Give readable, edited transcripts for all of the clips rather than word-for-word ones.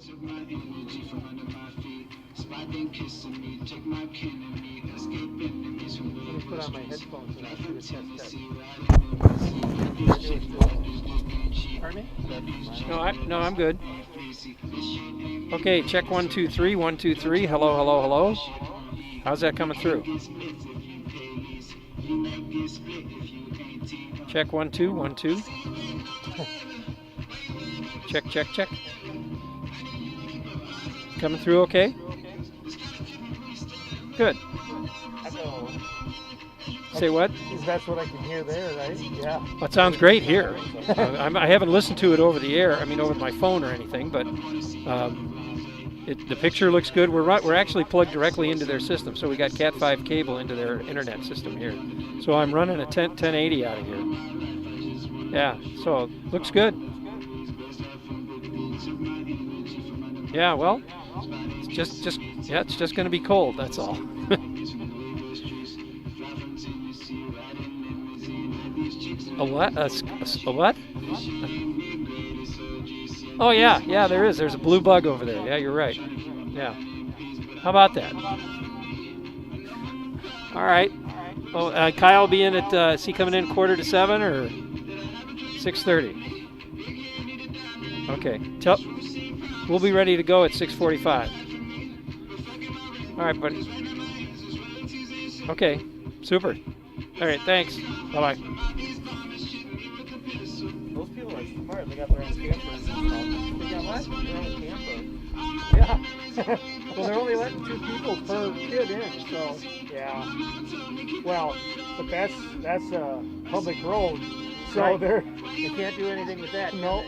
Took my energy from under my feet. Spot then kissing me. Took my kin and me. Escape enemies from Let me put on my headphones and I'll do a test test. Pardon me? No, I'm good. Okay, check 1 2 3 1 2 3. Hello, hello, hello. How's that coming through? Check 1 2 1 2. Check check check. Coming through okay? Good. Echo. Say what? That's what I can hear there, right? Yeah. Well, it sounds great here. I haven't listened to it over the air. I mean, over my phone or anything, but the picture looks good. We're actually plugged directly into their system, so we got Cat 5 cable into their internet system here. So I'm running a 1080 out of here. Yeah, so looks good. Yeah, well, it's just going to be cold. That's all. A what? A what? Oh yeah, there is. There's a blue bug over there. Yeah, you're right. Yeah. How about that? All right. Oh, Kyle will be in at. Is he coming in 6:45 or 6:30? Okay. We'll be ready to go at 6:45. All right, buddy. Okay. Super. All right. Thanks. Bye bye. Those people are smart. They got their own campers. They got what? Their own camper. Yeah. Well, they're only letting 2 people per kid in, so yeah. Well, but that's a public road, so right. they can't do anything with that. No.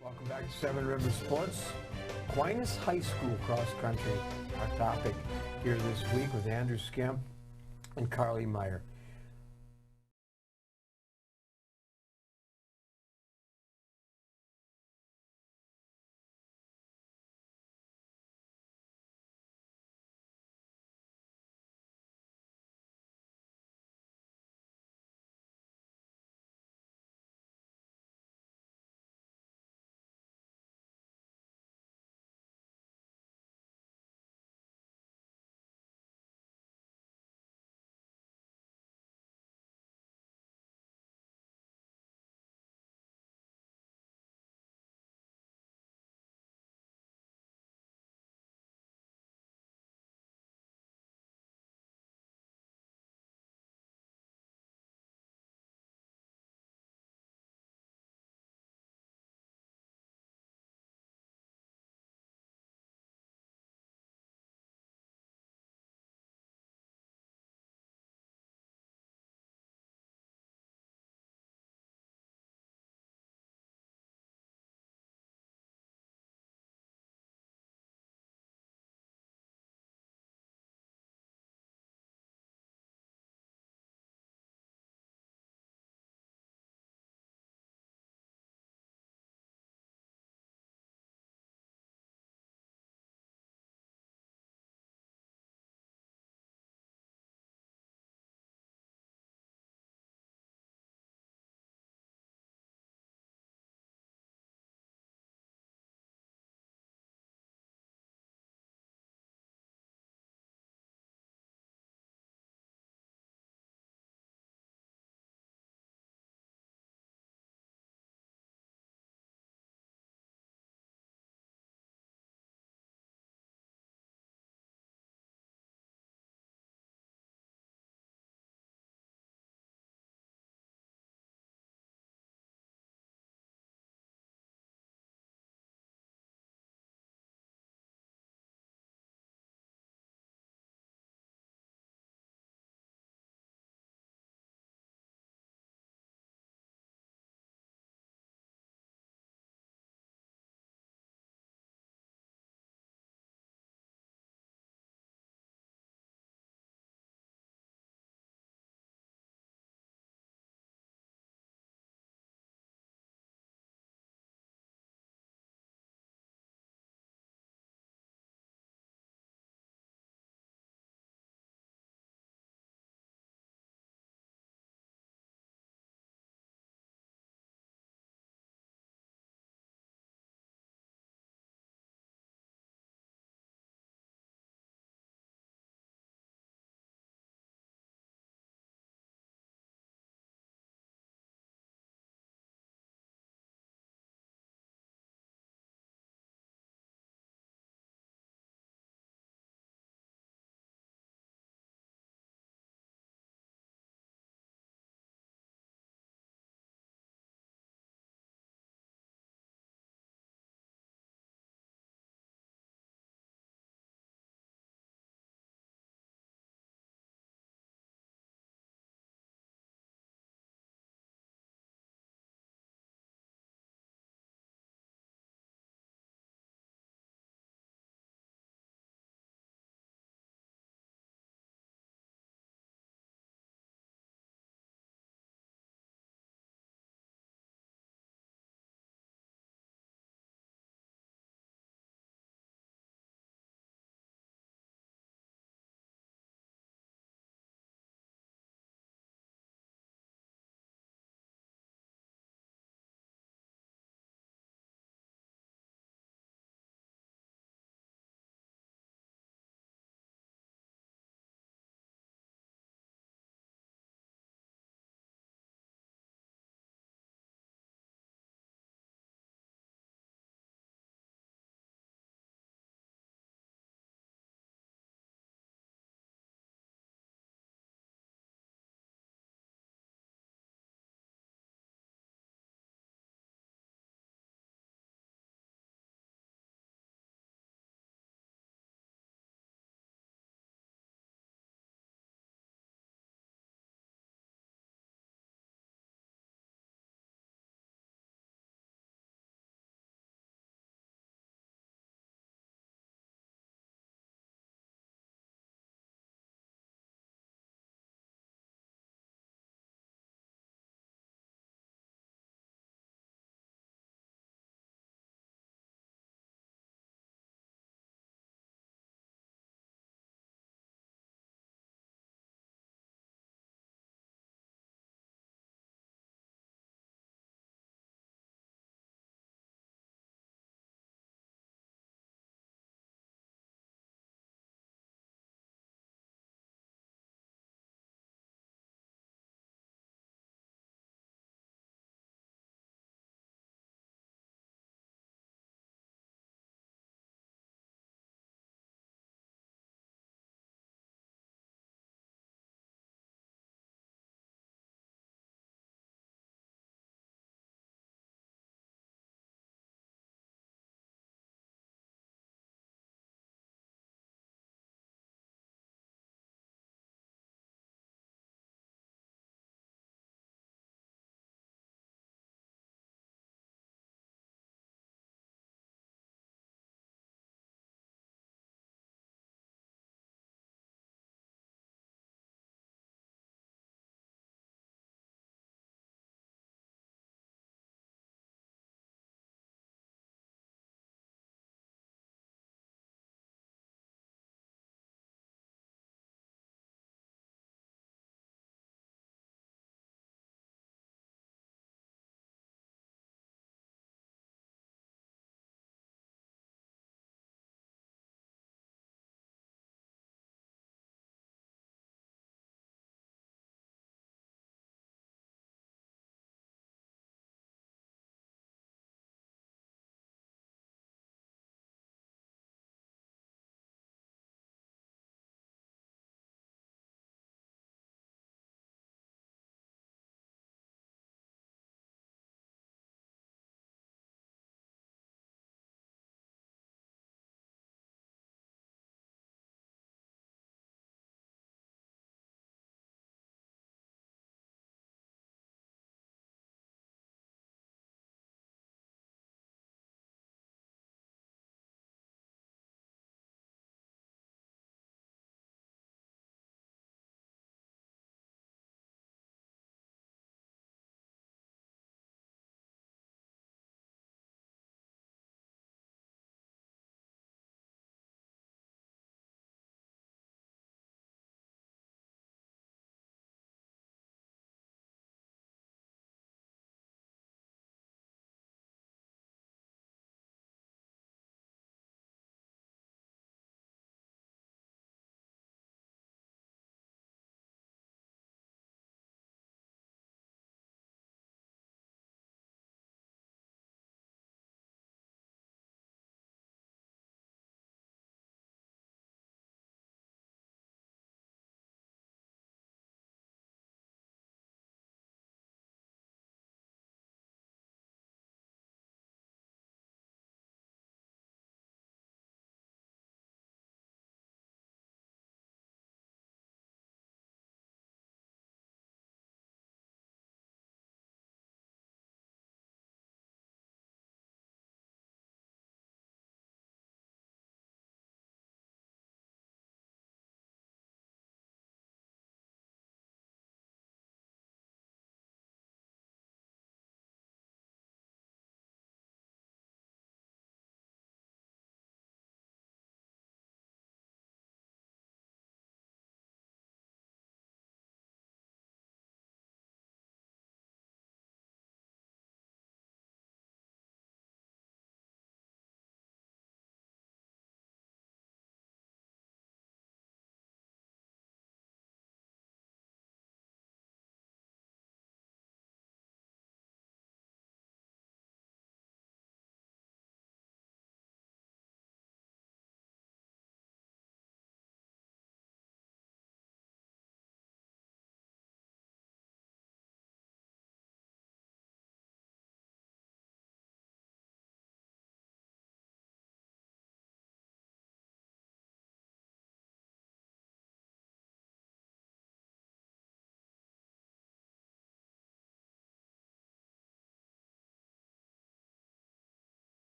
Welcome back to Seven Rivers Sports. Aquinas High School cross country, our topic here this week with Andrew Skimp and Carly Meyer.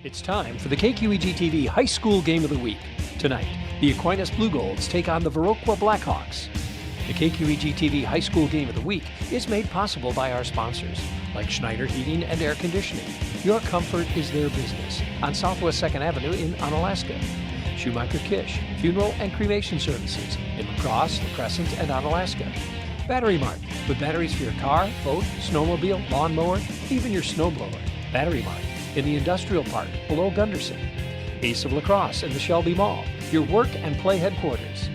It's time for the KQEG-TV High School Game of the Week. Tonight, the Aquinas Blugolds take on the Viroqua Blackhawks. The KQEG-TV High School Game of the Week is made possible by our sponsors, like Schneider Heating and Air Conditioning. Your comfort is their business on Southwest 2nd Avenue in Onalaska. Schumacher Kish, Funeral and Cremation Services in La Crosse, La Crescent, and Onalaska. Battery Mart, with batteries for your car, boat, snowmobile, lawnmower, even your snowblower. Battery Mart in the Industrial Park below Gunderson. Ace of La Crosse in the Shelby Mall, your work and play headquarters.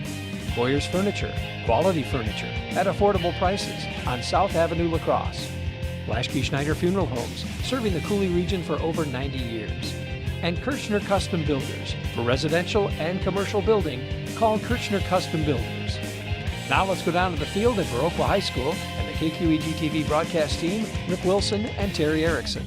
Boyer's Furniture, quality furniture at affordable prices on South Avenue, La Crosse. Blaschke Schneider Funeral Homes, serving the Cooley region for over 90 years. And Kirchner Custom Builders. For residential and commercial building, call Kirchner Custom Builders. Now let's go down to the field at Viroqua High School and the KQEG-TV broadcast team, Rick Wilson and Terry Erickson.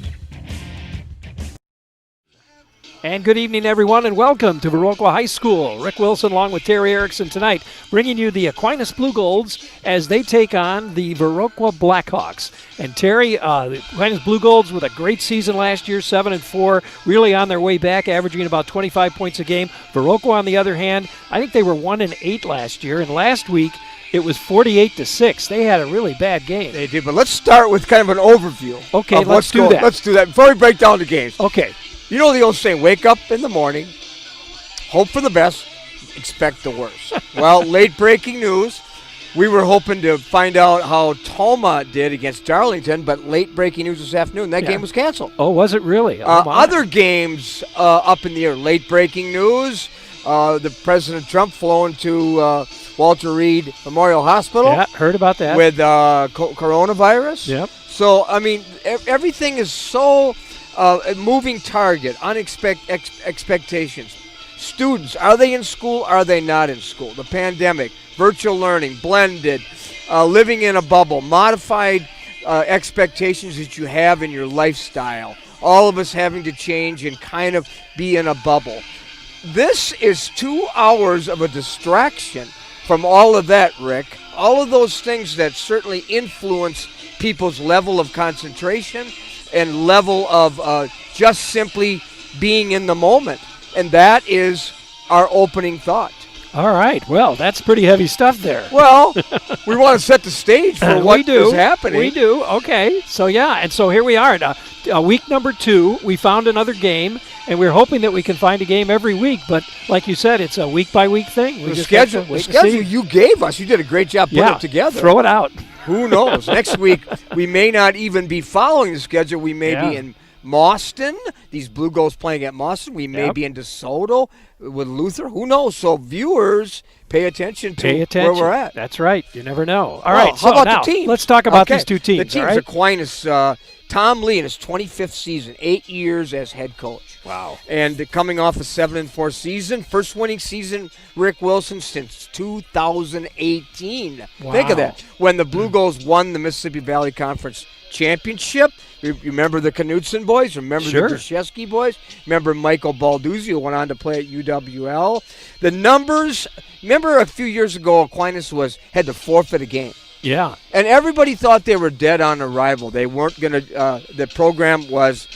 And good evening, everyone, and welcome to Viroqua High School. Rick Wilson along with Terry Erickson tonight, bringing you the Aquinas Blugolds as they take on the Viroqua Blackhawks. And Terry, the Aquinas Blugolds with a great season last year, 7-4, really on their way back, averaging about 25 points a game. Viroqua, on the other hand, I think they were 1-8 last year, and last week it was 48-6. They had a really bad game. They did, but let's start with kind of an overview. Okay, let's do that. Let's do that before we break down the games. Okay. You know the old saying, wake up in the morning, hope for the best, expect the worst. Well, late breaking news. We were hoping to find out how Toma did against Darlington, but late breaking news this afternoon, that game was canceled. Oh, was it really? Other games up in the air. Late breaking news, the President Trump flown to Walter Reed Memorial Hospital. Yeah, heard about that. With coronavirus. Yep. So, I mean, everything is so... a moving target, expectations. Students, are they in school? Are they not in school? The pandemic, virtual learning, blended, living in a bubble, modified expectations that you have in your lifestyle. All of us having to change and kind of be in a bubble. This is 2 hours of a distraction from all of that, Rick. All of those things that certainly influence people's level of concentration and level of just simply being in the moment. And that is our opening thought. All right. Well, that's pretty heavy stuff there. Well, we want to set the stage for what is happening. We do. Okay. So, yeah. And so here we are. Week number 2, we found another game, and we're hoping that we can find a game every week. But like you said, it's a week-by-week thing. The schedule you gave us, you did a great job putting it together. Throw it out. Who knows? Next week, we may not even be following the schedule. We may be in Mauston. These Blugolds playing at Mauston. We may be in DeSoto with Luther. Who knows? So viewers, pay attention to where we're at. That's right. You never know. All right. How about the team? Let's talk about these two teams. The team's Aquinas. Tom Lee in his 25th season, 8 years as head coach. Wow. And coming off a 7-4 season, first winning season, Rick Wilson, since 2018. Wow. Think of that. When the Blugolds won the Mississippi Valley Conference Championship. Remember the Knutson boys? Remember the Brzezinski boys? Remember Michael Balduzzi, who went on to play at UWL? The numbers, remember a few years ago, Aquinas had to forfeit a game. Yeah. And everybody thought they were dead on arrival. They weren't going to, the program was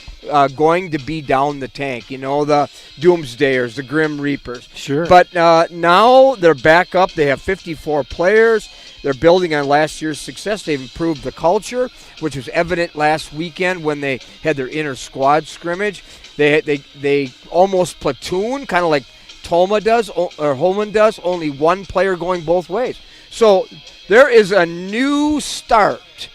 going to be down the tank. You know, the Doomsdayers, the Grim Reapers. Sure. But now they're back up. They have 54 players. They're building on last year's success. They've improved the culture, which was evident last weekend when they had their inter-squad scrimmage. They almost platoon, kind of like Toma does, or Holman does, only one player going both ways. So there is a new start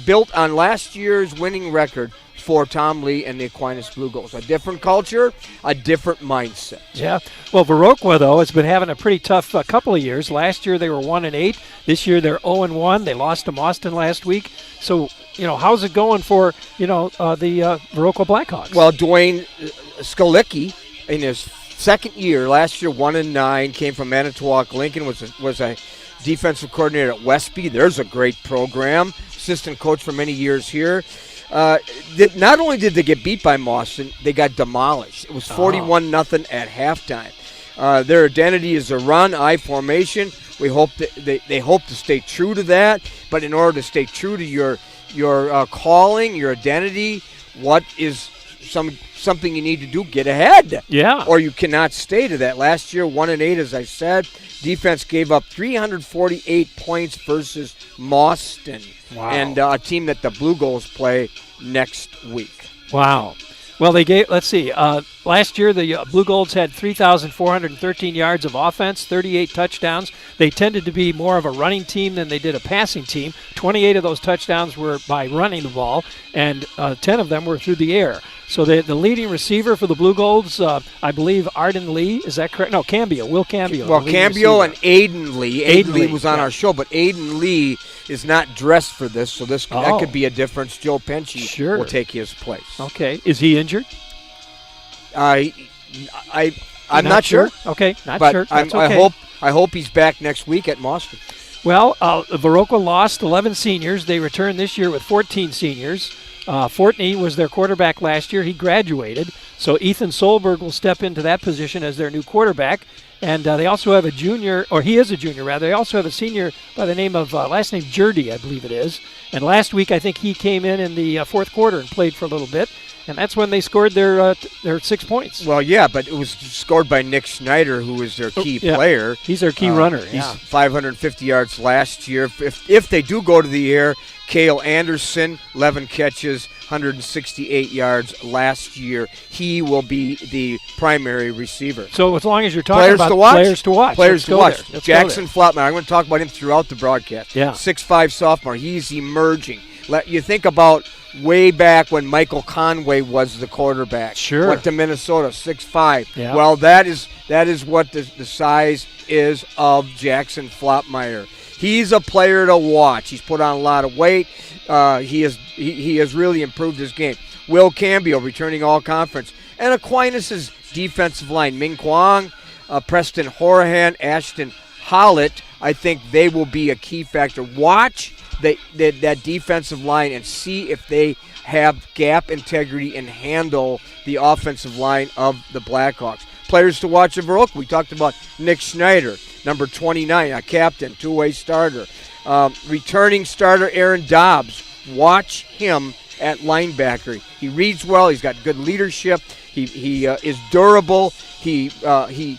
built on last year's winning record for Tom Lee and the Aquinas Blugolds. A different culture, a different mindset. Yeah. Well, Viroqua, though, has been having a pretty tough couple of years. Last year they were 1-8. This year they're 0-1. They lost to Mauston last week. So, how's it going for, the Viroqua Blackhawks? Well, Dwayne Skalicki, in his second year, last year 1-9, came from Manitowoc Lincoln, was a defensive coordinator at Westby. There's a great program. Assistant coach for many years here. Not only did they get beat by Mauston, they got demolished. It was 41-0 at halftime. Their identity is a run, I formation. We hope that they hope to stay true to that. But in order to stay true to your calling, your identity, what is something you need to do. Get ahead. Yeah. Or you cannot stay to that. Last year, 1-8, as I said. Defense gave up 348 points versus Mauston. Wow. And a team that the Blugolds play next week. Wow. Well, let's see. Last year, the Blugolds had 3,413 yards of offense, 38 touchdowns. They tended to be more of a running team than they did a passing team. 28 of those touchdowns were by running the ball, and 10 of them were through the air. So the leading receiver for the Blugolds, I believe Arden Lee, is that correct? No, Cambio, Will Cambio. Well, Cambio and Aiden Lee. Aiden Lee was on yeah. our show, but Aiden Lee is not dressed for this, so that could be a difference. Joe Penchie will take his place. Okay. Is he injured? I'm not sure. Okay, not but sure. That's okay. I hope he's back next week at Mauston. Well, Viroqua lost 11 seniors. They returned this year with 14 seniors. Fortney was their quarterback last year. He graduated. So Ethan Solberg will step into that position as their new quarterback. And they also have a junior, or he is a junior rather. They also have a senior by the name of, last name Jurdy, I believe it is. And last week I think he came in the fourth quarter and played for a little bit. And that's when they scored their 6 points. Well, yeah, but it was scored by Nick Schneider, who is their key player. He's their key runner. He's 550 yards last year. If they do go to the air, Cale Anderson, 11 catches, 168 yards last year. He will be the primary receiver. So as long as you're talking about players to watch. Players to watch. Jackson Flatmeyer, I'm going to talk about him throughout the broadcast. Yeah. 6'5" sophomore. He's emerging. You think about way back when Michael Conway was the quarterback. Sure. Went to Minnesota, 6'5". Yeah. Well, that is what the size is of Jackson Flatmeyer. He's a player to watch. He's put on a lot of weight. He has really improved his game. Will Cambio returning all conference. And Aquinas' defensive line, Ming Kwong, Preston Horahan, Ashton Hollett, I think they will be a key factor. Watch that defensive line and see if they have gap integrity and handle the offensive line of the Blackhawks. Players to watch in Viroqua. We talked about Nick Schneider, number 29, a captain, two-way starter. Returning starter Aaron Dobbs. Watch him at linebacker. He reads well. He's got good leadership. He is durable. He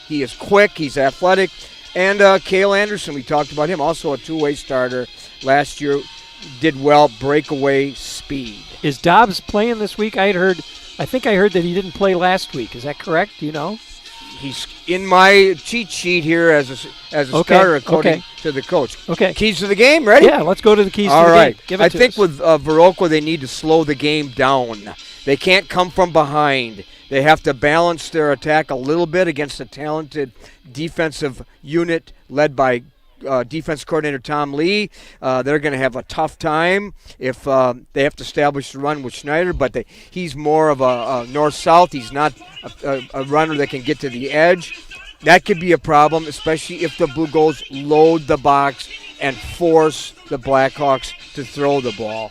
is quick. He's athletic. And Cale Anderson, we talked about him, also a two-way starter. Last year did well, breakaway speed. Is Dobbs playing this week? I think I heard that he didn't play last week. Is that correct? Do you know? He's in my cheat sheet here as a starter, according to the coach. Okay. Keys to the game, ready? Yeah, let's go to the keys All to the right. game. Give it I to think us. with Viroqua, they need to slow the game down. They can't come from behind. They have to balance their attack a little bit against a talented defensive unit led by defense coordinator Tom Lee. They're going to have a tough time if they have to establish the run with Schneider, but he's more of a north-south. He's not a runner that can get to the edge. That could be a problem, especially if the Blugolds load the box and force the Blackhawks to throw the ball.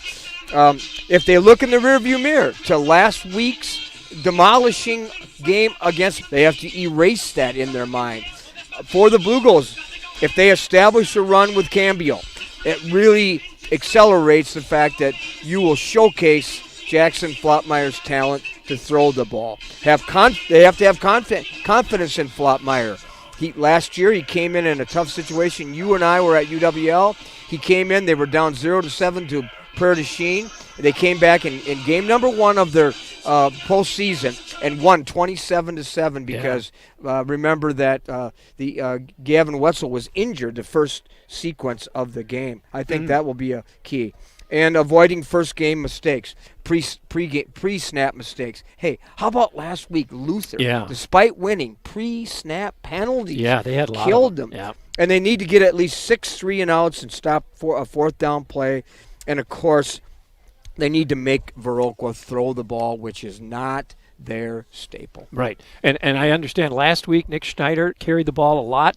If they look in the rearview mirror to last week's demolishing game they have to erase that in their mind. For the Blugolds, if they establish a run with Cambio, it really accelerates the fact that you will showcase Jackson Flatmeyer's talent to throw the ball. They have to have confidence in Flatmeyer. Last year he came in a tough situation. You and I were at UWL. He came in. They were down 0-7 to Prairie du Chien. They came back in game number 1 of their postseason and won 27-7 because remember that Gavin Wetzel was injured the first sequence of the game. I think that will be a key. And avoiding first game mistakes, pre-snap mistakes. Hey, how about last week Luther? Yeah. Despite winning, pre-snap penalties. Yeah, they had a lot killed of them. them. Yeah. And they need to get at least 6 3-and-outs and stop for a fourth down play. And of course, they need to make Viroqua throw the ball, which is not their staple. Right. And I understand last week Nick Schneider carried the ball a lot,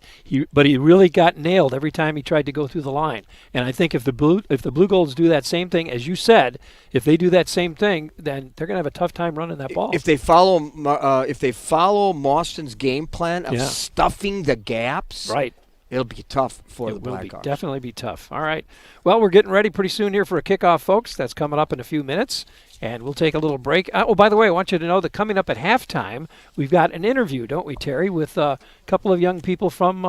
but he really got nailed every time he tried to go through the line. And I think if the Blugolds do that same thing, as you said, if they do that same thing, then they're going to have a tough time running that ball. If they follow Mauston's game plan of stuffing the gaps, right, it'll be tough for the Blackhawks. It will definitely be tough. All right. Well, we're getting ready pretty soon here for a kickoff, folks. That's coming up in a few minutes, and we'll take a little break. Oh, by the way, I want you to know that coming up at halftime, we've got an interview, don't we, Terry, with a couple of young people from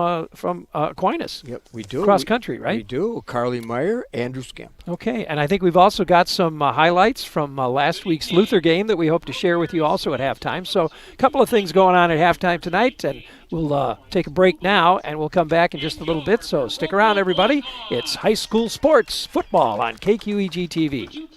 Aquinas. Yep, we do. Cross country, right? We do. Carly Meyer, Andrew Skimp. Okay, and I think we've also got some highlights from last week's Luther game that we hope to share with you also at halftime. So a couple of things going on at halftime tonight, and we'll take a break now, and we'll come back in just a little bit. So stick around, everybody. It's high school sports football on KQEG TV.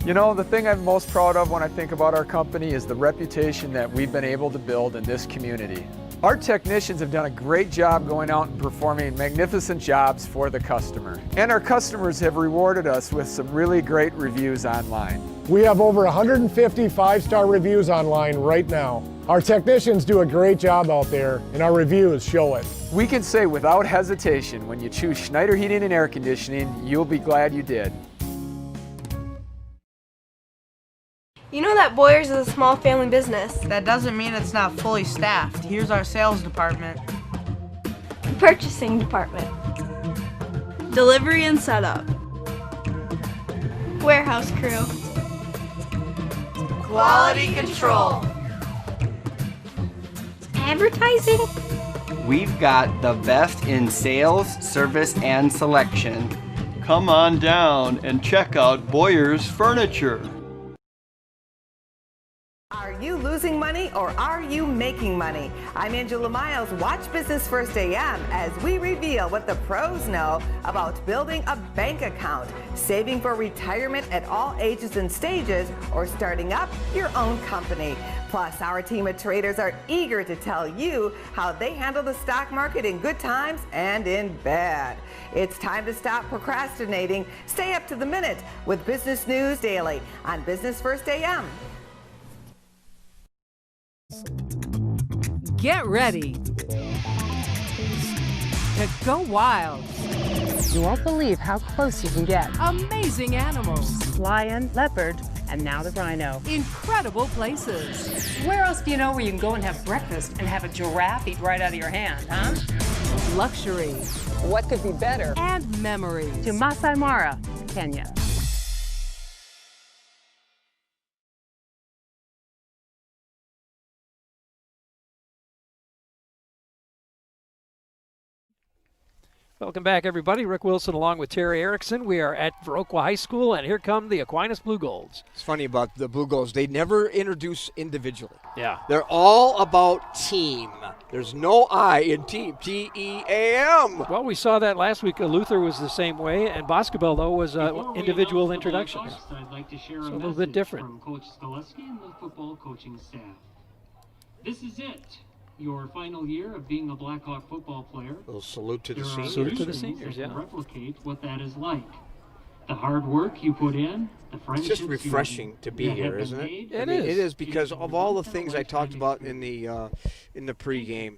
You know, the thing I'm most proud of when I think about our company is the reputation that we've been able to build in this community. Our technicians have done a great job going out and performing magnificent jobs for the customer. And our customers have rewarded us with some really great reviews online. We have over 150 five-star reviews online right now. Our technicians do a great job out there, and our reviews show it. We can say without hesitation, when you choose Schneider Heating and Air Conditioning, you'll be glad you did. You know that Boyers is a small family business. That doesn't mean it's not fully staffed. Here's our sales department. Purchasing department. Delivery and setup. Warehouse crew. Quality control. Advertising. We've got the best in sales, service, and selection. Come on down and check out Boyer's Furniture. Are you losing money or are you making money? I'm Angela Miles. Watch Business First AM as we reveal what the pros know about building a bank account, saving for retirement at all ages and stages, or starting up your own company. Plus, our team of traders are eager to tell you how they handle the stock market in good times and in bad. It's time to stop procrastinating. Stay up to the minute with Business News Daily on Business First AM. Get ready to go wild. You won't believe how close you can get. Amazing animals. Lion, leopard, and now the rhino. Incredible places. Where else do you know where you can go and have breakfast and have a giraffe eat right out of your hand, huh? Luxury. What could be better? And memories. To Masai Mara, Kenya. Welcome back, everybody. Rick Wilson along with Terry Erickson. We are at Viroqua High School, and here come the Aquinas Blugolds. It's funny about the Blugolds. They never introduce individually. Yeah. They're all about team. There's no I in team. T-E-A-M. Well, we saw that last week. Luther was the same way, and Boscobel, though, was individual introductions. I'd like to share so a little bit different. From Coach Skoleski and the football coaching staff. This is it. Your final year of being a Blackhawk football player. A little salute to the seniors. Salute to the seniors, yeah. Replicate what that is like. The hard work you put in, the friendships. It's just refreshing to be here, isn't it? It is. It is, because of all the things I talked about in the pregame.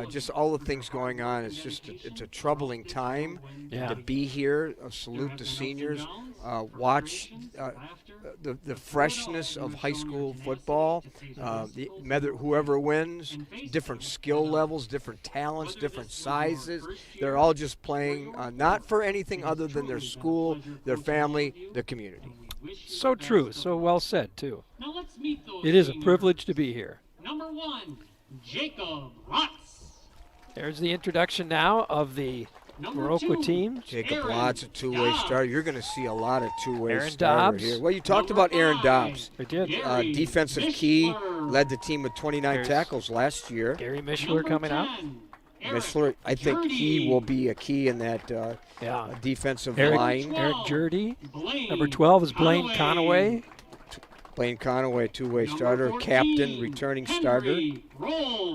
Just all the things going on. It's just it's a troubling time to be here. A salute to seniors. Watch the freshness of high school football. Whoever wins, different skill levels, different talents, different sizes. They're all just playing not for anything other than their school, their family, their community. So true. So well said, too. It is a privilege to be here. Number 1, Jacob Rotz. There's the introduction now of the Viroqua team. Jacob Lotz, a two-way starter. You're going to see a lot of two-way starters here. Well, you talked about Aaron Dobbs. I did. Defensive key, led the team with 29 tackles last year. Gary Mishler coming out. Mishler, I think he will be a key in that defensive line. Eric Jurdy. Number 12 is Blaine Conaway. Blaine Conaway, two-way starter. Captain, returning starter.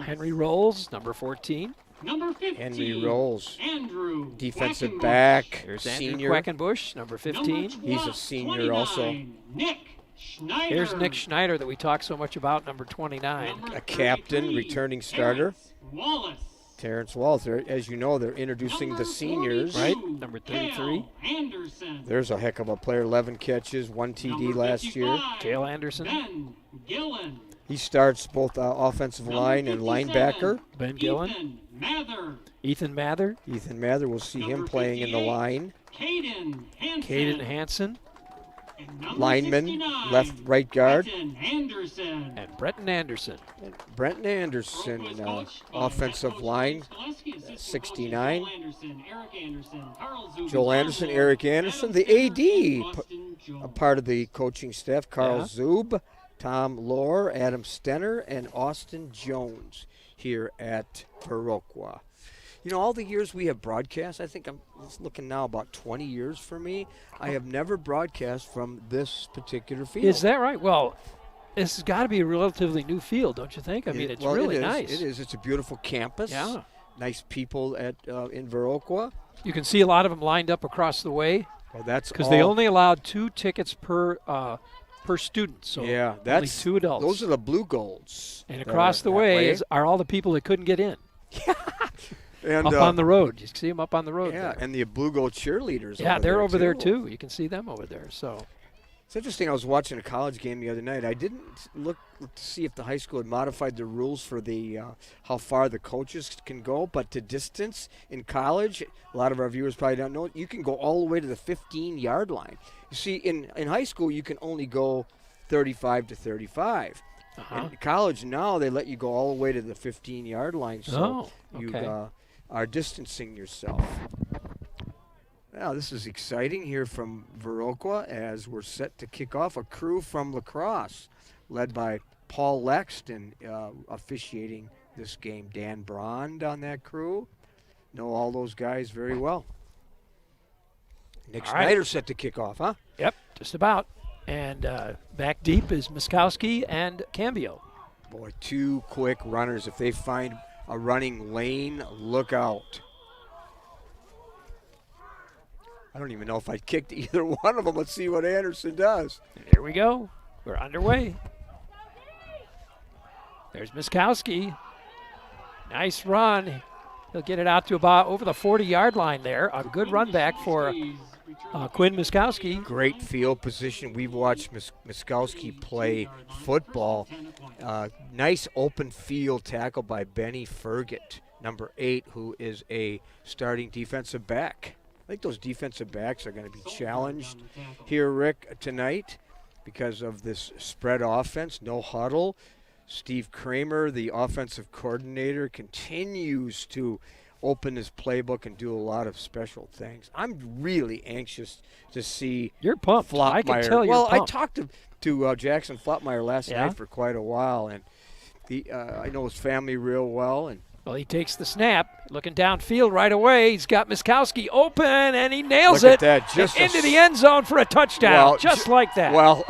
Henry Rolls, number 14. Number 15, Henry Rolls, Andrew defensive back, There's senior. Andrew Quackenbush, number 15. He's a senior also. Nick Schneider. Here's Nick Schneider that we talk so much about, number 29. A captain, returning starter. Wallace. Terrence Wallace. As you know, they're introducing the seniors. Right, number 33. Anderson. There's a heck of a player, 11 catches, 1 TD last year. Cale Anderson. Ben Gillen. He starts both offensive line and linebacker. Ben Gillen. Mather. Ethan Mather. Ethan Mather, we'll see him playing in the line. Caden Hansen. Caden Hansen. And number Lineman, 69, left, right guard. Bretton Anderson. And Bretton Anderson. Brenton Anderson, offensive line, 69. Joel Anderson, Eric Anderson, the AD, a part of the coaching staff, Carl Zub, Tom Lohr, Adam Stenner, and Austin Jones here at Viroqua. You know, all the years we have broadcast, I think I'm looking now about 20 years for me, I have never broadcast from this particular field. Is that right? Well, this has got to be a relatively new field, don't you think? I mean, it's really nice. It is. It's a beautiful campus. Yeah. Nice people at in Viroqua. You can see a lot of them lined up across the way. Well, that's because they only allowed 2 tickets per student. So yeah, only 2 adults. Those are the Blugolds. And across the way are all the people that couldn't get in. And, up on the road. You see them up on the road. Yeah, there. and the Blugold cheerleaders. Yeah, they're over there too. You can see them over there. So it's interesting. I was watching a college game the other night. I didn't look to see if the high school had modified the rules for the how far the coaches can go, but to distance in college, a lot of our viewers probably don't know, you can go all the way to the 15-yard line. You see, in high school, you can only go 35 to 35. In college now, they let you go all the way to the 15-yard line, so you are distancing yourself. Now, this is exciting here from Viroqua as we're set to kick off. A crew from La Crosse, led by Paul Lexton, officiating this game. Dan Brond on that crew. Know all those guys very well. Nick Snyder set to kick off, huh? Yep, just about. And back deep is Miskowski and Cambio. Boy, 2 quick runners. If they find a running lane, look out. I don't even know if I kicked either one of them. Let's see what Anderson does. Here we go. We're underway. There's Miskowski. Nice run. He'll get it out to about over the 40-yard line there. A good run back for Quinn Miskowski. Great field position. We've watched Miskowski play football. Nice open field tackle by Benny Fergit, number 8, who is a starting defensive back. I think those defensive backs are going to be challenged here, Rick, tonight because of this spread offense, no huddle. Steve Kramer, the offensive coordinator, continues to open his playbook and do a lot of special things. I'm really anxious to see. You're pumped. Flopmeyer. I can tell you're pumped. pumped. I talked to Jackson Flopmeyer last night for quite a while, and I know his family real well. And well, he takes the snap, looking downfield right away. He's got Miskowski open, and he nails it into the end zone for a touchdown, just like that. Well,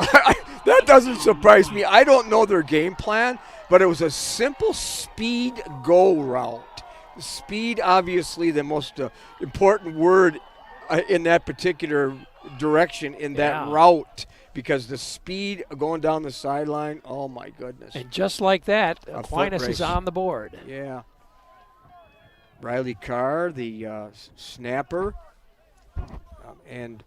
that doesn't surprise me. I don't know their game plan, but it was a simple speed go route. Speed, obviously, the most important word in that particular direction in that route, because the speed going down the sideline, oh my goodness. And just like that, Aquinas is on the board. Yeah. Riley Carr, the snapper, and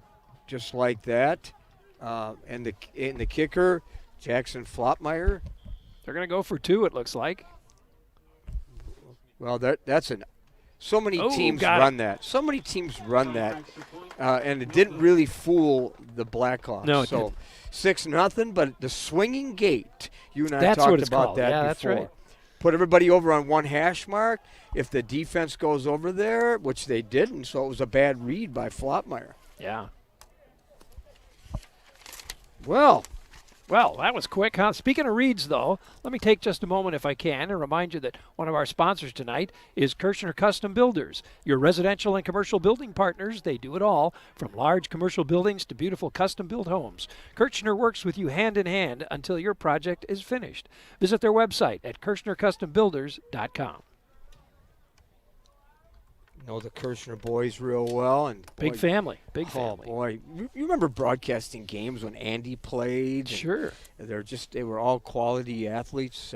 just like that, and the kicker, Jackson Flopmeyer. They're going to go for 2, it looks like. Well, that's so many teams run that. So many teams run that, and it didn't really fool the Blackhawks. No, it so 6-0, but the swinging gate. You and I that's talked what it's about called. that Yeah, before. that's right. Put everybody over on 1 hash mark. If the defense goes over there, which they didn't, so it was a bad read by Flopmeyer. Yeah. Well, that was quick, huh? Speaking of reads, though, let me take just a moment, if I can, and remind you that one of our sponsors tonight is Kirshner Custom Builders, your residential and commercial building partners. They do it all, from large commercial buildings to beautiful custom-built homes. Kirshner works with you hand in hand until your project is finished. Visit their website at KirshnerCustomBuilders.com. Know the Kirshner boys real well, and big family. Boy, you remember broadcasting games when Andy played? Sure. They were all quality athletes.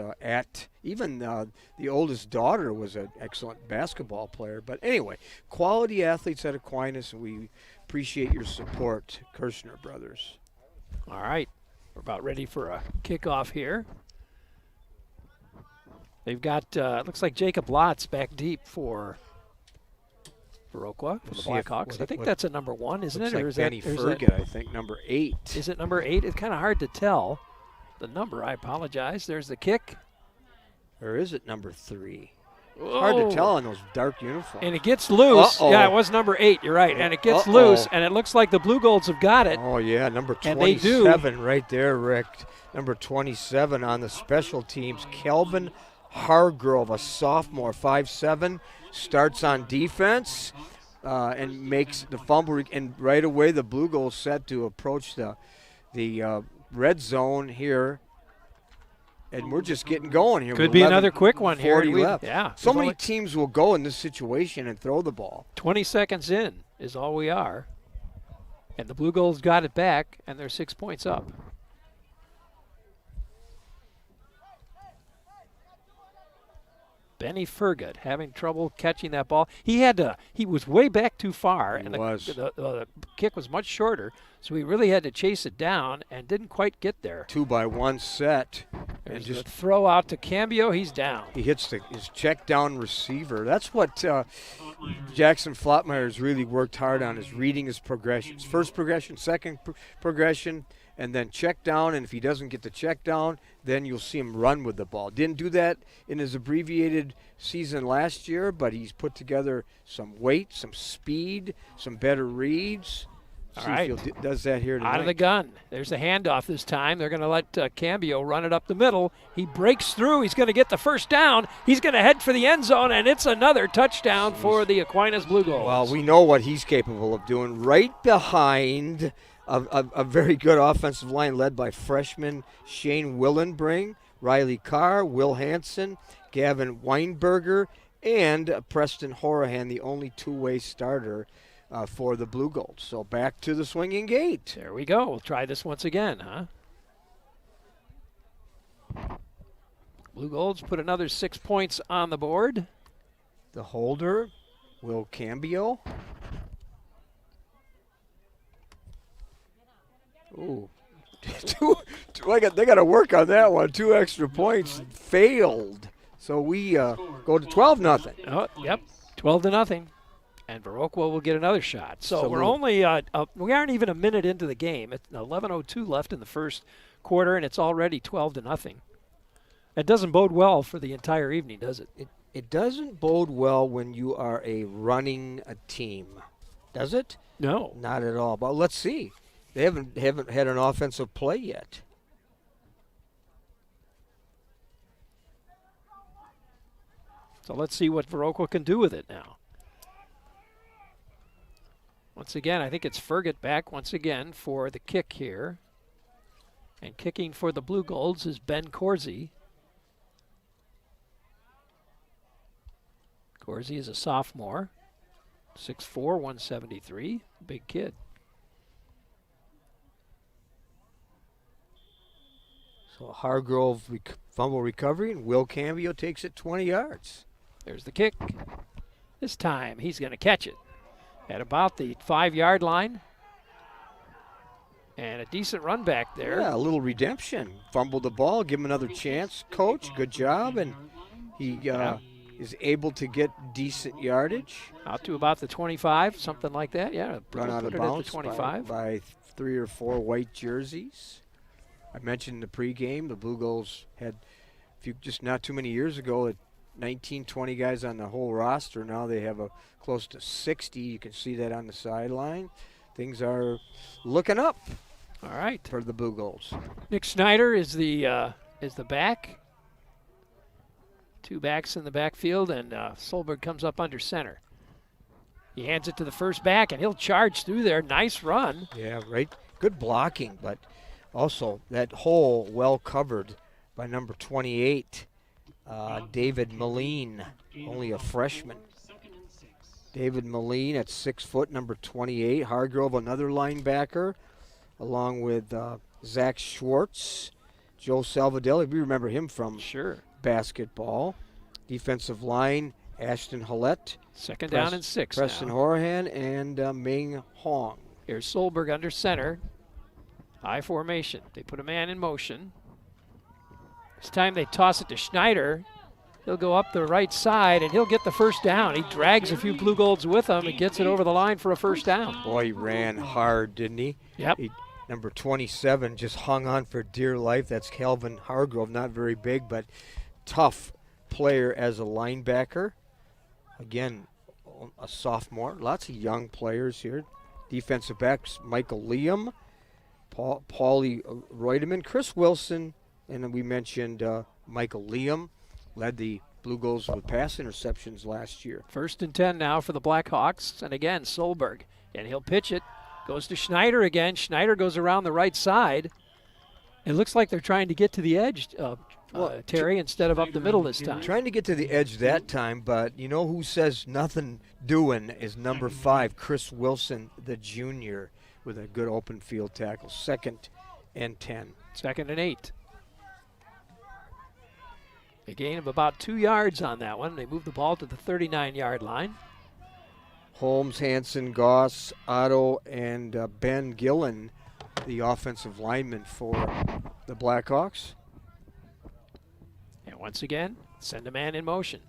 Even the oldest daughter was an excellent basketball player. But anyway, quality athletes at Aquinas, and we appreciate your support, Kirshner brothers. All right, we're about ready for a kickoff here. They've got looks like Jacob Lotz back deep for Viroqua for the see if- Blackhawks. I think that's a number 1, isn't Looks it? like Or is Benny that, Fergut, I think, number 8. Is it number 8? It's kind of hard to tell the number. I apologize. There's the kick. Or is it number 3? Hard to tell in those dark uniforms. And it gets loose. Uh-oh. Yeah, it was number 8. You're right. And it gets loose, and it looks like the Blugolds have got it. Oh, yeah, number And they do. 27 right there, Rick. Number 27 on the special teams, Kelvin Hargrove, a sophomore, 5'7", starts on defense and makes the fumble. And right away, the Blugolds set to approach the red zone here. And we're just getting going here. Could be another quick one here. 40 left. Yeah. So many teams will go in this situation and throw the ball. 20 seconds in is all we are. And the Blugolds got it back, and they're 6 points up. Benny Fergut having trouble catching that ball. He was way back too far, and the kick was much shorter, so he really had to chase it down and didn't quite get there. 2-by-1 set. There's and just the throw out to Cambio. He's down. He hits his check down receiver. That's what Jackson Flotmeyer's really worked hard on, is reading his progressions. First progression, second progression, and then check down. And if he doesn't get the check down, then you'll see him run with the ball. Didn't do that in his abbreviated season last year, but he's put together some weight, some speed, some better reads. All See right. if he does that here tonight. Out of the gun. There's a handoff this time. They're going to let Cambio run it up the middle. He breaks through. He's going to get the first down. He's going to head for the end zone, and it's another touchdown for the Aquinas Blugolds. Well, we know what he's capable of doing. Right behind a very good offensive line led by freshman Shane Willenbring, Riley Carr, Will Hansen, Gavin Weinberger, and Preston Horahan, the only two-way starter for the Blugolds. So back to the swinging gate. There we go. We'll try this once again, huh? Blugolds put another 6 points on the board. The holder, Will Cambio. Ooh. They got to work on that one. 2 extra points failed. So we go to 12-0. Oh, yep, 12-0. And Viroqua will get another shot. So we're only, we aren't even a minute into the game. It's 11:02 left in the first quarter, and it's already 12-0. That doesn't bode well for the entire evening, does it? It doesn't bode well when you are running a team, does it? No. Not at all. But let's see. They haven't had an offensive play yet. So let's see what Viroqua can do with it now. Once again, I think it's Fergut back once again for the kick here. And kicking for the Blugolds is Ben Corsi. Corsi is a sophomore, 6'4", 173, big kid. So Hargrove fumble recovery, and Will Cambio takes it 20 yards. There's the kick. This time he's going to catch it at about the 5-yard line. And a decent run back there. Yeah, a little redemption. Fumbled the ball, give him another chance. Coach, good job. And he is able to get decent yardage. Out to about the 25, something like that. Yeah, run out of bounds 25. by 3 or 4 white jerseys. I mentioned in the pregame, the Blugolds had, just not too many years ago, 19, 20 guys on the whole roster. Now they have close to 60. You can see that on the sideline. Things are looking up. All right. For the Blugolds. Nick Snyder is the back. 2 backs in the backfield, and Solberg comes up under center. He hands it to the first back, and he'll charge through there. Nice run. Yeah, right. Good blocking, but also that hole well covered by number 28, David Moline, only a freshman. David Moline at 6 foot, number 28. Hargrove, another linebacker, along with Zach Schwartz, Joe Salvadelli. We remember him from basketball. Defensive line, Ashton Hallett. Second down and 6 Preston now. Horahan and Ming Hong. Here's Solberg under center. High formation. They put a man in motion. This time they toss it to Schneider. He'll go up the right side, and he'll get the first down. He drags a few Blugolds with him and gets it over the line for a first down. Boy, he ran hard, didn't he? Yep. Number 27 just hung on for dear life. That's Calvin Hargrove. Not very big, but tough player as a linebacker. Again, a sophomore. Lots of young players here. Defensive backs, Michael Liam, Paulie Reutemann, Chris Wilson, and then we mentioned Michael Liam. Led the Blugolds with pass interceptions last year. 1st and 10 now for the Blackhawks. And again, Solberg. And he'll pitch it. Goes to Schneider again. Schneider goes around the right side. It looks like they're trying to get to the edge, Terry, instead of up the middle this time. Trying to get to the edge that time, but you know who says nothing doing is number 5, Chris Wilson, the junior, with a good open field tackle. 2nd and 10. 2nd and 8. A gain of about 2 yards on that one. They move the ball to the 39-yard line. Holmes, Hansen, Goss, Otto, and Ben Gillen, the offensive lineman for the Blackhawks. And once again, send a man in motion.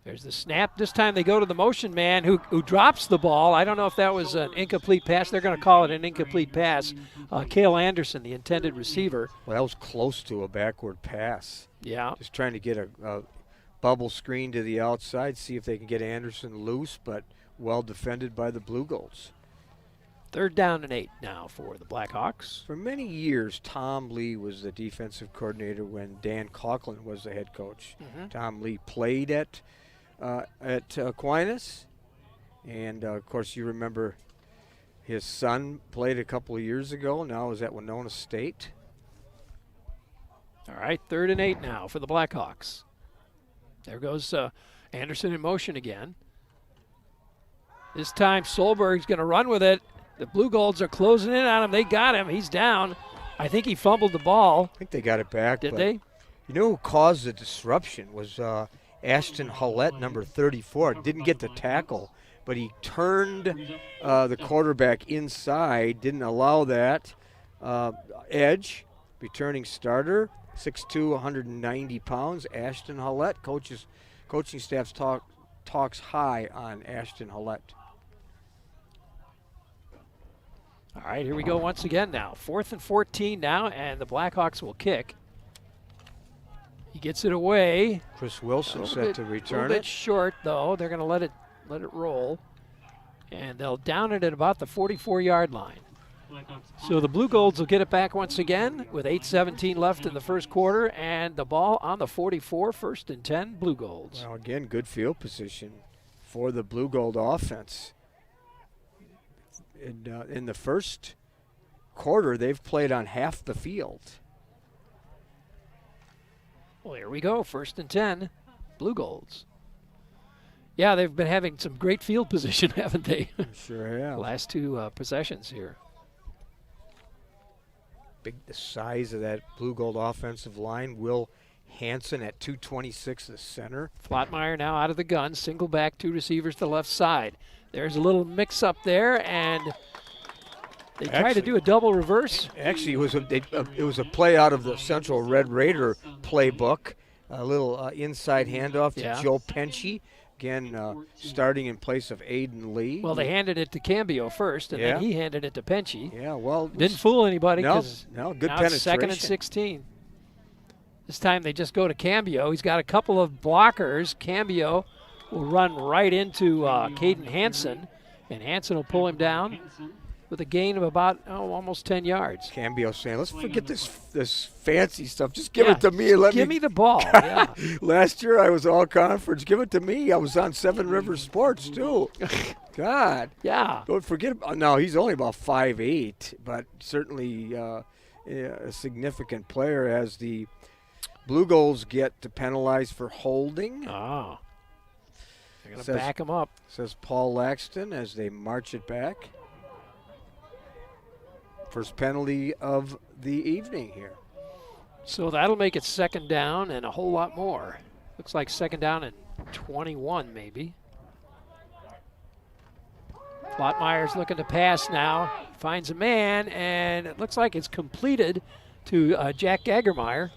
There's the snap. This time they go to the motion man who drops the ball. I don't know if that was an incomplete pass. They're going to call it an incomplete pass. Cale Anderson, the intended receiver. Well, that was close to a backward pass. Yeah. Just trying to get a bubble screen to the outside, see if they can get Anderson loose, but well defended by the Blugolds. 3rd down and 8 now for the Blackhawks. For many years, Tom Lee was the defensive coordinator when Dan Coughlin was the head coach. Tom Lee played at Aquinas, and of course you remember his son played a couple of years ago. Now is at Winona State. All right, 3rd and 8 now for the Blackhawks. There goes Anderson in motion again. This time Solberg's going to run with it. The Blugolds are closing in on him. They got him. He's down. I think he fumbled the ball. I think they got it back. Did they? You know who caused the disruption was Ashton Hallett, number 34. Didn't get the tackle, but he turned the quarterback inside, didn't allow that. Edge, returning starter, 6'2", 190 pounds, Ashton Hallett. Coaching staff talks high on Ashton Hallett. All right, here we go once again now. 4th and 14 now, and the Blackhawks will kick. He gets it away. Chris Wilson set to return it. A little bit short, though. They're going to let it roll. And they'll down it at about the 44-yard line. So the Blugolds will get it back once again with 8:17 left in the first quarter, and the ball on the 44, 1st and 10, Blugolds. Well, again, good field position for the Blugold offense. In the first quarter, they've played on half the field. Well, here we go, 1st and 10, Blugolds. Yeah, they've been having some great field position, haven't they? Sure have. Last 2 possessions here. The size of that Blugold offensive line. Will Hansen at 226, the center. Flottmeyer now out of the gun, single back, 2 receivers to the left side. There's a little mix-up there, and they try to do a double reverse. Actually, it was a play out of the Central Red Raider playbook. A little inside handoff to Joe Penchie. Again, starting in place of Aiden Lee. Well, they handed it to Cambio first, and then he handed it to Penchie. Yeah, well. Didn't fool anybody. No, good now penetration. It's 2nd and 16. This time they just go to Cambio. He's got a couple of blockers. Cambio will run right into Caden Hansen, and Hansen will pull him down with a gain of about almost 10 yards. Cambio saying, let's forget this fancy stuff. Just give it to me and give me the ball. Yeah. Last year I was all conference. Give it to me. I was on Seven Rivers Sports too. God. Yeah. Don't forget. No, he's only about 5'8", but certainly a significant player as the Blugolds get to penalize for holding. Oh. They're going to back him up. Says Paul Laxton as they march it back. First penalty of the evening here. So that'll make it 2nd down and a whole lot more. Looks like 2nd down and 21 maybe. Flottmeyer's looking to pass now. Finds a man, and it looks like it's completed to Jack Gagermeyer.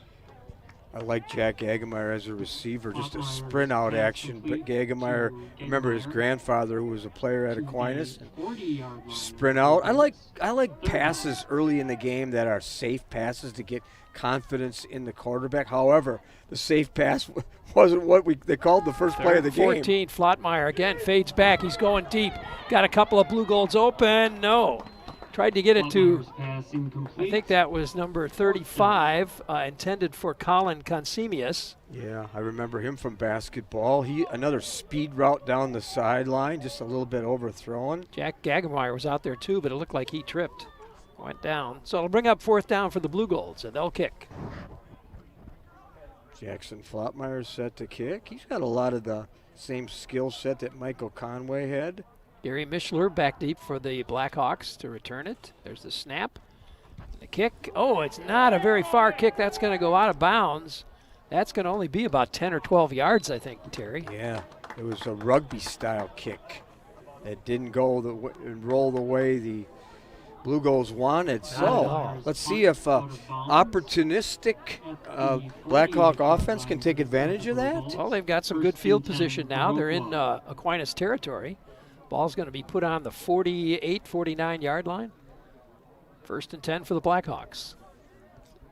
I like Jack Gagemeyer as a receiver, just a sprint out action. But Gagemeyer, remember his grandfather who was a player at Aquinas. Sprint out. I like passes early in the game that are safe passes to get confidence in the quarterback. However, the safe pass wasn't what they called the first play of the game. 14, Flottmeyer again fades back. He's going deep. Got a couple of Blugolds open. No. Tried to get it to, I think that was number 35, intended for Colin Consemius. Yeah, I remember him from basketball. Another speed route down the sideline, just a little bit overthrown. Jack Gagemeyer was out there too, but it looked like he tripped. Went down. So it'll bring up 4th down for the Blugolds, and they'll kick. Jackson Flottmeyer set to kick. He's got a lot of the same skill set that Michael Conway had. Gary Mischler back deep for the Blackhawks to return it. There's the snap. The kick. Oh, it's not a very far kick. That's going to go out of bounds. That's going to only be about 10 or 12 yards, I think, Terry. Yeah, it was a rugby-style kick. It didn't go roll the way the Blugolds wanted. So let's see if opportunistic Blackhawk offense can take advantage of that. Well, they've got some good field position now. They're in Aquinas territory. Ball's going to be put on the 48, 49-yard line. 1st and 10 for the Blackhawks.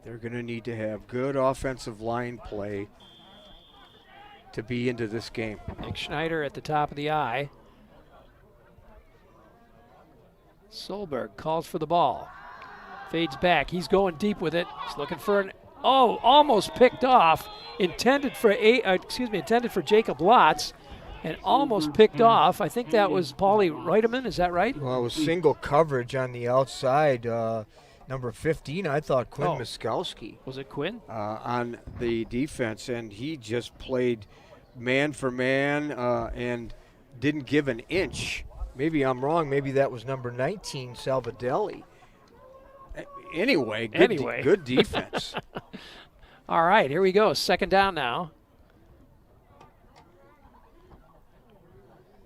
They're going to need to have good offensive line play to be into this game. Nick Schneider at the top of the eye. Solberg calls for the ball. Fades back. He's going deep with it. He's looking for an almost picked off. Intended for Jacob Lotz. And almost picked off. I think that was Paulie Reutemann. Is that right? Well, it was single coverage on the outside. Number 15, I thought Quinn Miskowski. Was it Quinn? On the defense, and he just played man for man and didn't give an inch. Maybe I'm wrong. Maybe that was number 19, Salvadelli. Anyway, good defense. All right, here we go. 2nd down now.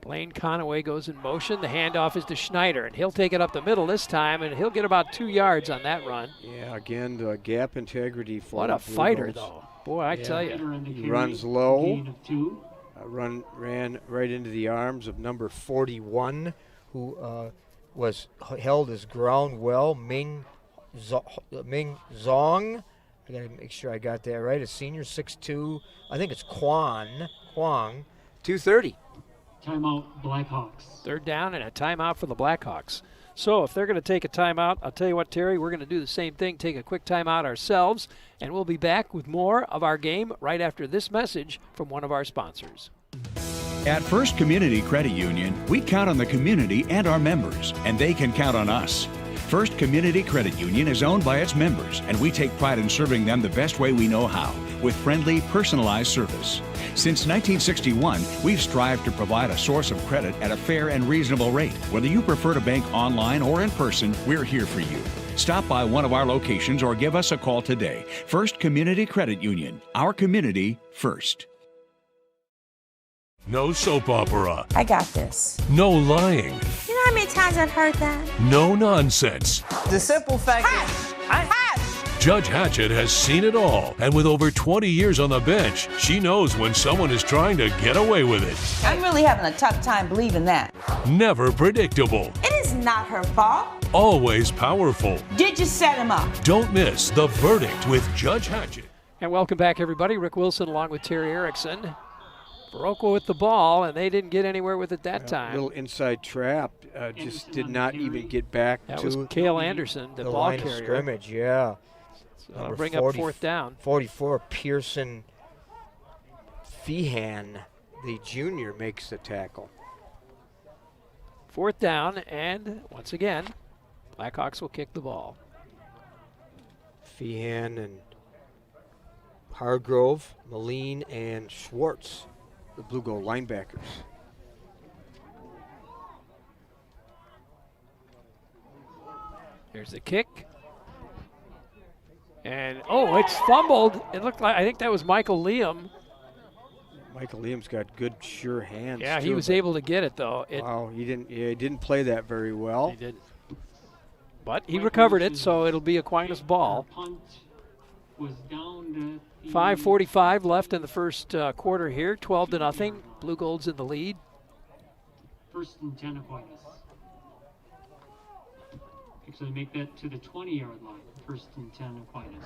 Blaine Conaway goes in motion. The handoff is to Schneider, and he'll take it up the middle this time, and he'll get about 2 yards on that run. Yeah, again, the gap integrity. What a fighter, though. Boy, I tell you. He runs low. Ran right into the arms of number 41, who was held his ground well, Ming Zong. I got to make sure I got that right. A senior, 6'2". I think it's Kwang, 230. Timeout, Blackhawks. 3rd down and a timeout for the Blackhawks. So if they're going to take a timeout, I'll tell you what, Terry, we're going to do the same thing, take a quick timeout ourselves, and we'll be back with more of our game right after this message from one of our sponsors. At First Community Credit Union, we count on the community and our members, and they can count on us. First Community Credit Union is owned by its members, and we take pride in serving them the best way we know how, with friendly, personalized service. Since 1961, we've strived to provide a source of credit at a fair and reasonable rate. Whether you prefer to bank online or in person, we're here for you. Stop by one of our locations or give us a call today. First Community Credit Union, our community first. No soap opera. I got this. No lying. You know how many times I've heard that? No nonsense. The simple fact is, Judge Hatchett has seen it all, and with over 20 years on the bench, she knows when someone is trying to get away with it. I'm really having a tough time believing that. Never predictable. It is not her fault. Always powerful. Did you set him up? Don't miss The Verdict with Judge Hatchett. And welcome back, everybody. Rick Wilson along with Terry Erickson. Viroqua with the ball, and they didn't get anywhere with it that time. Little inside trap, just did not even get back that to was Cale Anderson, the ball line carrier. Of scrimmage, yeah. So that'll bring up 4th down. 44, Pearson Feehan, the junior, makes the tackle. 4th down, and once again, Blackhawks will kick the ball. Feehan and Hargrove, Moline, and Schwartz, the Blue Gold linebackers. Here's the kick. And, it's fumbled. It looked like, I think that was Michael Liam. Michael Liam's got good, sure hands. Yeah, he was able to get it, though. Wow, he didn't play that very well. He didn't. But he recovered it, so it'll be Aquinas ball. Punt was down 5:45 left in the first quarter here. 12-0. Blugolds in the lead. First and 10 Aquinas. Actually make that to the 20-yard line. First and 10 Aquinas.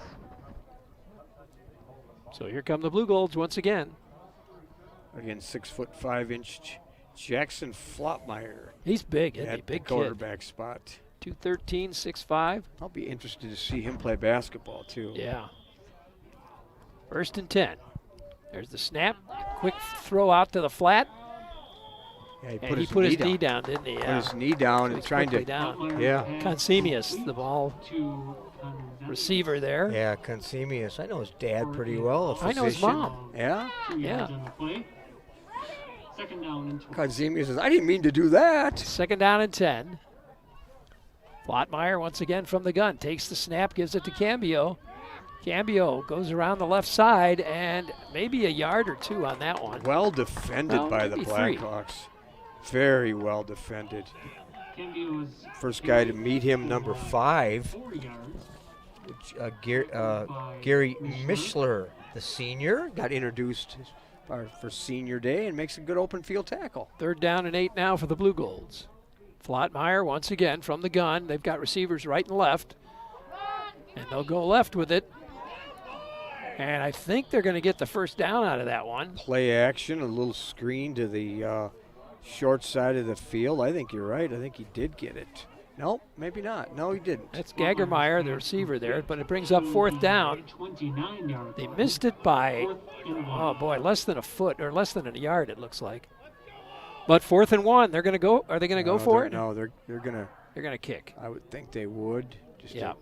So here come the Blugolds once again. Again, 6'5" Jackson Flopmeyer. He's big, isn't he? At Big the quarterback spot. 213, 6'5". I'll be interested to see him play basketball too. Yeah. First and 10. There's the snap. Quick throw out to the flat. Yeah, he and he put his knee down, didn't he? Put his knee down and trying to. Down. Yeah. Consemius, the ball receiver there. Yeah, Consemius. I know his dad pretty well. I know his mom. Yeah? Yeah. Second down and 12. Consemius says, I didn't mean to do that. Second down and 10. Flotmeyer once again from the gun. Takes the snap, gives it to Cambio. Cambio goes around the left side and maybe a yard or two on that one. Well defended Well, by the maybe Blackhawks. Very well defended. Cambio is First guy to meet him, number 5. 4 yards. Gary Mischler, the senior, got introduced for senior day and makes a good open field tackle. Third down and 8 now for the Blugolds. Flotmeyer once again from the gun. They've got receivers right and left. And they'll go left with it. And I think they're going to get the first down out of that one. Play action, a little screen to the short side of the field. I think you're right. I think he did get it. No, maybe not. No, he didn't. That's Gagermeyer, the receiver there, but it brings up fourth down. They missed it by, oh boy, less than a foot or less than a yard, it looks like. But 4th and 1, they're going to go. Are they going to go for it? No, they're going to kick. I would think they would. Yeah.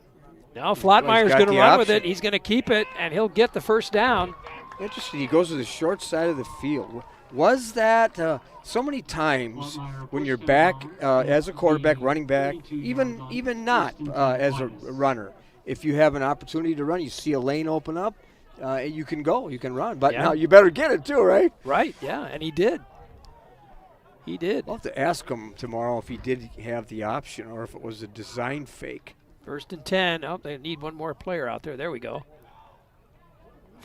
Now Flotmeyer's going to run with it. He's going to keep it, and he'll get the first down. Interesting. He goes to the short side of the field. Was that so many times when you're back as a quarterback, running back, even not as a runner, if you have an opportunity to run, you see a lane open up, you can go, you can run. But now you better get it too, right? Right, yeah, and he did. He did. I'll have to ask him tomorrow if he did have the option or if it was a design fake. First and 10. Oh, they need one more player out there. There we go.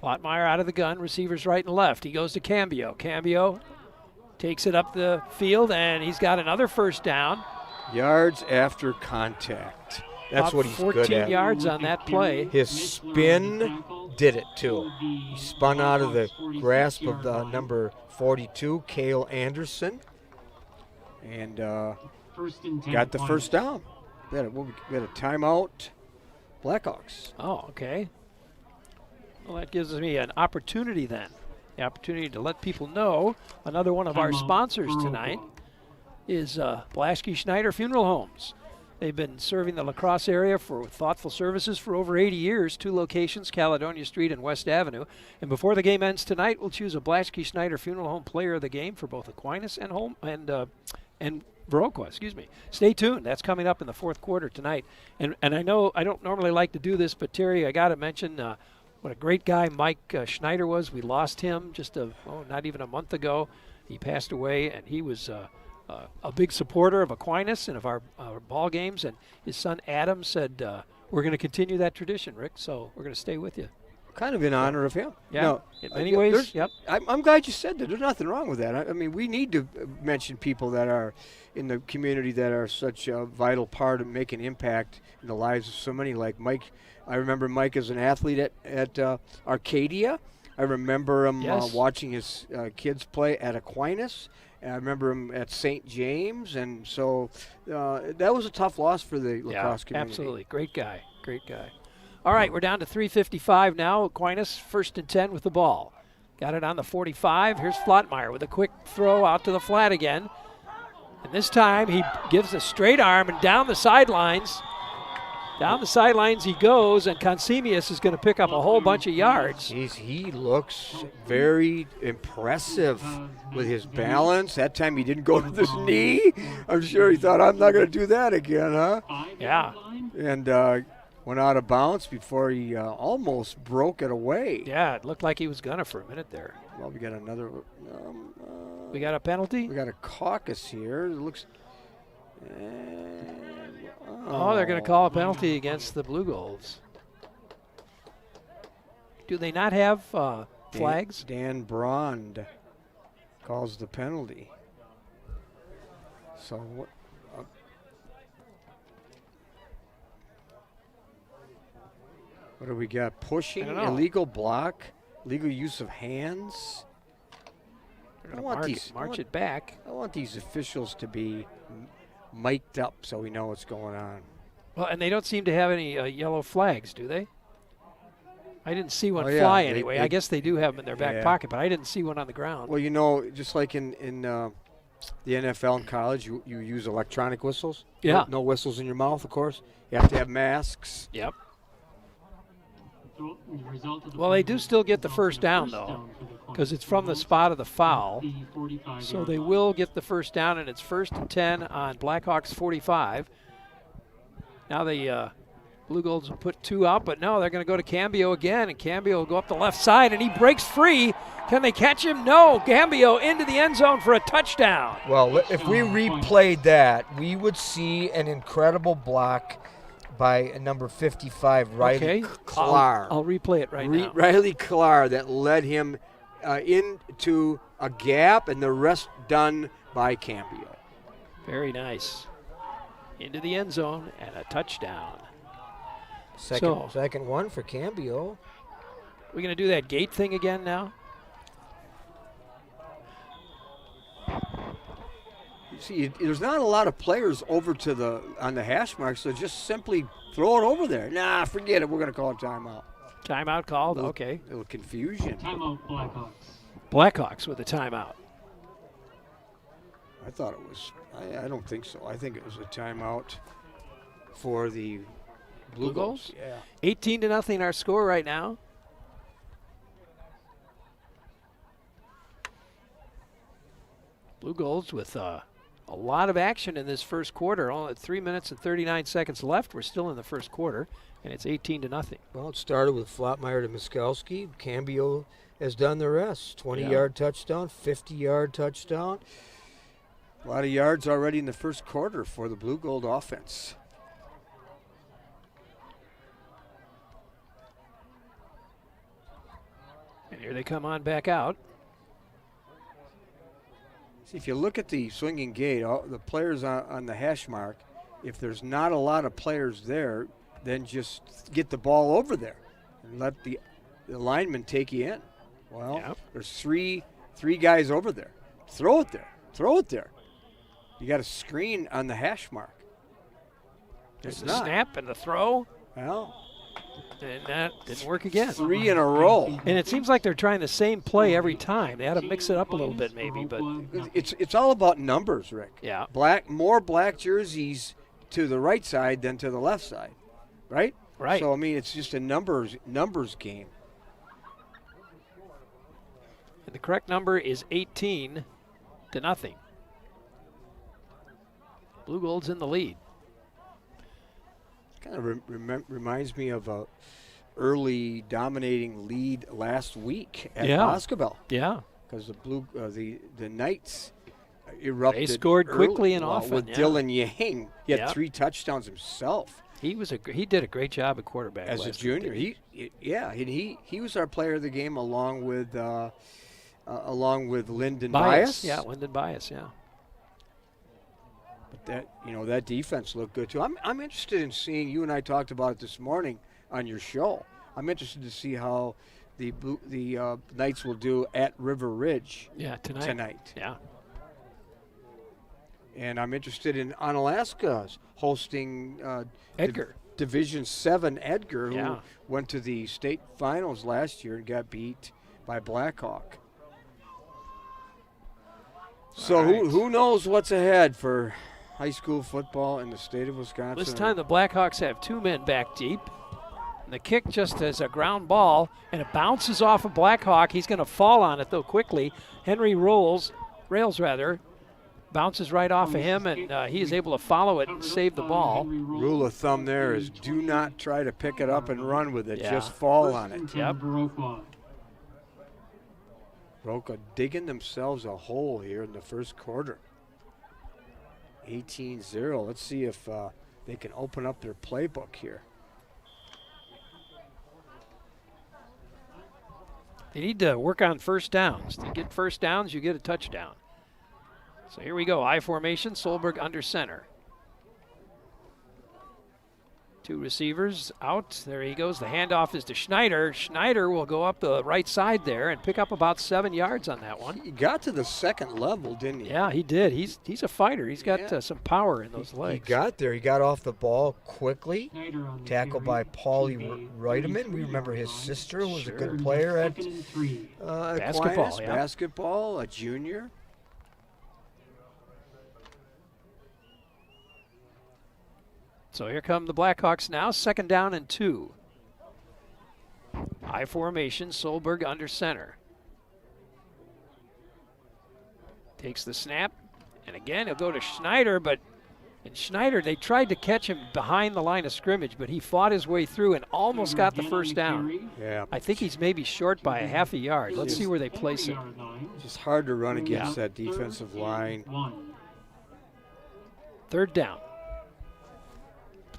Flotmeyer out of the gun. Receivers right and left. He goes to Cambio. Cambio takes it up the field, and he's got another first down. Yards after contact. That's what he's good at. 14 yards on that play. His spin did it, too. He spun out of the grasp of the number 42, Cale Anderson, and got the first down. We had a timeout. Blackhawks. Oh, okay. Well, that gives me an opportunity then. The opportunity to let people know another one of our sponsors tonight is Blaschke Schneider Funeral Homes. They've been serving the La Crosse area for thoughtful services for over 80 years, 2 locations, Caledonia Street and West Avenue. And before the game ends tonight, we'll choose a Blaschke Schneider Funeral Home player of the game for both Aquinas and Viroqua, excuse me. Stay tuned. That's coming up in the 4th quarter tonight. And I know I don't normally like to do this, but Terry, I got to mention what a great guy Mike Schneider was. We lost him just not even a month ago. He passed away, and he was a big supporter of Aquinas and of our ball games. And his son Adam said, we're going to continue that tradition, Rick, so we're going to stay with you. Kind of in honor of him. Yeah, no, in many ways, yep. I'm glad you said that. There's nothing wrong with that. I mean, we need to mention people that are in the community that are such a vital part of making impact in the lives of so many, like Mike. I remember Mike as an athlete at Arcadia. I remember him watching his kids play at Aquinas. And I remember him at St. James. And so that was a tough loss for the lacrosse community. Absolutely. Great guy. Great guy. All right, we're down to 3:55 now. Aquinas, 1st and 10 with the ball. Got it on the 45. Here's Flotmeyer with a quick throw out to the flat again. And this time he gives a straight arm and down the sidelines. Down the sidelines he goes, and Consemius is going to pick up a whole bunch of yards. He looks very impressive with his balance. That time he didn't go to his knee. I'm sure he thought, I'm not going to do that again, huh? Yeah. And went out of bounds before he almost broke it away. Yeah, it looked like he was gonna for a minute there. Well, we got another. We got a penalty? We got a caucus here. It looks. Oh, they're going to call a penalty against the Blugolds. Do they not have flags? Dan Brond calls the penalty. So what? What do we got? Pushing, illegal block, legal use of hands. I want march it back. I want these officials to be mic'd up so we know what's going on. Well, and they don't seem to have any yellow flags, do they? I didn't see one fly anyway. I guess they do have them in their back pocket, but I didn't see one on the ground. Well, you know, just like in the NFL and college, you use electronic whistles. Yeah. No whistles in your mouth, of course. You have to have masks. Yep. Well, they do still get the first down, though, because it's from the spot of the foul. So they will get the first down, and it's 1st and 10 on Blackhawks 45. Now the Blugolds will put 2 out, but no, they're going to go to Cambio again, and Cambio will go up the left side, and he breaks free. Can they catch him? No. Cambio into the end zone for a touchdown. Well, if we replayed that, we would see an incredible block by number 55, Riley Clark. I'll replay it right now. Riley Clark that led him into a gap, and the rest done by Cambio. Very nice. Into the end zone and a touchdown. Second one for Cambio. We're going to do that gate thing again now? See, there's not a lot of players over to on the hash mark, so just simply throw it over there. Nah, forget it. We're going to call a timeout. Timeout called? Okay. A little confusion. Timeout, Blackhawks. Blackhawks with a timeout. I thought it was. I don't think so. I think it was a timeout for the Blugolds. Yeah. 18-0 our score right now. Blugolds with a lot of action in this first quarter. Only 3 minutes and 39 seconds left. We're still in the first quarter, and it's 18-0. Well, it started with Flotmeyer to Miskalski. Cambio has done the rest. 20-yard touchdown, 50-yard touchdown. A lot of yards already in the first quarter for the Blugold offense. And here they come on back out. See, if you look at the swinging gate, the players on the hash mark, if there's not a lot of players there, then just get the ball over there and let the lineman take you in. Well, there's three guys over there. Throw it there. Throw it there. You got a screen on the hash mark. There's the snap and the throw. Well, and that didn't work again. 3 in a row. And it seems like they're trying the same play every time. They had to mix it up a little bit maybe, but it's all about numbers, Rick. Yeah. More black jerseys to the right side than to the left side. Right? Right. So I mean it's just a numbers game. And the correct number is 18-0. Blugolds in the lead. Kind of reminds me of a early dominating lead last week at Boscobel. Yeah. Because the Knights erupted. They scored quickly and well, often. With Dylan Yang. He had 3 touchdowns himself. He did a great job at quarterback as a junior. He was our player of the game along with Lyndon Bias. Yeah, Lyndon Bias. Yeah. But that defense looked good too. I'm interested in seeing. You and I talked about it this morning on your show. I'm interested to see how the Knights will do at River Ridge. Yeah, tonight. Yeah. And I'm interested in Onalaska's hosting Edgar. Division 7 Edgar, who went to the state finals last year and got beat by Blackhawk. So who knows what's ahead for high school football in the state of Wisconsin. This time the Blackhawks have 2 men back deep. And the kick just as a ground ball, and it bounces off of Blackhawk. He's going to fall on it, though, quickly. Henry rails, bounces right off of him, and he is able to follow it and save the ball. Rule of thumb there is do not try to pick it up and run with it. Just fall on it. Yep. Viroqua digging themselves a hole here in the first quarter. 18-0. Let's see if they can open up their playbook here. You need to work on first downs. To get first downs, you get a touchdown. So here we go. I formation, Solberg under center. 2 receivers out. There he goes. The handoff is to Schneider. Schneider will go up the right side there and pick up about 7 yards on that one. He got to the second level, didn't he? Yeah, he did. He's a fighter. He's got some power in those legs. He got there. He got off the ball quickly. Tackled by Paulie Reutemann. We remember his sister was a good player at basketball. Aquinas, basketball, a junior. So here come the Blackhawks now, 2nd down and 2. I formation, Solberg under center. Takes the snap, and again he'll go to Schneider, but in Schneider, they tried to catch him behind the line of scrimmage, but he fought his way through and almost got the first down. Yeah. I think he's maybe short by a half a yard. Let's see where they place him. Just hard to run against that defensive line. 3rd down.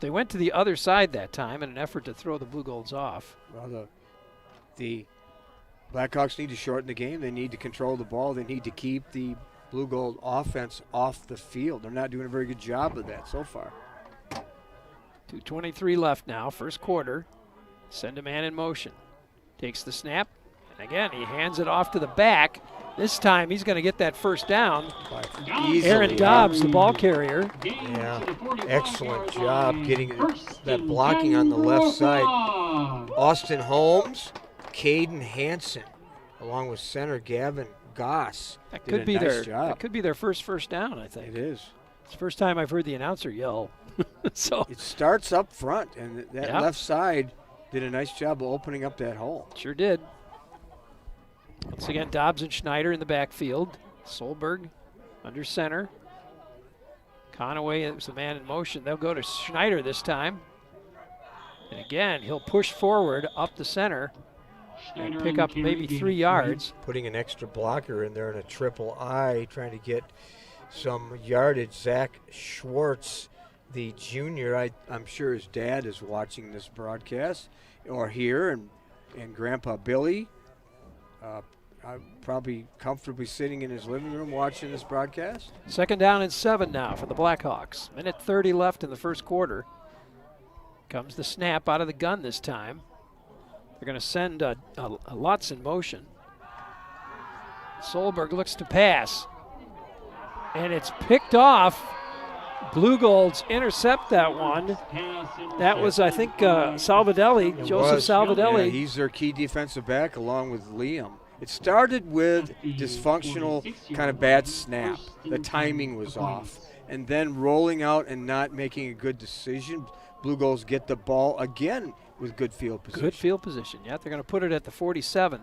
They went to the other side that time in an effort to throw the Blugolds off. Well, the Blackhawks need to shorten the game. They need to control the ball. They need to keep the Blugold offense off the field. They're not doing a very good job of that so far. 2:23 left now, first quarter. Send a man in motion. Takes the snap, and again, he hands it off to the back. This time, he's going to get that first down. Easily. Aaron Dobbs, the ball carrier. Yeah, excellent job getting that blocking on the left side. Austin Holmes, Caden Hansen, along with center Gavin Goss. That could be nice job. That could be their first down, I think. It is. It's the first time I've heard the announcer yell. So it starts up front, and that left side did a nice job of opening up that hole. Sure did. Once again, Dobbs and Schneider in the backfield. Solberg under center. Conaway is the man in motion. They'll go to Schneider this time. And again, he'll push forward up the center and pick up maybe 3 yards. Putting an extra blocker in there in a triple I, trying to get some yardage. Zach Schwartz, the junior, I'm sure his dad is watching this broadcast, or here, and Grandpa Billy. Probably comfortably sitting in his living room watching this broadcast. 2nd down and 7 now for the Blackhawks. 1:30 left in the first quarter. Comes the snap out of the gun this time. They're going to send Lutz in motion. Solberg looks to pass. And it's picked off. Blugolds intercept that one. That was, I think, Salvadelli, Joseph Salvadelli. Yeah, he's their key defensive back along with Liam. It started with dysfunctional, kind of bad snap. The timing was off. And then rolling out and not making a good decision. Blugolds get the ball again with good field position. Good field position, yeah. They're going to put it at the 47.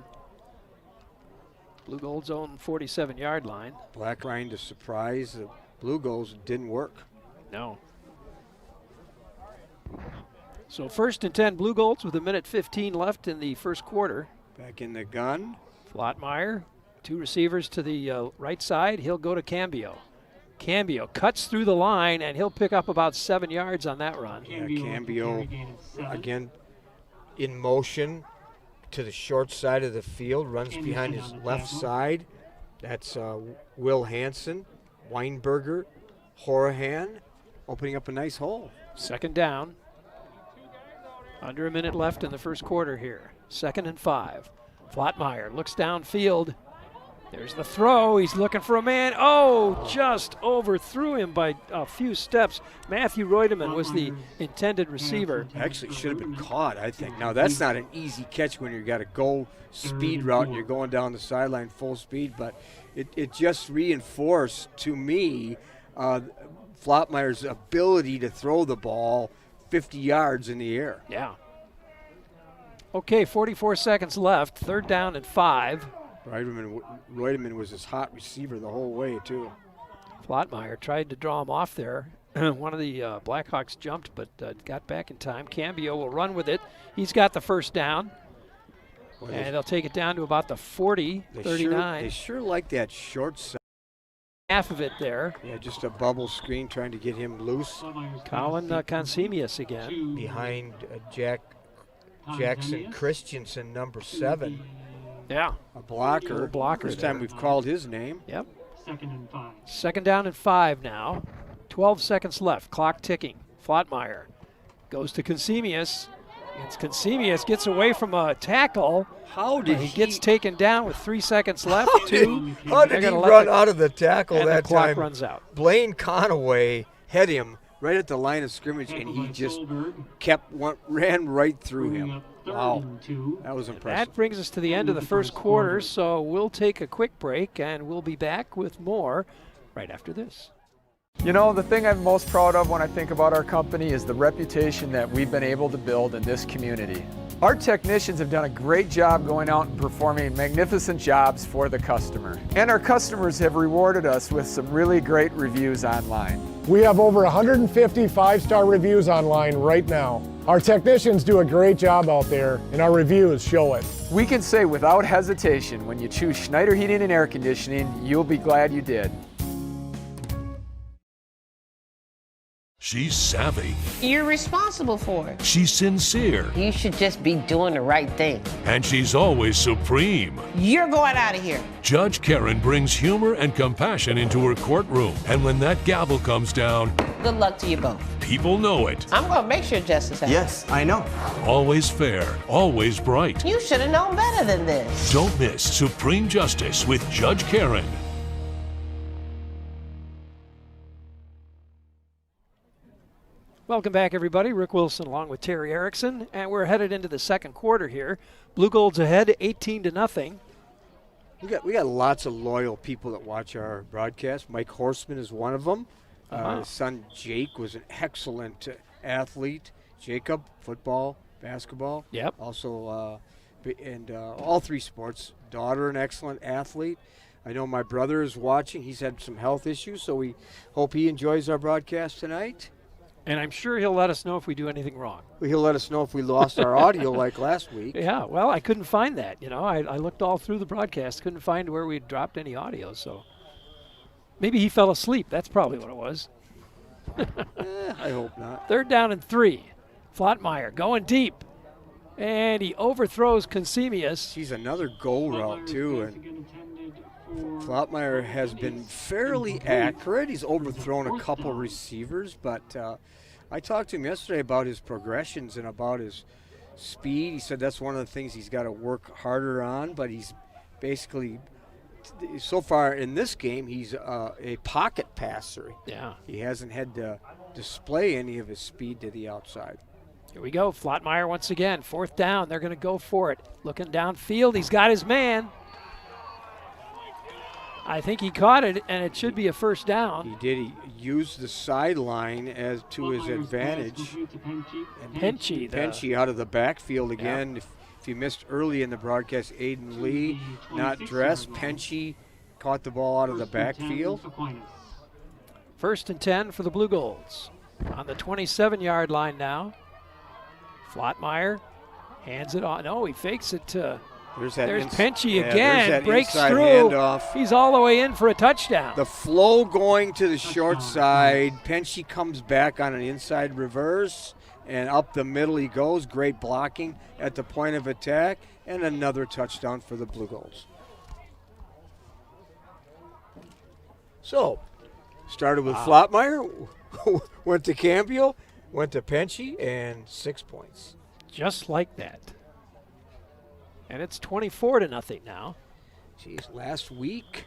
Blugolds' own 47-yard line. Black Ryan to surprise the Blugolds didn't work. No. So 1st and 10 Blugolds with 1:15 left in the first quarter. Back in the gun. Flottmeyer, 2 receivers to the right side. He'll go to Cambio. Cambio cuts through the line, and he'll pick up about 7 yards on that run. Yeah, Cambio, again, in motion to the short side of the field, runs behind his left side. That's Will Hansen, Weinberger, Horahan, opening up a nice hole. 2nd down. Under a minute left in the first quarter here. 2nd and 5. Flottmeyer looks downfield. There's the throw. He's looking for a man. Oh, just overthrew him by a few steps. Matthew Reutemann was the intended receiver. Actually should have been caught, I think. Now, that's not an easy catch when you've got a go speed route and you're going down the sideline full speed, but it just reinforced to me Flottmeyer's ability to throw the ball 50 yards in the air. Yeah. Okay, 44 seconds left. 3rd down and 5. Reutemann was his hot receiver the whole way, too. Flottmeyer tried to draw him off there. One of the Blackhawks jumped, but got back in time. Cambio will run with it. He's got the first down. And they'll take it down to about the 40, 39. They sure like that short side. Half of it there. Yeah, just a bubble screen trying to get him loose. Colin Consemius again. Behind Jackson Christensen, number 7. Yeah. A blocker. Little blocker First there. time we've called his name. Yep. 2nd and 5. 2nd down and 5 now. 12 seconds left. Clock ticking. Flottmeyer goes to Consemius. It's Consemius gets away from a tackle. How did he gets taken down with 3 seconds left? How did he run out of the tackle and that the clock time? runs out. Blaine Conaway hit him right at the line of scrimmage, and he just ran right through him. Wow, that was impressive. That brings us to the end of the first quarter, so we'll take a quick break, and we'll be back with more right after this. You know, the thing I'm most proud of when I think about our company is the reputation that we've been able to build in this community. Our technicians have done a great job going out and performing magnificent jobs for the customer. And our customers have rewarded us with some really great reviews online. We have over 150 5-star reviews online right now. Our technicians do a great job out there, and our reviews show it. We can say without hesitation, when you choose Schneider Heating and Air Conditioning, you'll be glad you did. She's savvy. You're responsible for it. She's sincere. You should just be doing the right thing. And she's always supreme. You're going out of here. Judge Karen brings humor and compassion into her courtroom. And when that gavel comes down, Good luck to you both. people know it. I'm going to make sure justice happens. Yes, I know. Always fair, always bright. You should have known better than this. Don't miss Supreme Justice with Judge Karen. Welcome back, everybody. Rick Wilson along with Terry Erickson, and we're headed into the second quarter here. Blugolds ahead, 18-0. We got lots of loyal people that watch our broadcast. Mike Horseman is one of them. His son Jake was an excellent athlete. Jacob, football, basketball. Yep. Also, all three sports. Daughter, an excellent athlete. I know my brother is watching. He's had some health issues, so we hope he enjoys our broadcast tonight. And I'm sure he'll let us know if we do anything wrong. He'll let us know if we lost our audio like last week. Yeah, well, I couldn't find that. You know, I looked all through the broadcast, couldn't find where we dropped any audio, so maybe he fell asleep. That's probably what it was. I hope not. 3rd down and 3. Flottmeyer going deep, and he overthrows Consemius. He's another goal route, too, and Flottmeyer has been fairly accurate. He's overthrown a couple receivers, but I talked to him yesterday about his progressions and about his speed. He said that's one of the things he's got to work harder on, but he's basically, so far in this game, he's a pocket passer. Yeah. He hasn't had to display any of his speed to the outside. Here we go. Flottmeyer once again. 4th down. They're going to go for it. Looking downfield. He's got his man. I think he caught it, and it should be a 1st down. He did. He used the sideline as to his advantage. And Penchie out of the backfield again. Yeah. If you missed early in the broadcast, Aiden Lee not dressed. Penchie caught the ball out of the backfield. 1st and 10 for the Blugolds. On the 27-yard line now. Flottmeyer hands it on. No, he fakes it to... There's Penchie again, breaks through. Handoff. He's all the way in for a touchdown. The flow going to the short side. Penchie comes back on an inside reverse, and up the middle he goes. Great blocking at the point of attack, and another touchdown for the Blugolds. So, started with Flottmeyer, went to Cambio, went to Penchie, and 6 points. Just like that. And it's 24-0 now. Geez, last week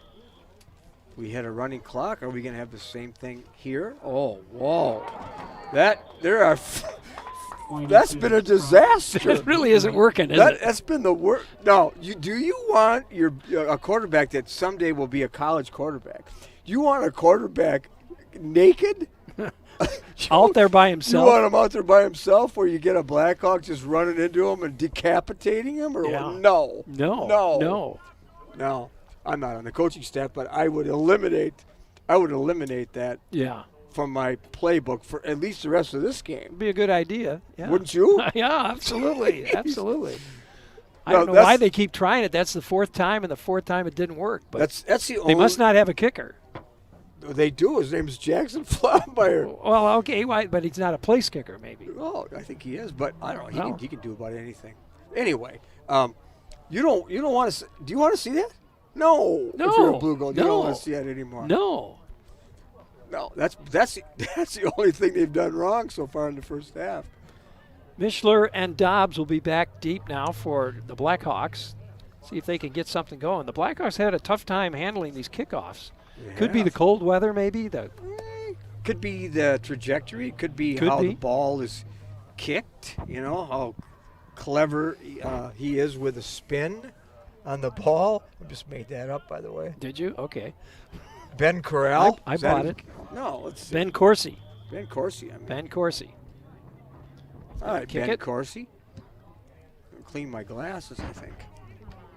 we had a running clock. Are we going to have the same thing here? Oh, whoa. That's been a disaster. It really isn't working, is it? That's been the worst. No, do you want a quarterback that someday will be a college quarterback? Do you want a quarterback naked? Out there by himself? You want him out there by himself where you get a Blackhawk just running into him and decapitating him? Or No. No. I'm not on the coaching staff, but I would eliminate that from my playbook for at least the rest of this game. Be a good idea. Yeah. Wouldn't you? Yeah, absolutely. Absolutely. I don't know why they keep trying it. That's the 4th time, and the 4th time it didn't work. But that's the only. They must not have a kicker. They do. His name is Jackson Flottmeyer. Well, okay, but he's not a place kicker, maybe. Oh, I think he is, but I don't know. No. He can do about anything. Anyway, You don't want to. Do you want to see that? No. No. If you're a Blue Gold, you No. don't want to see that anymore. No. No. That's the only thing they've done wrong so far in the first half. Mishler and Dobbs will be back deep now for the Blackhawks. See if they can get something going. The Blackhawks had a tough time handling these kickoffs. Could be the cold weather, maybe. Could be the trajectory. Could be how the ball is kicked. You know, how clever he is with a spin on the ball. I just made that up, by the way. Did you? Okay. Ben Corral. I bought it. No, it's Ben Corsi. Ben Corsi. I mean. Ben Corsi. All right, Kick Ben it. Corsi. Clean my glasses, I think.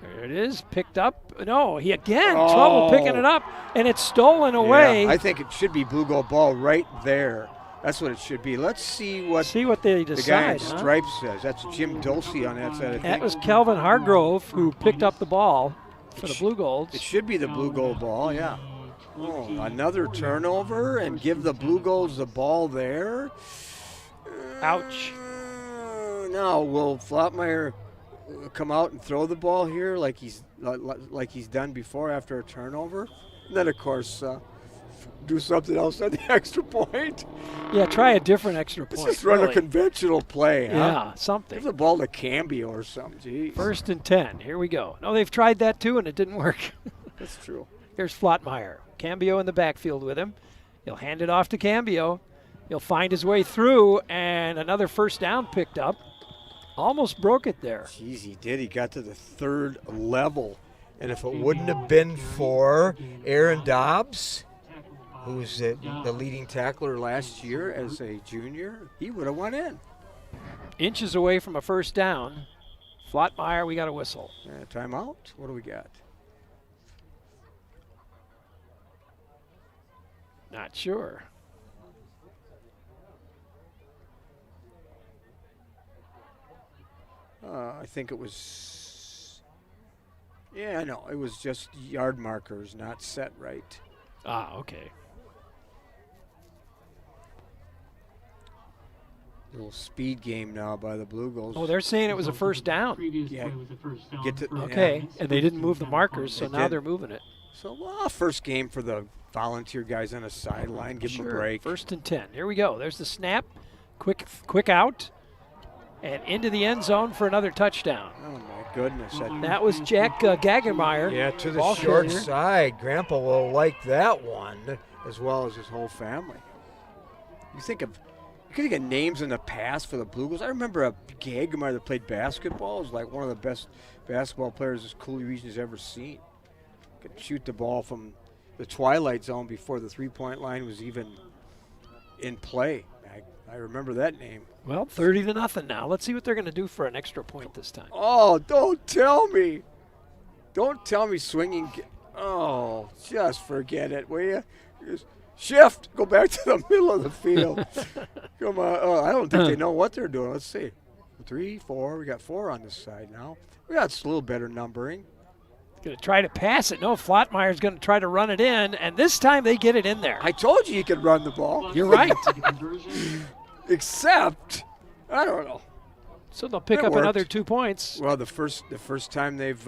There it is. Picked up. No, he again. Trouble picking it up, and it's stolen away. Yeah, I think it should be Blue Gold ball right there. That's what it should be. Let's see what they the guy in decide. Huh? stripes says. That's Jim Dulce on that side, I think. That was Kelvin Hargrove who picked up the ball for the Blue Golds. It should be the Blue Gold ball, yeah. Oh, another turnover and give the Blue Golds the ball there. Ouch. Now, will Flottmeyer come out and throw the ball here like he's done before after a turnover? And then, of course, do something else on the extra point. Yeah, try a different extra point. Let's just run a conventional play. Yeah, something. Give the ball to Cambio or something. Jeez. 1st and 10. Here we go. No, they've tried that too, and it didn't work. That's true. Here's Flottmeyer. Cambio in the backfield with him. He'll hand it off to Cambio. He'll find his way through, and another first down picked up. Almost broke it there. Jeez, he did. He got to the 3rd level. And if it wouldn't have been for Aaron Dobbs, who's the leading tackler last year as a junior, he would have went in. Inches away from a first down. Flottmeyer, we got a whistle. Timeout? What do we got? Not sure. I think it was, yeah, no, it was just yard markers, not set right. Ah, okay. Little speed game now by the Blue Golds. Oh, they're saying it was a first down. Yeah. Okay, and they didn't move the markers, so now they're moving it. So, first game for the volunteer guys on the sideline. Give them a break. 1st and 10. Here we go. There's the snap. Quick out. And into the end zone for another touchdown. Oh, my goodness. That was Jack Gagenmeyer. Yeah, to the ball short carrier. side. Grandpa will like that one, as well as his whole family. You think of names in the past for the Blue Golds. I remember a Gagenmeyer that played basketball. It was like one of the best basketball players this Cooley region has ever seen. Could shoot the ball from the twilight zone before the three-point line was even in play. I remember that name. Well, 30-0 now. Let's see what they're going to do for an extra point this time. Oh, don't tell me. Don't tell me swinging. Oh, just forget it, will you? Just shift. Go back to the middle of the field. Come on. Oh, I don't think they know what they're doing. Let's see. 3, 4. We got 4 on this side now. We got a little better numbering. Going to try to pass it. No, Flottmeyer's going to try to run it in, and this time they get it in there. I told you could run the ball. You're right. Except, I don't know. So they'll pick up another 2 points. Well, the first time they've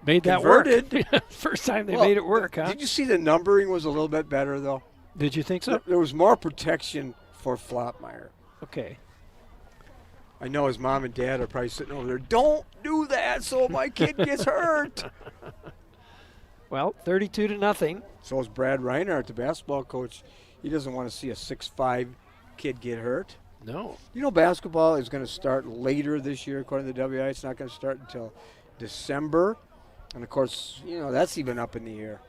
made that converted. work. First time they made it work, huh? Did you see the numbering was a little bit better, though? Did you think so? There was more protection for Flottmeyer. Okay. I know his mom and dad are probably sitting over there. Don't do that so my kid gets hurt. Well, 32-0. So is Brad Reinhardt, the basketball coach. He doesn't want to see a 6'5" kid get hurt. No. You know, basketball is going to start later this year, according to the WI. It's not going to start until December. And, of course, you know, that's even up in the air.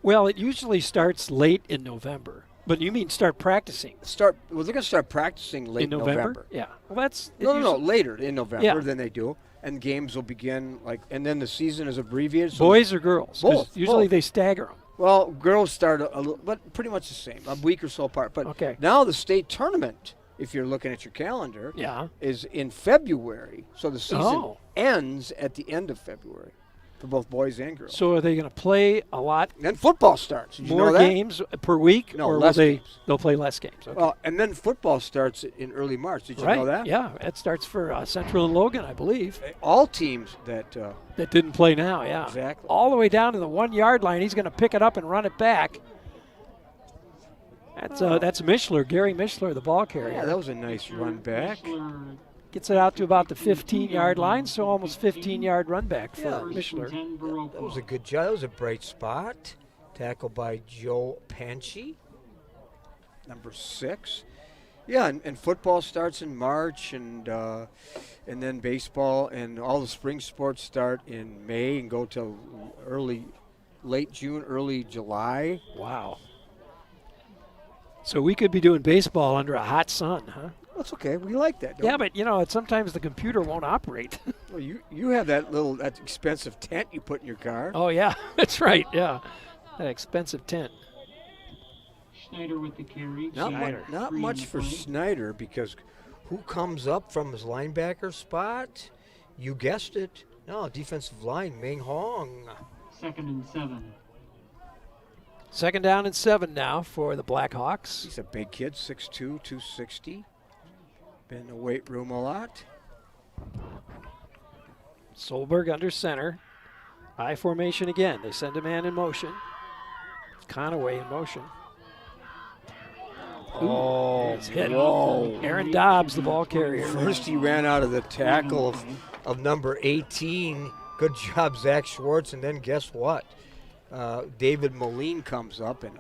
Well, it usually starts late in November. But you mean start practicing? Well, they're going to start practicing late in November. Yeah. Well, that's no, later in November than they do, and games will begin and then the season is abbreviated. So boys or girls? Both. Usually they stagger them. Well, girls start a little, but pretty much the same, a week or so apart. But now the state tournament, if you're looking at your calendar, is in February. So the season ends at the end of February. for both boys and girls. So are they going to play a lot? And then football starts. Did you More know that? games per week? No, or less will games. they'll play less games. Okay. Well, and then football starts in early March. Did you right. know that? Yeah, it starts for Central and Logan, I believe. All teams that didn't play now, yeah. Exactly. All the way down to the 1 yard line. He's going to pick it up and run it back. That's Mishler, Gary Mishler, the ball carrier. Yeah, that was a nice run back. Gets it out to about the 15-yard line, so almost 15-yard run back for Mishler. That was a good job. That was a bright spot. Tackled by Joe Panchi, number 6. Yeah, and football starts in March, and then baseball and all the spring sports start in May and go till late June, early July. Wow. So we could be doing baseball under a hot sun, huh? That's okay. We like that. Yeah, but sometimes the computer won't operate. Well, you have that expensive tent you put in your car. Oh yeah, that's right. Yeah, that expensive tent. Schneider with the carry. Not much for Snyder, because who comes up from his linebacker spot? You guessed it. No, defensive line, Ming Hong. 2nd and 7. 2nd down and 7 now for the Blackhawks. He's a big kid, 6'2", 260. Been in the weight room a lot. Solberg under center. I formation again. They send a man in motion. Conaway in motion. Oh, he's hit. Whoa. Aaron Dobbs, the ball carrier. First he ran out of the tackle of number 18. Good job, Zach Schwartz. And then guess what? David Moline comes up and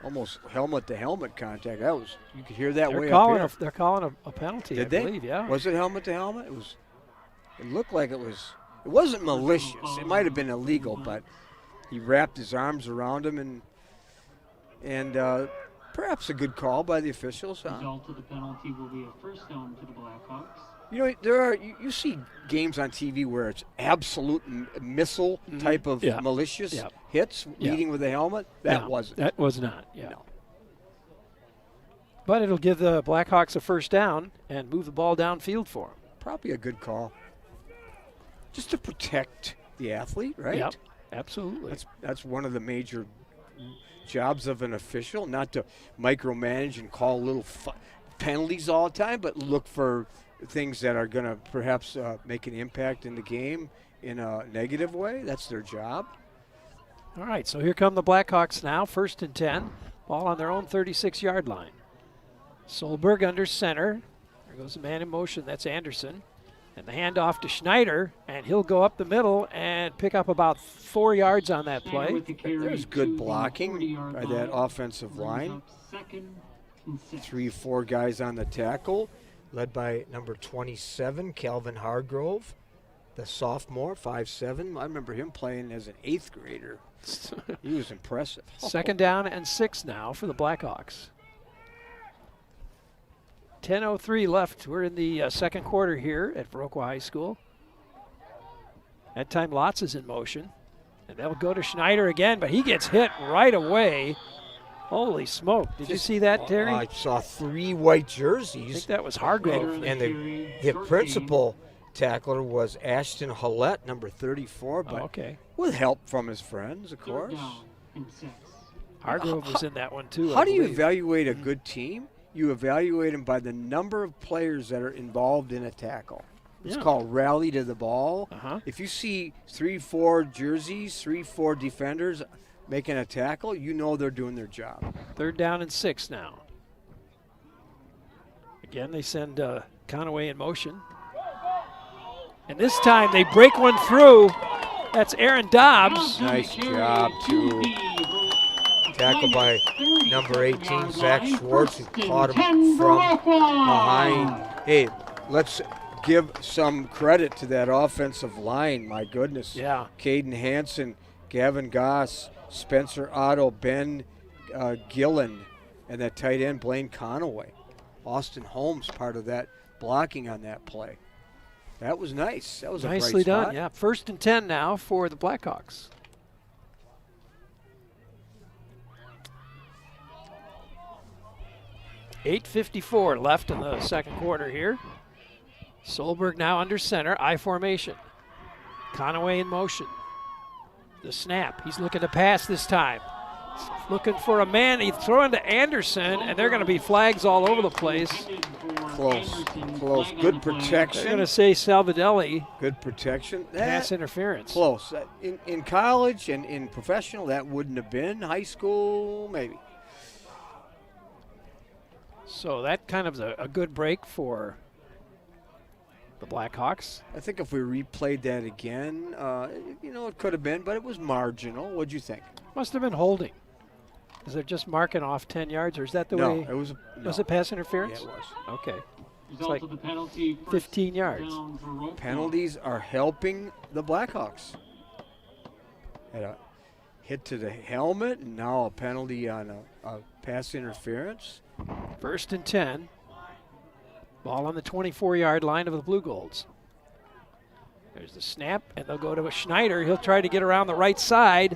almost helmet-to-helmet contact. That was, you could hear that way up here. They're calling a penalty, Did I they? believe, yeah. Was it helmet-to-helmet? It looked like it was. It wasn't malicious. It might have been illegal, but he wrapped his arms around him, and perhaps a good call by the officials. The result of the penalty will be a first down to the Blackhawks. You know, you see games on TV where it's absolute missile type of malicious hits, leading with a helmet. That wasn't. That was not, No. But it'll give the Blackhawks a first down and move the ball downfield for them. Probably a good call. Just to protect the athlete, right? Yep, absolutely. That's one of the major jobs of an official, not to micromanage and call little penalties all the time, but look for things that are going to perhaps make an impact in the game in a negative way. That's their job. All right, so here come the Blackhawks now, 1st and 10. Ball on their own 36-yard line. Solberg under center. There goes a man in motion. That's Anderson. And the handoff to Schneider, and he'll go up the middle and pick up about 4 yards on that play. There's good blocking by that offensive line. 3-4 guys on the tackle, led by number 27, Calvin Hargrove, the sophomore, 5'7". I remember him playing as an 8th grader. He was impressive. 2nd down and 6 now for the Blackhawks. 10:03 left. We're in the second quarter here at Viroqua High School. That time Lotz is in motion. And they'll go to Schneider again, but he gets hit right away. Holy smoke. Did you see that, Terry? I saw 3 white jerseys. I think that was Hargrove. And the principal tackler was Ashton Hallett, number 34, but with help from his friends, of course. Hargrove was in that one, too. How do you evaluate a good team? You evaluate them by the number of players that are involved in a tackle. It's called rally to the ball. If you see 3-4 jerseys, 3-4 defenders making a tackle, you know they're doing their job. 3rd down and 6 now. Again, they send Conaway in motion. And this time they break one through. That's Aaron Dobbs. Nice job, too. Tackled by number 18, Zach Schwartz, who caught him from behind. Hey, let's give some credit to that offensive line. My goodness. Yeah. Caden Hansen, Gavin Goss, Spencer Otto, Ben Gillen, and that tight end, Blaine Conaway. Austin Holmes, part of that blocking on that play. That was nice. That was nicely a bright spot. done, yeah. 1st and 10 now for the Blackhawks. .8:54 left in the second quarter here. Solberg now under center, I formation. Conaway in motion. The snap. He's looking to pass this time. Looking for a man. He's throwing to Anderson, and they're going to be flags all over the place. Close. Good protection. They're going to say Salvadelli. Good protection. Pass interference. Close. In college and in professional, that wouldn't have been. High school, maybe. So that kind of a good break for the Blackhawks. I think if we replayed that again, it could have been, but it was marginal. What'd you think? Must have been holding. Is it just marking off 10 yards, or is that the way? No, it was. Was it pass interference? Yeah, it was. Okay. It's Result like of the penalty, 15 yards. Viroqua. Penalties are helping the Blackhawks. Had a hit to the helmet, and now a penalty on a pass interference. 1st and 10. Ball on the 24-yard line of the Blugolds. There's the snap, and they'll go to Schneider. He'll try to get around the right side.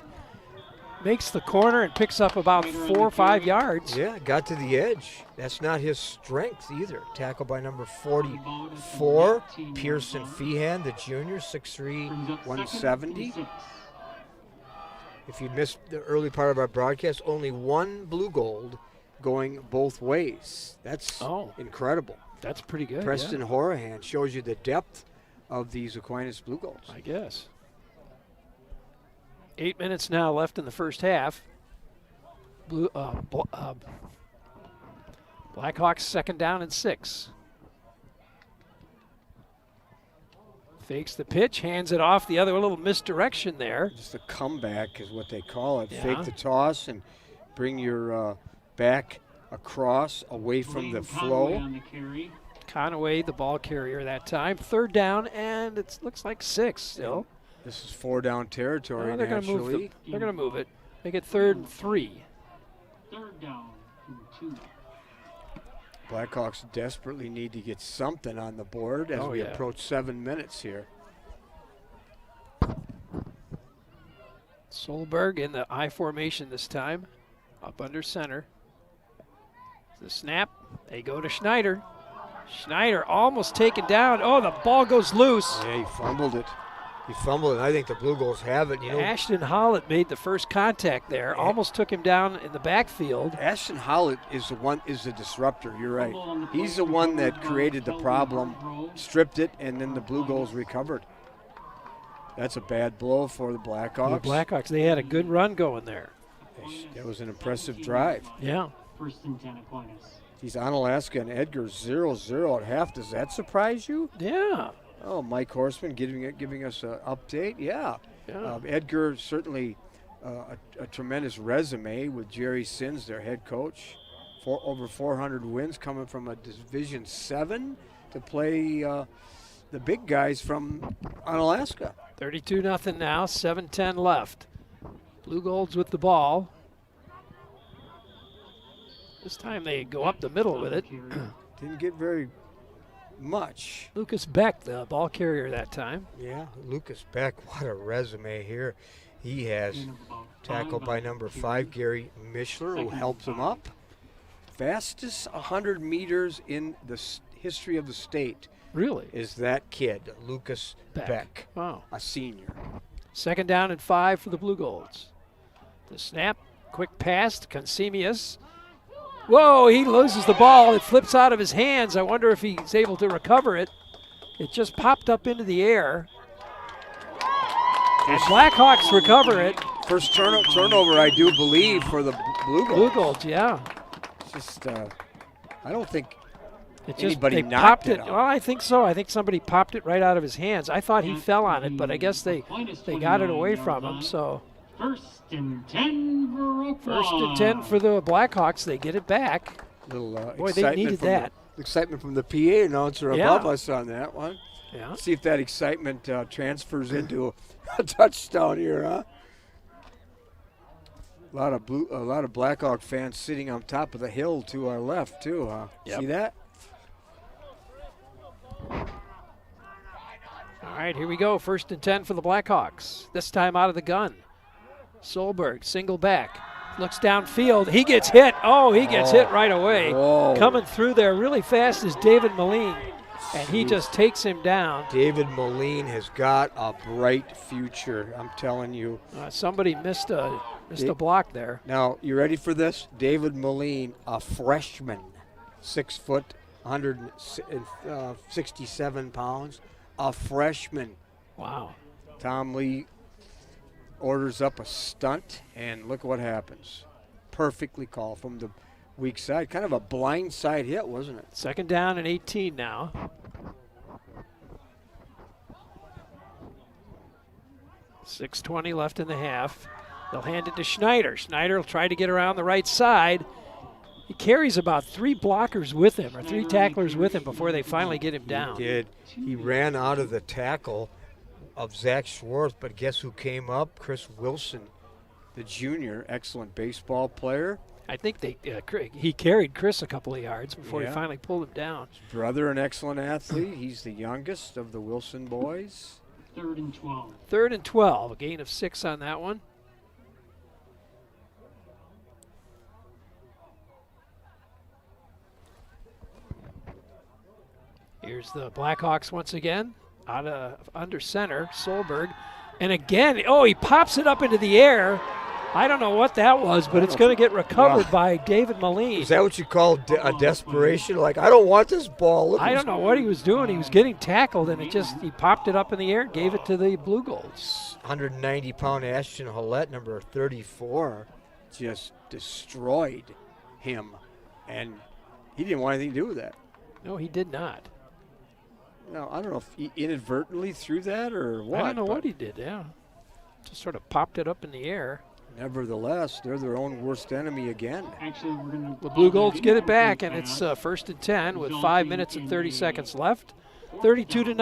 Makes the corner and picks up about 4 or 5 yards. Yeah, got to the edge. That's not his strength either. Tackled by number 44, Pearson Feehan, the junior, 6'3", 170. If you missed the early part of our broadcast, only one blue gold going both ways. That's incredible. That's pretty good. Preston Horahan shows you the depth of these Aquinas blue golds. I guess. 8 minutes now left in the first half. Blackhawks 2nd down and 6. Fakes the pitch, hands it off the other, a little misdirection there. Just a comeback is what they call it. Yeah. Fake the toss and bring your back across away from the flow. Conaway, the ball carrier that time. 3rd down, and it looks like 6 still. This is 4-down territory. They're going to move it. They're going to move it. Make it 3rd and 3. 3rd down and 2. Blackhawks desperately need to get something on the board as we approach 7 minutes here. Solberg in the I formation this time, up under center. The snap. They go to Schneider. Schneider almost taken down. Oh, the ball goes loose. Yeah, he fumbled it. He fumbled it. I think the Blue Gulls have it. Ashton Hollett made the first contact there. Almost took him down in the backfield. Ashton Hollett is the disruptor. You're right. He's the one that created the problem, stripped it, and then the Blue Gulls recovered. That's a bad blow for the Blackhawks. The Blackhawks, they had a good run going there. That was an impressive drive. Yeah. 1st and 10 Aquinas. He's on Alaska and Edgar 0-0 at half. Does that surprise you? Yeah. Oh, Mike Horseman giving us an update. Yeah. Edgar certainly a tremendous resume with Jerry Sins, their head coach. Over 400 wins coming from a Division 7 to play the big guys from Alaska. 32-0 now, 7:10 left. Blugolds with the ball. This time they go up the middle with it. Didn't get very much. Lucas Beck, the ball carrier that time. Yeah, Lucas Beck, what a resume here. He has tackled by number 5, Gary Mishler, who helps him up. Fastest 100 meters in the history of the state. Really? Is that kid, Lucas Beck. Wow. A senior. 2nd down and 5 for the Blugolds. The snap, quick pass to Consemius. Whoa, he loses the ball. It flips out of his hands. I wonder if he's able to recover it. It just popped up into the air. And Blackhawks recover it. First turnover, I do believe, for the Blugolds. Blugolds, yeah. It's just, I don't think they knocked popped it. Well, I think so. I think somebody popped it right out of his hands. I thought he fell on it, but I guess they got it away from him. So 1st and 10 Viroqua. 1st and 10 for the Blackhawks. They get it back. Boy, they needed that. Excitement from the PA announcer above us on that one. Yeah. Let's see if that excitement transfers into a touchdown here, huh? A lot of Blackhawk fans sitting on top of the hill to our left too, huh? Yep. See that? All right, here we go. 1st and 10 for the Blackhawks. This time out of the gun. Solberg, single back. Looks downfield. He gets hit. Oh, he gets hit right away. Whoa. Coming through there really fast is David Moline. and he just takes him down. David Moline has got a bright future, I'm telling you. Somebody missed a block there. Now, you ready for this? David Moline, a freshman, 6 foot, 167 pounds, a freshman. Wow. Tom Lee orders up a stunt, and look what happens. Perfectly called from the weak side. Kind of a blind side hit, wasn't it? 2nd down and 18 now. .620 left in the half. They'll hand it to Schneider. Schneider will try to get around the right side. He carries about 3 blockers with him, or 3 tacklers with him before they finally get him down. He did. He ran out of the tackle of Zach Schwartz, but guess who came up? Chris Wilson, the junior, excellent baseball player. I think he carried Chris a couple of yards before he finally pulled him down. His brother, an excellent athlete. He's the youngest of the Wilson boys. 3rd and 12. 3rd and 12, a gain of 6 on that one. Here's the Blackhawks once again, under center, Solberg. And again, he pops it up into the air. I don't know what that was, but it's going to get recovered by David Moline. Is that what you call a desperation? Like, I don't want this ball. I don't know what he was doing. He was getting tackled, and he popped it up in the air, gave it to the Blugolds. 190-pound Ashton Hallett, number 34, just destroyed him. And he didn't want anything to do with that. No, he did not. No, I don't know if he inadvertently threw that or what. I don't know what he did, Just sort of popped it up in the air. Nevertheless, they're their own worst enemy again. Actually, we're going The Blugolds get it back, and it's 1st and 10 with 5 minutes and 30 seconds left. 32-0.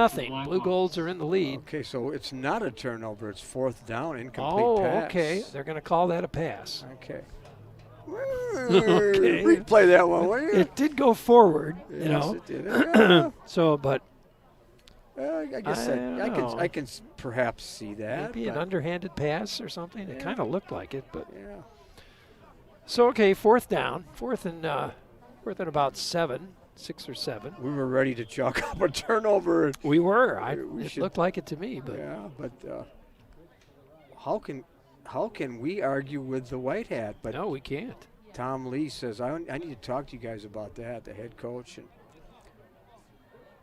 Blugolds are in the lead. Okay, so it's not a turnover. It's 4th down, incomplete pass. Oh, okay. They're going to call that a pass. Okay. Okay. Replay that one, will you? It did go forward, Yes, it did. Yeah. So, but I guess I can perhaps see that. maybe an underhanded pass or something. It kind of looked like it, but yeah. So okay, 4th down, 4th and about 6 or 7. We were ready to chalk up a turnover. We were. It looked like it to me, but how can we argue with the white hat? But no, we can't. Tom Lee says I need to talk to you guys about that. The head coach. And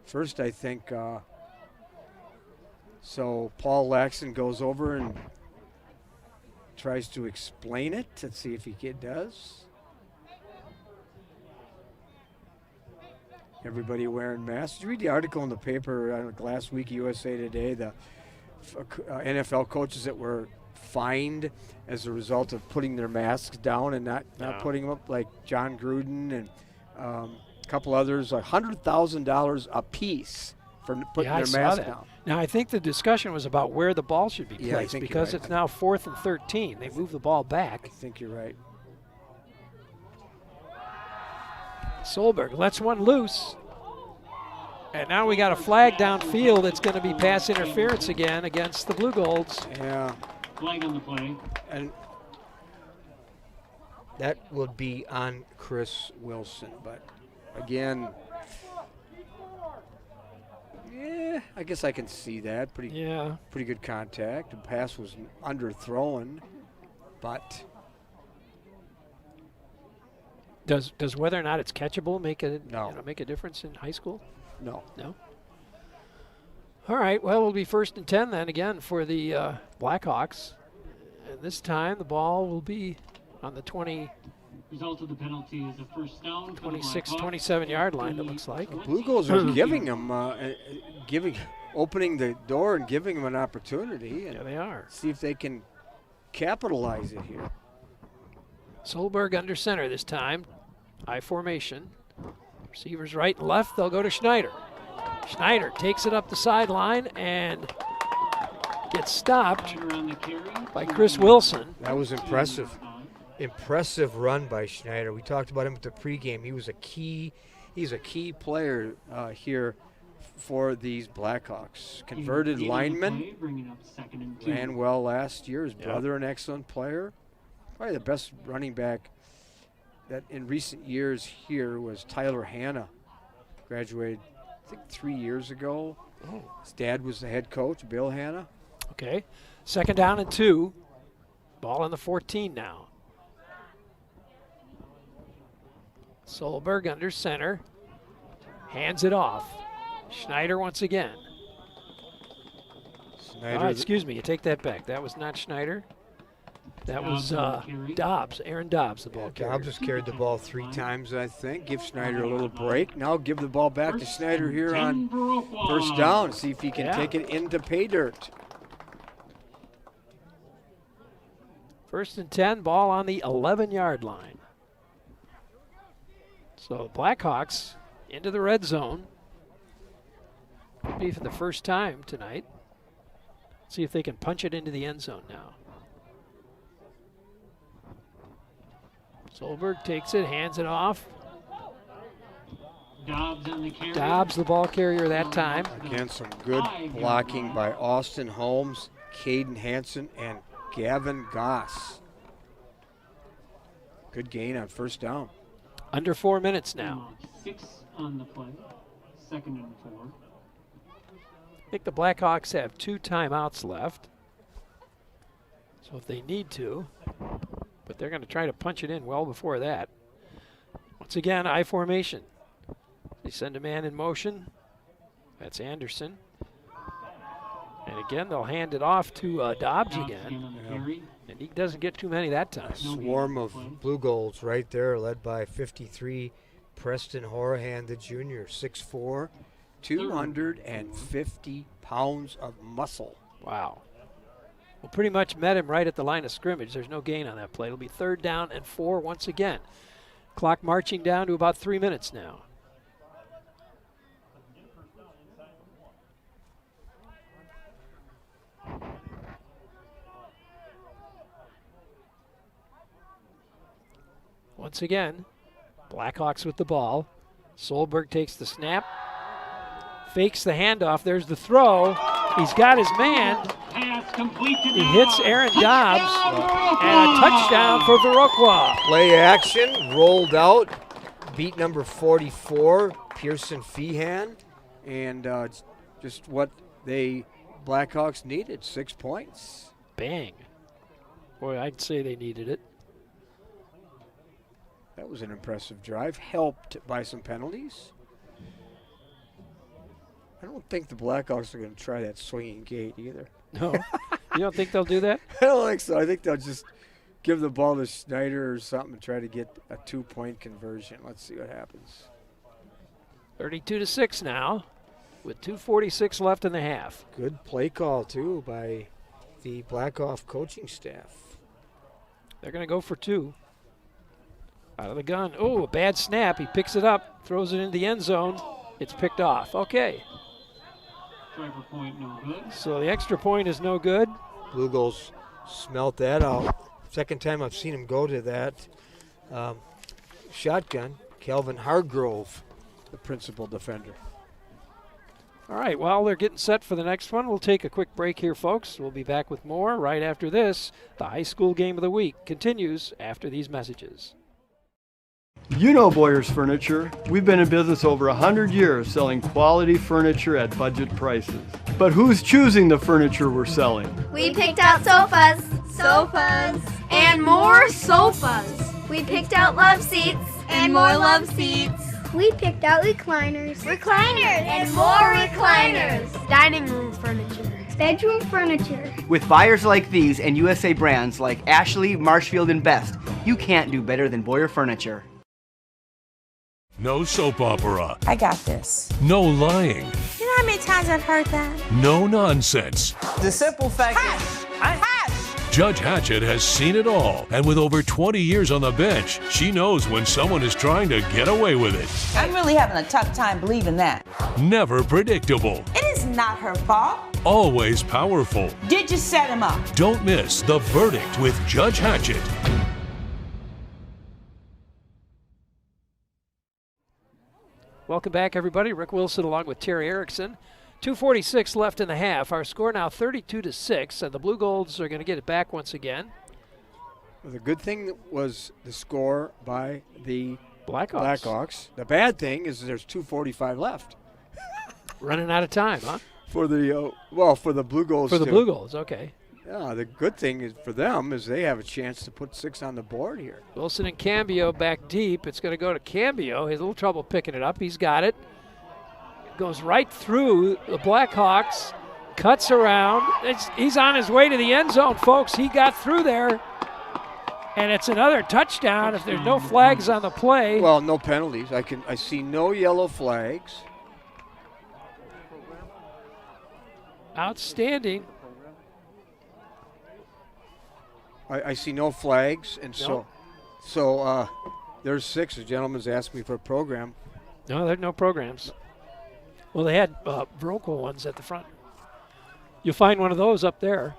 first, I think. So Paul Laxton goes over and tries to explain it. Let's see if he does. Everybody wearing masks. Did you read the article in the paper last week, USA Today, the NFL coaches that were fined as a result of putting their masks down and not putting them up, like John Gruden and a couple others, $100,000 a piece for putting their mask down. Now, I think the discussion was about where the ball should be placed because it's now 4th and 13. They moved the ball back. I think you're right. Solberg lets one loose. And now we got a flag downfield. It's going to be pass interference again against the Blugolds. Yeah. Flag on the play. And that would be on Chris Wilson. But again, I guess I can see that. Pretty good contact. The pass was underthrown, but does whether or not it's catchable make a difference in high school? No. All right. Well, it'll be 1st and 10 then again for the Blackhawks, and this time the ball will be on the 20. Result of the penalty is a first down. 26, 27-yard line, it looks like. The Blugolds are giving them, opening the door and giving them an opportunity. Yeah, they are. See if they can capitalize it here. Solberg under center this time. I formation. Receivers right and left. They'll go to Schneider. Schneider takes it up the sideline and gets stopped by Chris Wilson. That was impressive. Impressive run by Schneider. We talked about him at the pregame. He's a key player here for these Blackhawks. Converted lineman. Ran well last year. His brother, an excellent player. Probably the best running back that in recent years here was Tyler Hanna. Graduated I think 3 years ago. His dad was the head coach, Bill Hanna. Okay. 2nd down and 2. Ball on the 14 now. Solberg under center. Hands it off. Schneider once again. Excuse me, you take that back. That was not Schneider. That was Dobbs, Aaron Dobbs, the ball carrier. Dobbs has carried the ball 3 times, I think. Give Schneider a little break. Now give the ball back to Schneider here on 1st down. See if he can take it into pay dirt. 1st and 10, ball on the 11-yard line. So Blackhawks into the red zone. Could be for the first time tonight. See if they can punch it into the end zone now. Solberg takes it, hands it off. Dobbs, the ball carrier that time. Again, some good blocking by Austin Holmes, Caden Hansen, and Gavin Goss. Good gain on 1st down. Under 4 minutes now. 6 on the play. 2nd and 4. I think the Blackhawks have 2 timeouts left. So if they need to, but they're going to try to punch it in well before that. Once again, I formation. They send a man in motion. That's Anderson. And again, they'll hand it off to Dobbs again. And he doesn't get too many that time. A swarm of Blugolds right there, led by 53 Preston Horahan, the junior, 6'4", 250 pounds of muscle. Wow. Well, pretty much met him right at the line of scrimmage. There's no gain on that play. It'll be 3rd down and 4 once again. Clock marching down to about 3 minutes now. Once again, Blackhawks with the ball. Solberg takes the snap, fakes the handoff. There's the throw. He's got his man. He hits Aaron Dobbs, and a touchdown for Viroqua. Play action, rolled out, beat number 44, Pearson Feehan, and just what they Blackhawks needed, 6 points. Bang. Boy, I'd say they needed it. That was an impressive drive, helped by some penalties. I don't think the Blackhawks are going to try that swinging gate either. No? You don't think they'll do that? I don't think so. I think they'll just give the ball to Schneider or something and try to get a 2-point conversion. Let's see what happens. 32-6 now, with 2:46 left in the half. Good play call, too, by the Blackhawk coaching staff. They're going to go for 2. Out of the gun. Oh, a bad snap. He picks it up, throws it into the end zone. It's picked off. Okay. Driver point, no good. So the extra point is no good. Blugolds smelt that out. Second time I've seen him go to that shotgun. Calvin Hargrove, the principal defender. All right, while they're getting set for the next one, we'll take a quick break here, folks. We'll be back with more right after this. The high school game of the week continues after these messages. You know Boyer's Furniture. We've been in business over 100 years selling quality furniture at budget prices. But who's choosing the furniture we're selling? We picked out sofas, and more sofas. We picked out love seats, and more love seats. We picked out recliners, and more recliners. dining room furniture, bedroom furniture. With buyers like these and USA brands like Ashley, Marshfield, and Best, you can't do better than Boyer Furniture. No soap opera. I got this. No lying. You know how many times I've heard that? No nonsense. The simple fact is, Judge Hatchett has seen it all, and with over 20 years on the bench, she knows when someone is trying to get away with it. I'm really having a tough time believing that. Never predictable. It is not her fault. Always powerful. Did you set him up? Don't miss The Verdict with Judge Hatchett. Welcome back, everybody. Rick Wilson along with Terry Erickson. 2:46 left in the half. Our score now 32-6, and the Blugolds are going to get it back once again. Well, the good thing was the score by the Blackhawks. The bad thing is there's 2:45 left. Running out of time, huh? For the for the Blugolds. For the Blugolds, okay. Yeah, the good thing is for them is they have a chance to put 6 on the board here. Wilson and Cambio back deep. It's going to go to Cambio. He has a little trouble picking it up. He's got it. Goes right through the Blackhawks. Cuts around. He's on his way to the end zone, folks. He got through there. And it's another touchdown if there's no flags on the play. Well, no penalties. I see no yellow flags. Outstanding. I see no flags, and so there's 6. The gentleman's asked me for a program. No, there's no programs. Well, they had Viroqua ones at the front. You'll find one of those up there.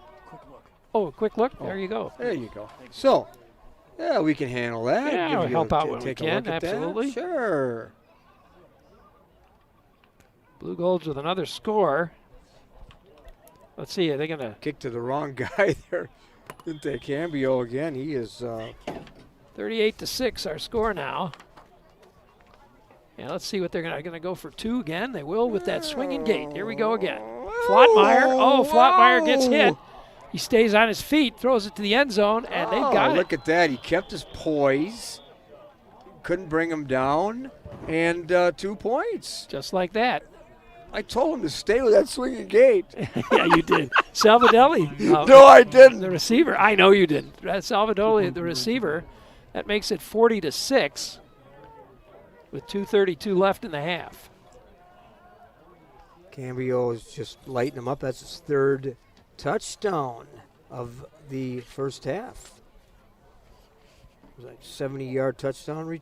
Oh, quick look. There you go. There you go. So, yeah, we can handle that. Yeah, we'll help out when we can. Look at Absolutely. That. Sure. Blugolds with another score. Let's see. Are they going to kick to the wrong guy there? Didn't they? Cambio again. He is 38-6. Our score now. Yeah, let's see what they're going to go for 2 again. They will with that swinging gate. Here we go again. Flottmeyer. Oh, Flottmeyer gets hit. He stays on his feet, throws it to the end zone, and they've got it. Look at that. He kept his poise. Couldn't bring him down. And 2 points. Just like that. I told him to stay with that swinging gate. Yeah, you did. Salvadelli. No, I didn't. The receiver. I know you didn't. Salvadelli, the receiver. That makes it 40-6 with 2:32 left in the half. Cambio is just lighting him up. That's his 3rd touchdown of the first half. Was that 70-yard touchdown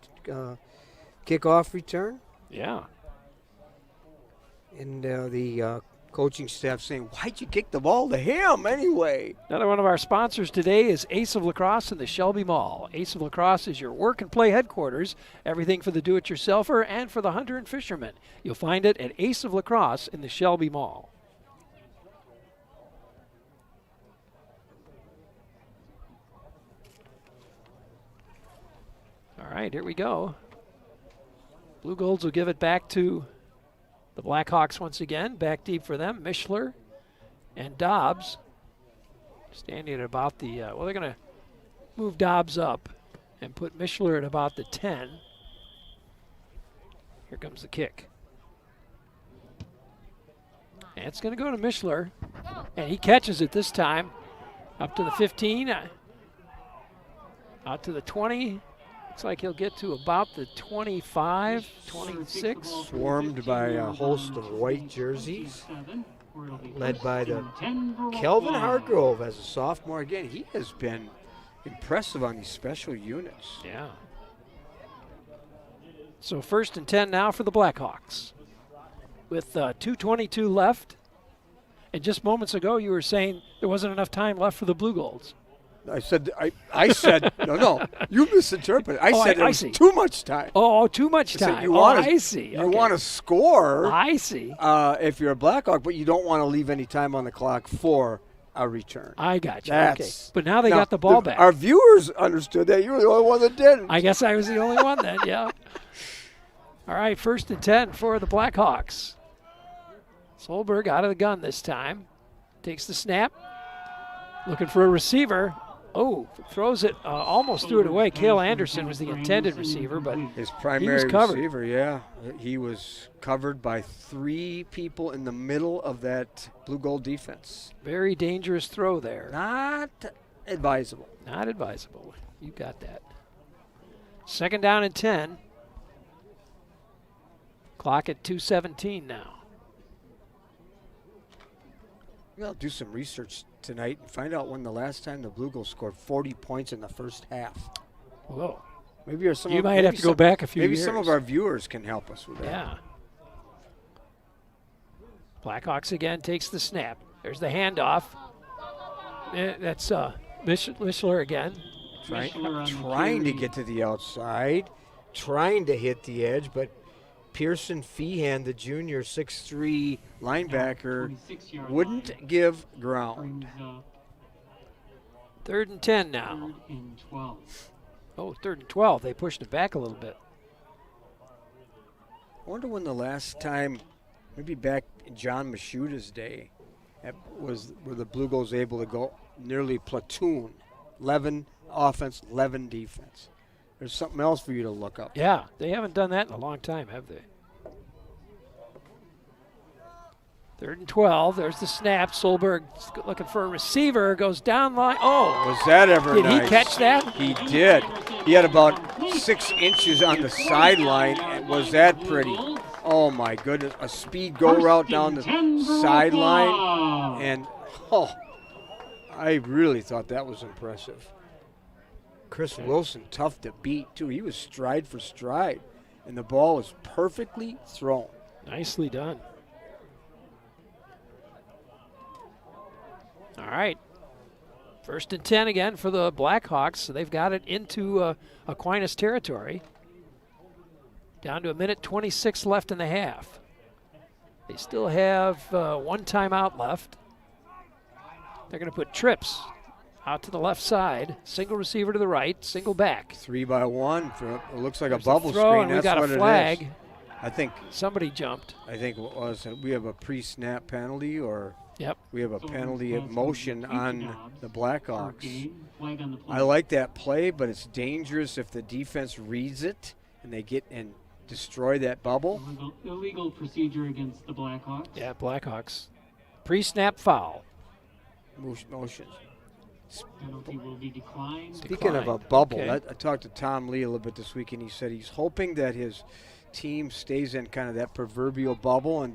kickoff return? Yeah. And the coaching staff saying, why'd you kick the ball to him anyway? Another one of our sponsors today is Ace of Lacrosse in the Shelby Mall. Ace of Lacrosse is your work and play headquarters, everything for the do-it-yourselfer and for the hunter and fisherman. You'll find it at Ace of Lacrosse in the Shelby Mall. All right, here we go. Blugolds will give it back to the Blackhawks once again. Back deep for them. Mishler and Dobbs standing at about the, well, they're going to move Dobbs up and put Mishler at about the 10. Here comes the kick. And it's going to go to Mishler. And he catches it this time. Up to the 15. Out to the 20. Looks like he'll get to about the 25, 26. Swarmed by a host of white jerseys, led by the Kelvin Hargrove as a sophomore. Again, he has been impressive on these special units. Yeah. So 1st and 10 now for the Blackhawks. With 2:22 left. And just moments ago you were saying there wasn't enough time left for the Blugolds. I said, no, you misinterpreted. I said there was too much time. Oh, too much time. I see. You want to score. I see. If you're a Blackhawk, but you don't want to leave any time on the clock for a return. I got you. Okay. But now they got the ball back. Our viewers understood that. You were the only one that didn't. I guess I was the only one then, yeah. All right, 1st and 10 for the Blackhawks. Solberg out of the gun this time. Takes the snap. Looking for a receiver. Oh, throws it, almost threw it away. Cale Anderson was the intended receiver, but his primary receiver, yeah. He was covered by 3 people in the middle of that Blugolds defense. Very dangerous throw there. Not advisable. Not advisable. You got that. 2nd down and 10. Clock at 2:17 now. I'll do some research tonight and find out when the last time the Blugolds scored 40 points in the first half. Whoa. Maybe some you might have to go back a few maybe years. Some of our viewers can help us with that. Yeah. Blackhawks again takes the snap. There's the handoff. That's Mishler again. Trying to get to the outside, trying to hit the edge, but Pearson Feehan, the junior 6'3" linebacker, wouldn't give ground. 3rd and 10 now. Oh, 3rd and 12. They pushed it back a little bit. I wonder when the last time maybe back in John Mashuta's day, were the Blugolds able to go nearly platoon, 11 offense, 11 defense. There's something else for you to look up. Yeah, they haven't done that in a long time, have they? 3rd and 12. There's the snap. Solberg looking for a receiver. Goes down line. Oh, Was that ever did nice? he catch that? He did. He had about 6 inches on the sideline. And was that pretty? Oh, my goodness. A speed go route down the sideline. And, I really thought that was impressive. Chris Wilson, tough to beat, too. He was stride for stride. And the ball was perfectly thrown. Nicely done. All right. 1st and 10 again for the Blackhawks. So they've got it into Aquinas territory. Down to 1:26 left in the half. They still have 1 timeout left. They're going to put trips out to the left side. Single receiver to the right, single back. 3-by-1. It looks like There's a bubble throw, screen. and we That's got what a it flag. is. I think somebody jumped. I think what was it? We have a pre-snap penalty, or yep, we have a penalty of motion on the Blackhawks. I like that play, but it's dangerous if the defense reads it and they get and destroy that bubble. Illegal procedure against the Blackhawks. Yeah, Blackhawks. Pre-snap foul. Motion. Penalty will be declined. Speaking of a bubble, Okay. I talked to Tom Lee a little bit this week, and he said he's hoping that his team stays in kind of that proverbial bubble and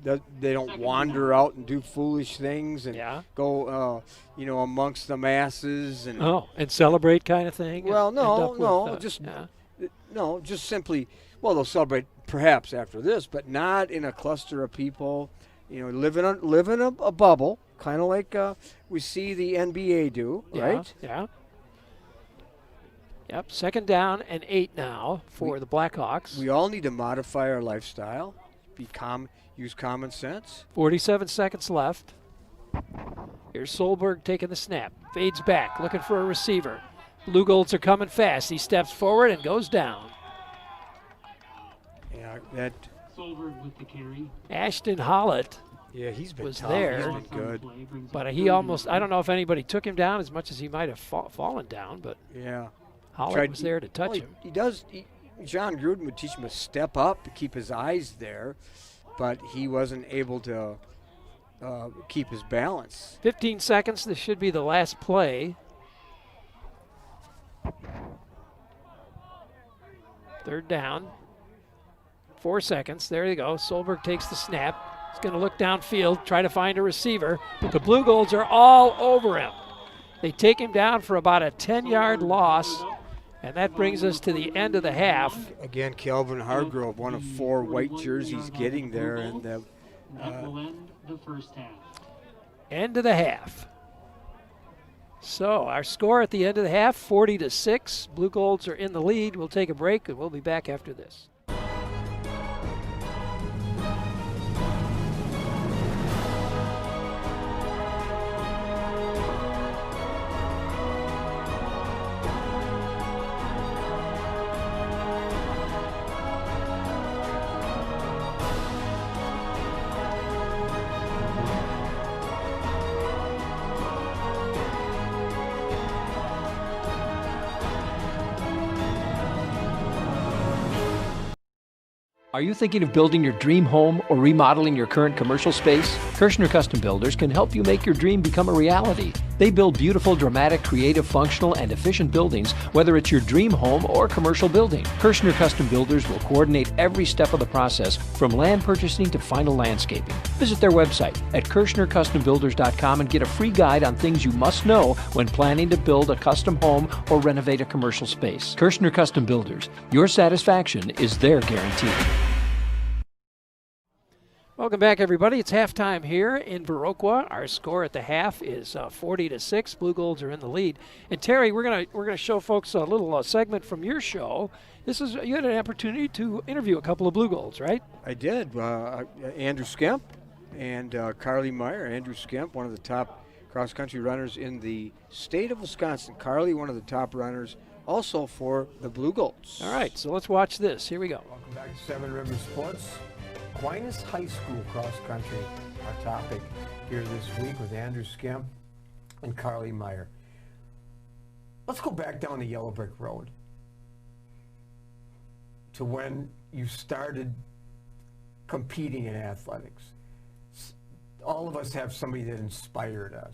they don't wander out and do foolish things and go, amongst the masses and celebrate kind of thing. Well, no, just simply. Well, they'll celebrate perhaps after this, but not in a cluster of people. Live in a bubble, kind of like we see the NBA do, right? Yeah. Yep, 2nd down and 8 now for the Blackhawks. We all need to modify our lifestyle, use common sense. 47 seconds left. Here's Solberg taking the snap. Fades back, looking for a receiver. Blugolds are coming fast. He steps forward and goes down. Yeah, that. Solberg with the carry. Ashton Hollett. Yeah, he's been was tough. there. He's been good. But he almost, I don't know if anybody took him down as much as he might have fallen down, but yeah, Hollett was there to touch him. He does. John Gruden would teach him to step up, to keep his eyes there, but he wasn't able to keep his balance. 15 seconds. This should be the last play. 3rd down. 4 seconds. There you go. Solberg takes the snap. He's going to look downfield, try to find a receiver, but the Blugolds are all over him. They take him down for about a 10-yard loss, and that brings us to the end of the half. Again, Calvin Hargrove, one of 4 white jerseys getting there, and that will end the first half. End of the half. So our score at the end of the half, 40-6. Blugolds are in the lead. We'll take a break, and we'll be back after this. Are you thinking of building your dream home or remodeling your current commercial space? Kirshner Custom Builders can help you make your dream become a reality. They build beautiful, dramatic, creative, functional, and efficient buildings, whether it's your dream home or commercial building. Kirshner Custom Builders will coordinate every step of the process, from land purchasing to final landscaping. Visit their website at KirshnerCustomBuilders.com and get a free guide on things you must know when planning to build a custom home or renovate a commercial space. Kirshner Custom Builders, your satisfaction is their guarantee. Welcome back, everybody. It's halftime here in Viroqua. Our score at the half is 40-6. Blugolds are in the lead. And Terry, we're gonna show folks a little segment from your show. You had an opportunity to interview a couple of Blugolds, right? I did. Andrew Skemp and Carly Meyer. Andrew Skemp, one of the top cross-country runners in the state of Wisconsin. Carly, one of the top runners also for the Blugolds. All right, so let's watch this. Here we go. Welcome back to Seven Rivers Sports. Aquinas High School cross country, our topic here this week with Andrew Skemp and Carly Meyer. Let's go back down the Yellow Brick Road to when you started competing in athletics. All of us have somebody that inspired us.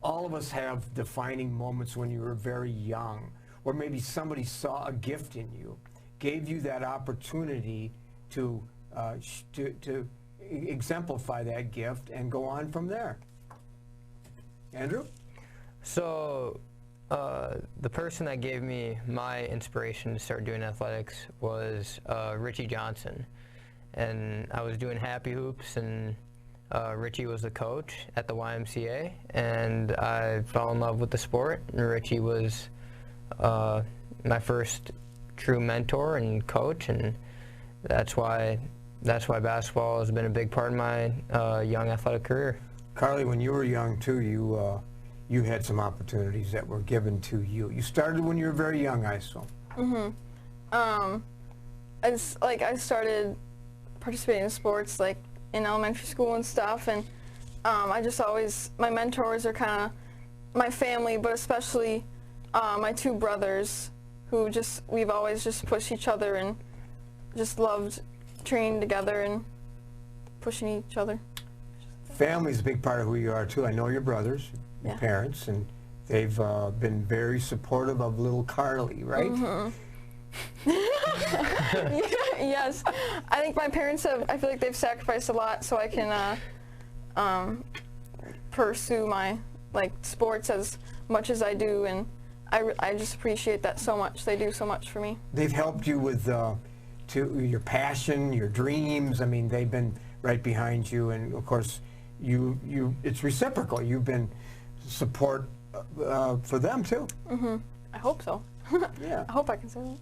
All of us have defining moments when you were very young, or maybe somebody saw a gift in you, gave you that opportunity to exemplify that gift and go on from there. Andrew? So the person that gave me my inspiration to start doing athletics was Richie Johnson. And I was doing happy hoops, and Richie was the coach at the YMCA, and I fell in love with the sport, and Richie was my first true mentor and coach, and that's why basketball has been a big part of my young athletic career. Carly, when you were young too, you had some opportunities that were given to you. You started when you were very young, I assume. I started participating in sports like in elementary school and stuff, and my mentors are kind of my family, but especially my two brothers, who we've always just pushed each other and just loved training together and pushing each other. Family's a big part of who you are too. I know your brothers, your parents, and they've been very supportive of little Carly, right? Yes, I think my parents I feel like they've sacrificed a lot so I can pursue my sports as much as I do, and I just appreciate that so much. They do so much for me. They've helped you with your passion, your dreams. I mean, they've been right behind you, and of course, it's reciprocal. You've been support for them too. I hope so. Yeah. I hope I can say that.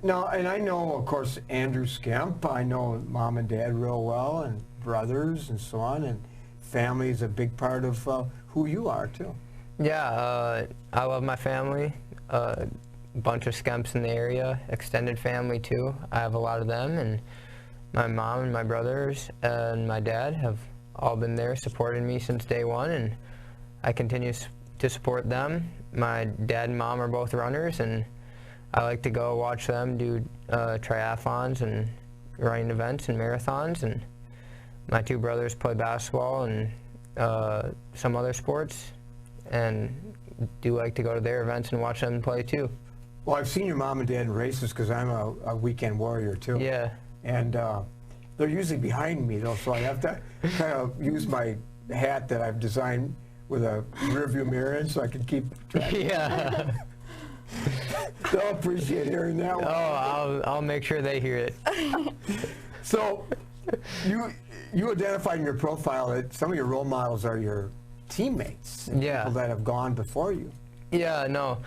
No, and I know, of course, Andrew Skemp. I know Mom and Dad real well, and brothers and so on, and family is a big part of who you are too. Yeah, I love my family. A bunch of Skemps in the area, extended family too. I have a lot of them, and my mom and my brothers and my dad have all been there supporting me since day one, and I continue to support them. My dad and mom are both runners, and I like to go watch them do triathlons and running events and marathons, and my two brothers play basketball and some other sports, and do like to go to their events and watch them play too. Well, I've seen your mom and dad in races because I'm a weekend warrior too. Yeah. And they're usually behind me though, so I have to kind of use my hat that I've designed with a rearview mirror in so I can keep track. Yeah. They'll appreciate hearing that one. Oh, I'll make sure they hear it. So, you identified in your profile that some of your role models are your teammates, yeah, people that have gone before you. Yeah, no.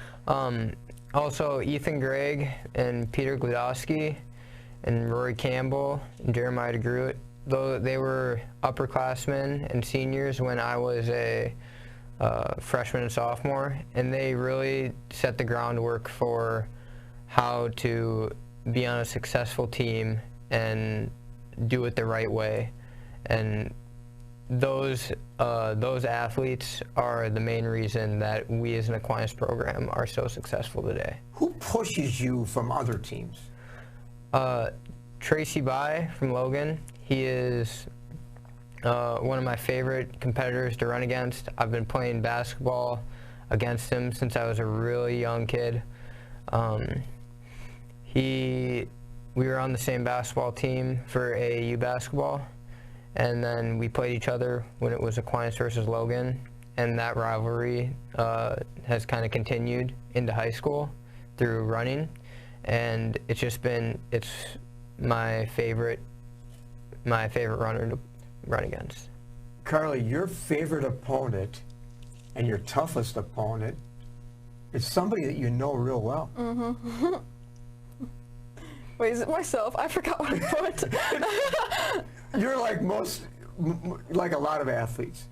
Also, Ethan Gregg and Peter Gludowski and Rory Campbell and Jeremiah DeGroot, though they were upperclassmen and seniors when I was a freshman and sophomore, and they really set the groundwork for how to be on a successful team and do it the right way. And those athletes are the main reason that we as an Aquinas program are so successful today. Who pushes you from other teams? Tracy Bai from Logan. He is one of my favorite competitors to run against. I've been playing basketball against him since I was a really young kid. We were on the same basketball team for AAU basketball, and then we played each other when it was Aquinas versus Logan, and that rivalry has kind of continued into high school through running, and it's my favorite runner to run against. Carly, your favorite opponent and your toughest opponent is somebody that you know real well. Wait, is it myself? I forgot what I put. You're like a lot of athletes.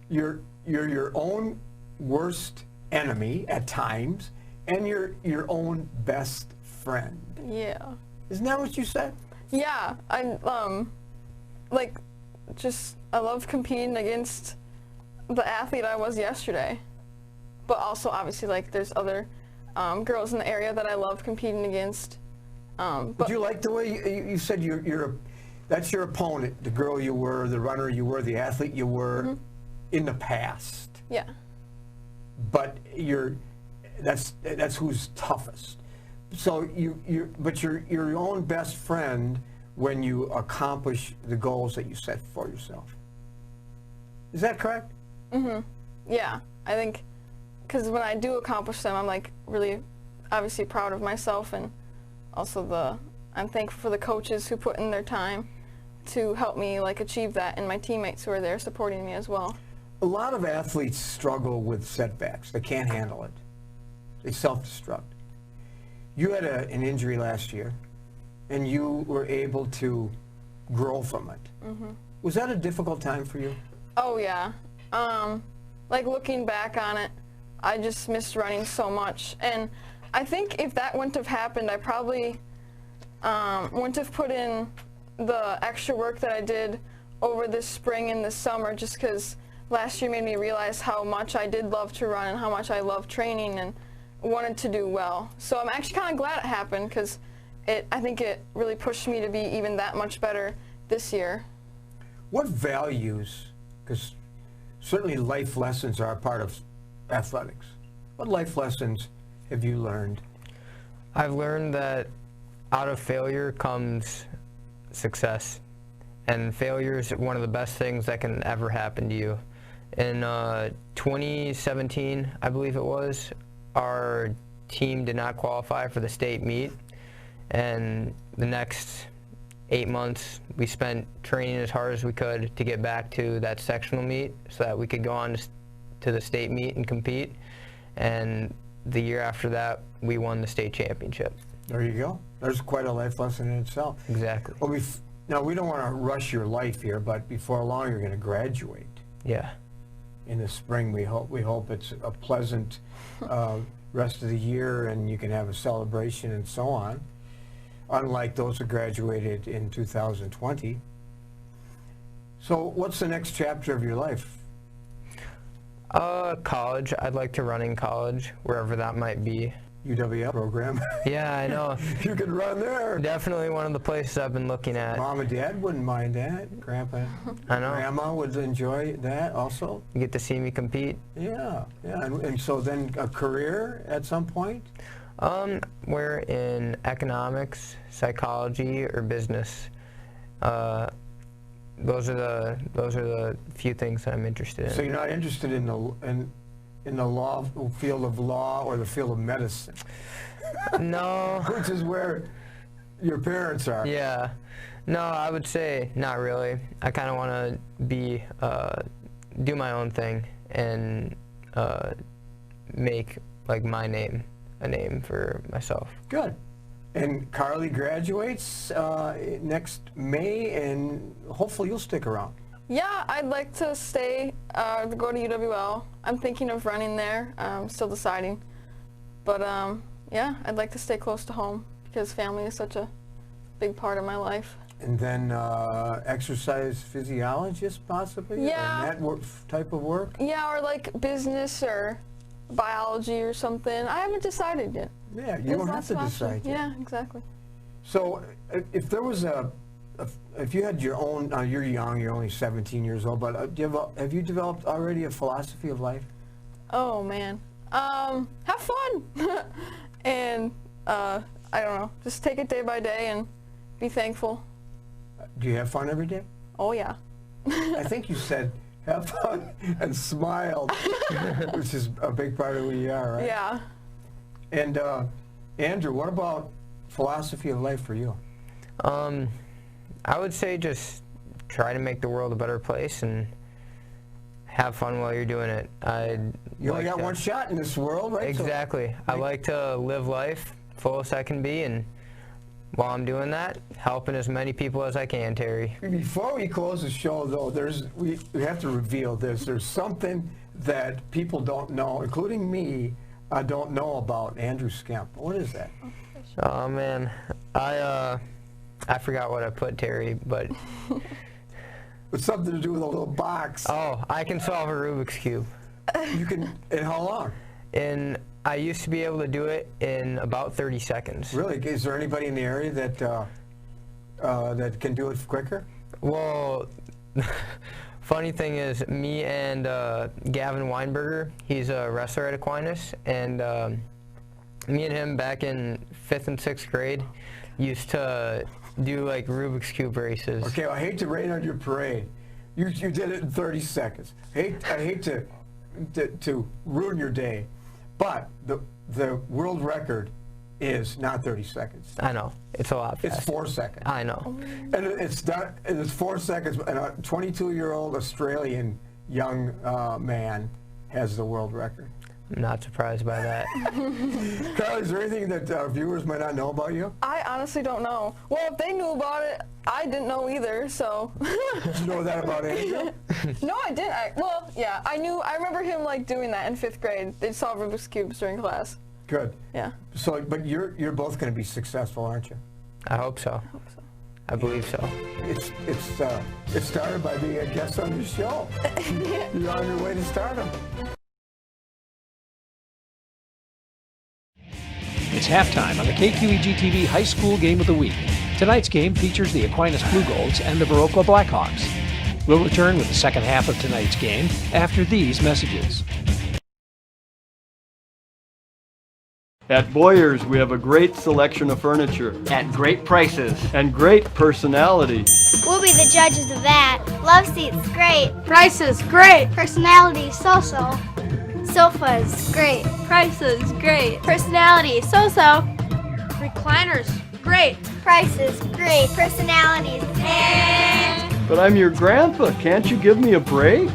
You're your own worst enemy at times, and you're your own best friend. Yeah. Isn't that what you said? Yeah. like, I love competing against the athlete I was yesterday. But also, obviously, like, there's other girls in the area that I love competing against. But you like the way you said that's your opponent, the girl you were, the runner you were, the athlete you were in the past. Yeah. But that's who's toughest. So but you're your own best friend when you accomplish the goals that you set for yourself. Is that correct? Yeah, I think, because when I do accomplish them, I'm like really obviously proud of myself, and also I'm thankful for the coaches who put in their time to help me like achieve that, and my teammates who are there supporting me as well. A lot of athletes struggle with setbacks. They can't handle it. They self-destruct. You had an injury last year, and you were able to grow from it. Was that a difficult time for you? Oh yeah. Like looking back on it, I just missed running so much, and I think if that wouldn't have happened, I probably wouldn't have put in the extra work that I did over this spring and this summer, just because last year made me realize how much I did love to run and how much I love training and wanted to do well. So I'm actually kind of glad it happened, because I think it really pushed me to be even that much better this year. What values, because certainly life lessons are a part of athletics, what life lessons have you learned? I've learned that out of failure comes success, and failure is one of the best things that can ever happen to you. In 2017, I believe it was, our team did not qualify for the state meet, and the next 8 months we spent training as hard as we could to get back to that sectional meet so that we could go on to the state meet and compete, and the year after that we won the state championship. There you go. There's quite a life lesson in itself. Exactly. Well, now we don't want to rush your life here, but before long you're going to graduate. Yeah. In the spring, we hope it's a pleasant rest of the year, and you can have a celebration and so on. Unlike those who graduated in 2020. So, what's the next chapter of your life? College. I'd like to run in college, wherever that might be. UWL program. Yeah, I know. You could run there. Definitely one of the places I've been looking at. Mom and Dad wouldn't mind that. Grandpa, I know. Grandma would enjoy that also. You get to see me compete. Yeah, yeah. And so then a career at some point? We're in economics, psychology, or business. Those are the few things that I'm interested in. So you're not interested in the law, field of law, or the field of medicine? No. Which is where your parents are. Yeah. No, I would say not really. I kind of want to do my own thing and make like my name a name for myself. Good. And Carly graduates next May, and hopefully you'll stick around. Yeah, I'd like to stay, go to UWL. I'm thinking of running there. I'm still deciding. But yeah, I'd like to stay close to home because family is such a big part of my life. And then exercise physiologist possibly? Yeah. Or that type of work? Yeah, or like business or biology or something. I haven't decided yet. Yeah, you don't have to decide yet. Yeah, exactly. So if there was if you had your own, you're young, you're only 17 years old, but have you developed already a philosophy of life? Oh man, have fun, and I don't know, just take it day by day and be thankful. Do you have fun every day? Oh yeah. I think you said have fun and smiled, which is a big part of who you are, right? Yeah. And Andrew, what about philosophy of life for you? I would say just try to make the world a better place and have fun while you're doing it. You only got one shot in this world, right? Exactly. I like to live life fullest I can be, and while I'm doing that, helping as many people as I can, Terry. Before we close the show, though, we have to reveal this. There's something that people don't know, including me, don't know about Andrew Skemp. What is that? Oh man, I forgot what I put, Terry, but with something to do with a little box. Oh, I can solve a Rubik's Cube. You can, in how long? I used to be able to do it in about 30 seconds. Really? Is there anybody in the area that that can do it quicker? Well, funny thing is, me and Gavin Weinberger, he's a wrestler at Aquinas, and me and him back in 5th and 6th grade used to do like Rubik's Cube races. Okay, well, I hate to rain on your parade. You did it in 30 seconds. I hate to ruin your day, but the world record is not 30 seconds. I know. It's a lot faster. It's 4 seconds. I know. And it's 4 seconds, and a 22-year-old Australian young man has the world record. I'm not surprised by that. Carly, is there anything that our viewers might not know about you? I honestly don't know. Well, if they knew about it, I didn't know either, so. Did you know that about Angel? No, I didn't. Well, yeah, I remember him like doing that in 5th grade. They'd solve Rubik's Cubes during class. Good. Yeah. So, but you're both going to be successful, aren't you? I hope so. I believe so. It started by being a guest on your show. You're on your way to stardom. It's halftime on the KQEG-TV High School Game of the Week. Tonight's game features the Aquinas Blugolds and the Viroqua Blackhawks. We'll return with the second half of tonight's game after these messages. At Boyers, we have a great selection of furniture. At great prices. And great personality. We'll be the judges of that. Love seats, great. Prices, great. Personality, so-so. Sofas, great. Prices, great. Personality, so-so. Recliners, great. Prices, great. Personalities, But I'm your grandpa. Can't you give me a break?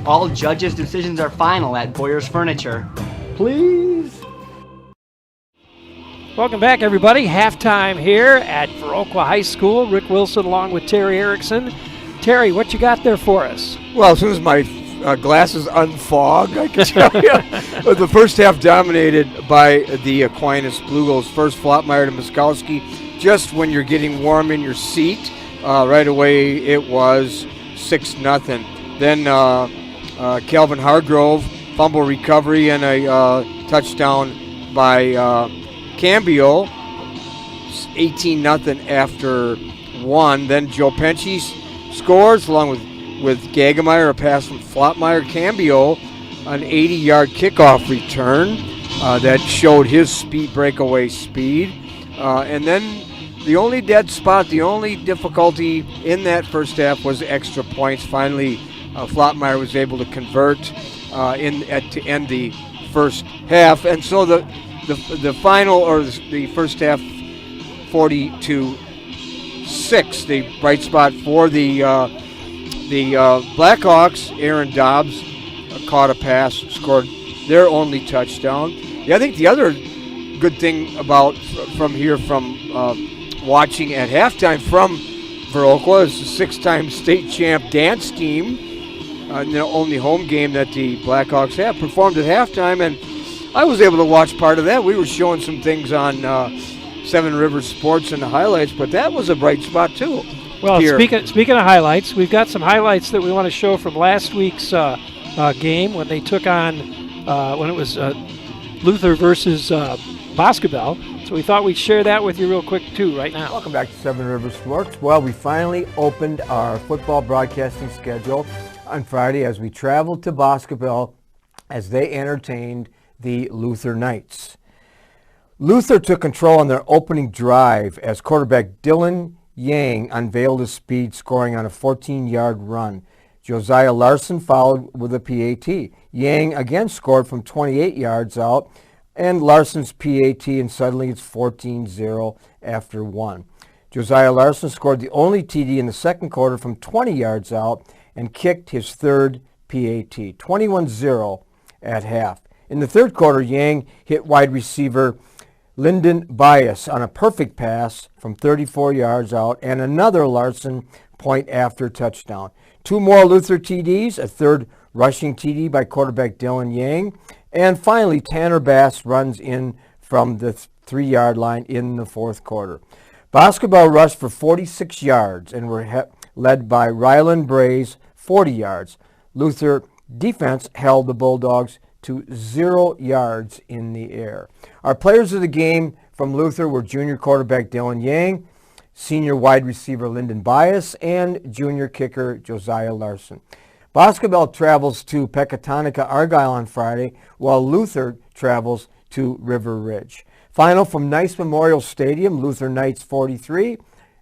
All judges' decisions are final at Boyers Furniture. Please? Welcome back, everybody. Halftime here at Viroqua High School. Rick Wilson along with Terry Erickson. Terry, what you got there for us? Well, as soon as my glasses unfog, I can tell you. The first half dominated by the Aquinas Blugolds. First, Flopmeyer to Muskowski. Just when you're getting warm in your seat, right away it was 6-0. Then Calvin Hargrove, fumble recovery and a touchdown by Cambio, 18-0 after 1. Then Joe Penchie scores along with Gagemeyer, a pass from Flopmeyer. Cambio, an 80-yard kickoff return that showed his breakaway speed. And then the only dead spot, the only difficulty in that first half was extra points. Finally, Flopmeyer was able to convert to end the first half. And so the final, or the first half, 40-6. The bright spot for the Blackhawks, Aaron Dobbs caught a pass, scored their only touchdown. Yeah, I think the other good thing from watching at halftime from Viroqua is the 6-time state champ dance team, the only home game that the Blackhawks have, performed at halftime, and I was able to watch part of that. We were showing some things on Seven Rivers Sports and the highlights, but that was a bright spot too. Well, speaking of highlights, we've got some highlights that we want to show from last week's game when they took on, when it was Luther versus Boscobel. So we thought we'd share that with you real quick too right now. Welcome back to Seven Rivers Sports. Well, we finally opened our football broadcasting schedule on Friday as we traveled to Boscobel as they entertained the Luther Knights. Luther took control on their opening drive as quarterback Dylan Yang unveiled his speed, scoring on a 14-yard run. Josiah Larson followed with a PAT. Yang again scored from 28 yards out, and Larson's PAT, and suddenly it's 14-0 after 1. Josiah Larson scored the only TD in the second quarter from 20 yards out and kicked his third PAT, 21-0 at half. In the third quarter, Yang hit wide receiver Lyndon Bias on a perfect pass from 34 yards out and another Larson point after touchdown. 2 more Luther TDs, a third rushing TD by quarterback Dylan Yang, and finally Tanner Bass runs in from the 3-yard line in the fourth quarter. Boscobel rushed for 46 yards and were led by Ryland Brays, 40 yards. Luther defense held the Bulldogs to 0 yards in the air. Our players of the game from Luther were junior quarterback Dylan Yang, senior wide receiver Lyndon Bias, and junior kicker Josiah Larson. Boscobel travels to Pecatonica Argyle on Friday, while Luther travels to River Ridge. Final from Nice Memorial Stadium, Luther Knights 43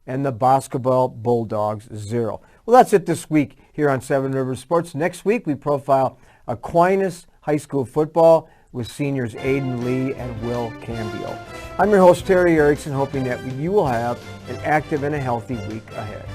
and the Boscobel Bulldogs 0. Well, that's it this week here on Seven Rivers Sports. Next week, we profile Aquinas High School football with seniors Aiden Lee and Will Cambio. I'm your host, Terry Erickson, hoping that you will have an active and a healthy week ahead.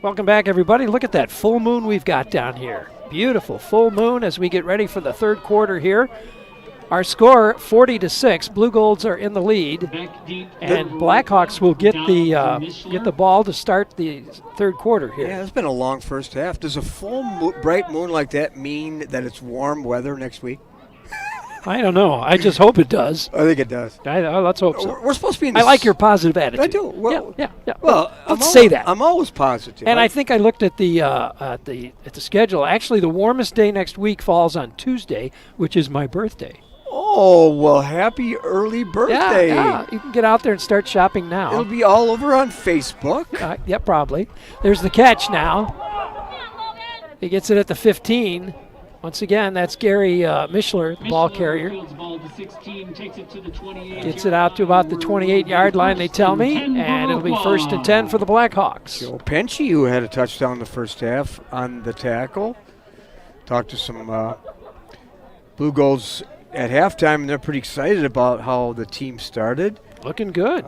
Welcome back, everybody. Look at that full moon we've got down here. Beautiful full moon as we get ready for the third quarter here. Our score, 40-6. Blugolds are in the lead, and Blackhawks will get the ball to start the third quarter here. Yeah, it's been a long first half. Does a full bright moon like that mean that it's warm weather next week? I don't know. I just hope it does. I think it does. Let's hope so. We're supposed to be in I like your positive attitude. I do. Well, yeah. Well, let's say that. I'm always positive. And I think I looked at the schedule. Actually, the warmest day next week falls on Tuesday, which is my birthday. Oh, well, happy early birthday. Yeah. You can get out there and start shopping now. It'll be all over on Facebook. Yeah, probably. There's the catch now. He gets it at the 15. Once again, that's Gary Mishler, the ball carrier. Gets it out to about the 28-yard line, they tell me, and it'll be 1st and 10 for the Blackhawks. Joe Penchie, who had a touchdown in the first half on the tackle. Talked to some Blugolds at halftime, and they're pretty excited about how the team started. Looking good.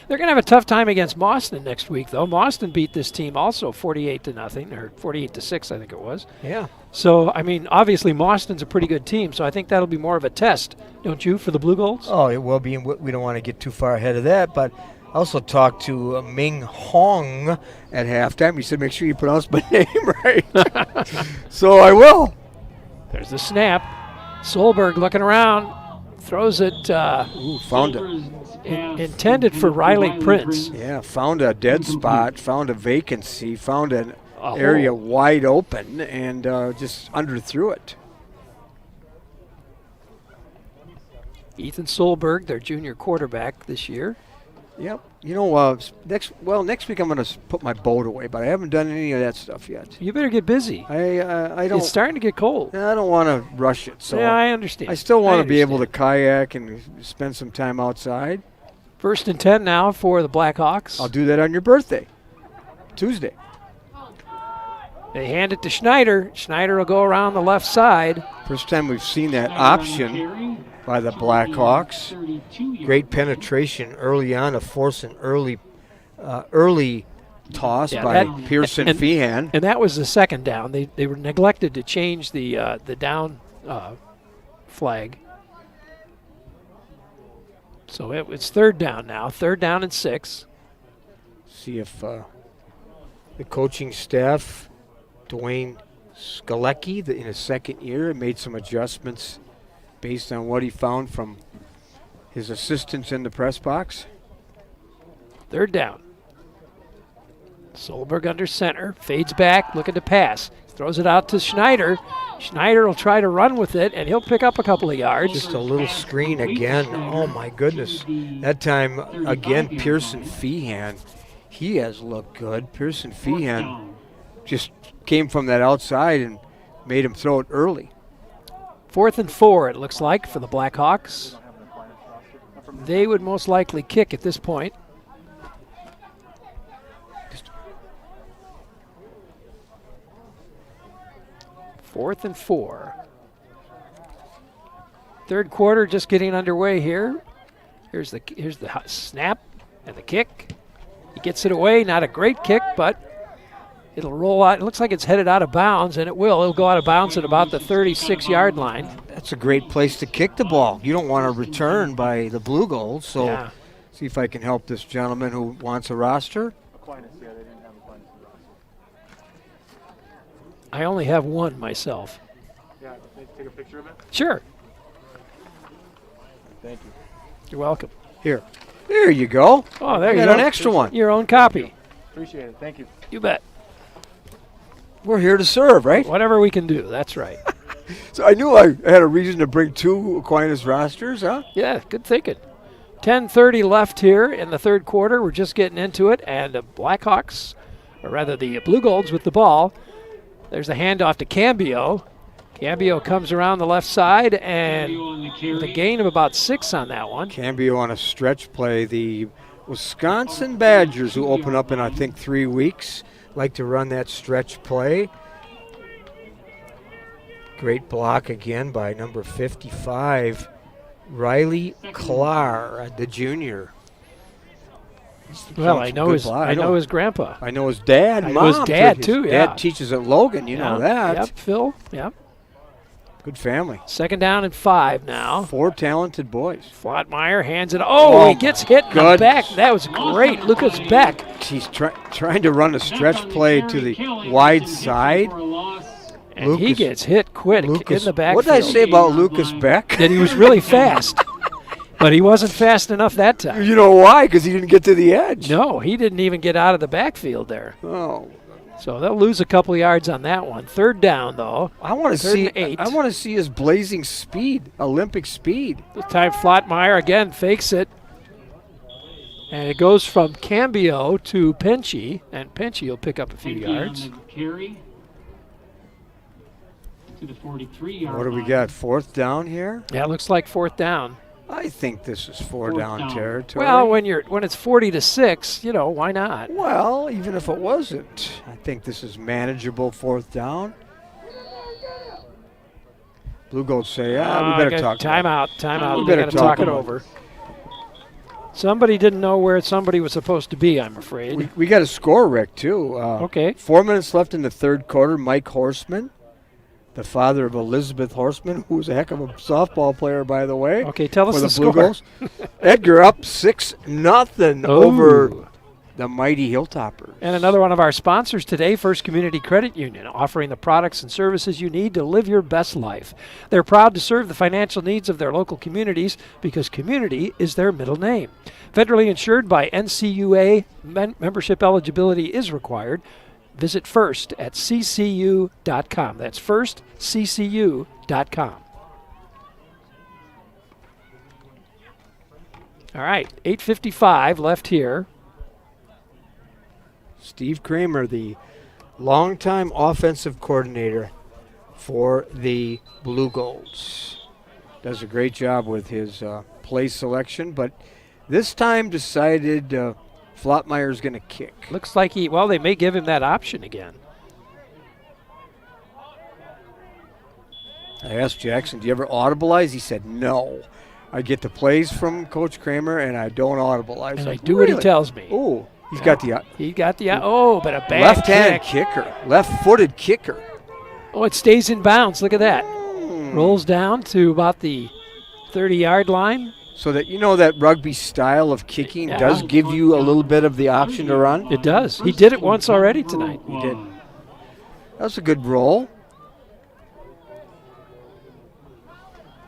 They're going to have a tough time against Mauston next week, though. Mauston beat this team also 48-0, or 48-6, I think it was. Yeah. So, I mean, obviously Mauston's a pretty good team, so I think that'll be more of a test, don't you, for the Blugolds? Oh, it will be, and we don't want to get too far ahead of that, but I also talked to Ming Hong at halftime. He said, make sure you pronounce my name right. So I will. There's the snap. Solberg looking around, throws it. Found it. Intended for Riley Prince. Yeah, found a dead spot, found a vacancy, found an area wide open, and just underthrew it. Ethan Solberg, their junior quarterback this year. Yep. You know, next week I'm going to put my boat away, but I haven't done any of that stuff yet. You better get busy. I don't. It's starting to get cold. I don't want to rush it. So yeah, I understand. I still want to be able to kayak and spend some time outside. 1st and 10 now for the Blackhawks. I'll do that on your birthday, Tuesday. They hand it to Schneider. Schneider will go around the left side. First time we've seen that option by the Blackhawks. Great penetration early on to force an early toss by Pearson Feehan. And that was the second down. They were neglected to change the down flag. So it's 3rd down now. 3rd down and 6. See if the coaching staff, Dwayne Skalecki, in his second year, made some adjustments based on what he found from his assistants in the press box. 3rd down. Solberg under center, fades back, looking to pass. Throws it out to Schneider. Schneider will try to run with it, and he'll pick up a couple of yards. Just a little screen again. Oh, my goodness. That time, again, Pearson Feehan. He has looked good. Pearson Feehan just came from that outside and made him throw it early. 4th and 4, it looks like, for the Blackhawks. They would most likely kick at this point. Fourth and 4. Third quarter just getting underway here. Here's the snap and the kick. He gets it away. Not a great kick, but it'll roll out. It looks like it's headed out of bounds, and it will. It'll go out of bounds at about the 36-yard line. That's a great place to kick the ball. You don't want a return by the Blugolds, so see if I can help this gentleman who wants a roster. Aquinas, yeah, they didn't have Aquinas. I only have one myself. Yeah, they take a picture of it? Sure. Thank you. You're welcome. Here. There you go. Oh, there you got go. an extra one. Your own copy. Appreciate it. Thank you. You bet. We're here to serve, right? Whatever we can do. That's right. So I knew I had a reason to bring 2 Aquinas rosters, huh? Yeah, good thinking. 10:30 left here in the third quarter. We're just getting into it, and the Blackhawks, or rather the Blugolds with the ball. There's a handoff to Cambio. Cambio comes around the left side, and with a gain of about 6 on that one. Cambio on a stretch play. The Wisconsin Badgers, who open up in, I think, 3 weeks, like to run that stretch play. Great block again by number 55, Riley Clark, the junior. Well, I know his grandpa. I know his dad. I know his dad too. Yeah, dad teaches at Logan. You know that. Yep, Phil. Yep. Good family. 2nd down and 5 now. 4 talented boys. Flottmeyer hands it. Oh, he gets hit in the back. That was great. Lucas Beck. He's trying to run a stretch play to the wide side. And he gets hit quick in the backfield. What did I say about Lucas Beck? That he was really fast. But he wasn't fast enough that time. You know why? Because he didn't get to the edge. No, he didn't even get out of the backfield there. Oh. So they'll lose a couple yards on that one. 3rd down, though. I want to see. 8. I want to see his blazing speed, Olympic speed. This time Flottmeyer again fakes it. And it goes from Cambio to Penchy, and Penchy will pick up a few yards. Carry to the 43-yard What do we got? 4th down here? Yeah, it looks like 4th down. I think this is 4 down territory. Well, when it's 40-6, why not? Well, even if it wasn't, I think this is manageable 4th down. Blugolds say, we better talk. Timeout. We They better got to talk it over. Somebody didn't know where somebody was supposed to be, I'm afraid. We got a score, Rick, too. Okay. 4 minutes left in the third quarter. Mike Horseman, the father of Elizabeth Horseman, who's a heck of a softball player, by the way. Okay, tell us the score. Blugolds. Edgar up 6-0 over the mighty Hilltoppers. And another one of our sponsors today, First Community Credit Union, offering the products and services you need to live your best life. They're proud to serve the financial needs of their local communities because community is their middle name. Federally insured by NCUA, membership eligibility is required. Visit first at ccu.com. That's firstccu.com. All right, 8:55 left here. Steve Kramer, the longtime offensive coordinator for the Blugolds, does a great job with his play selection, but this time decided Flottmeyer's going to kick. Looks like they may give him that option again. I asked Jackson, do you ever audibilize? He said, no. I get the plays from Coach Kramer, and I don't audibilize. And I do what he tells me. Oh, he's got the... but a bad left-hand kicker. Left-footed kicker. Oh, it stays in bounds. Look at that. Rolls down to about the 30-yard line. So that that rugby style of kicking does give you a little bit of the option to run? It does. He did it once already tonight. He did. That's a good roll.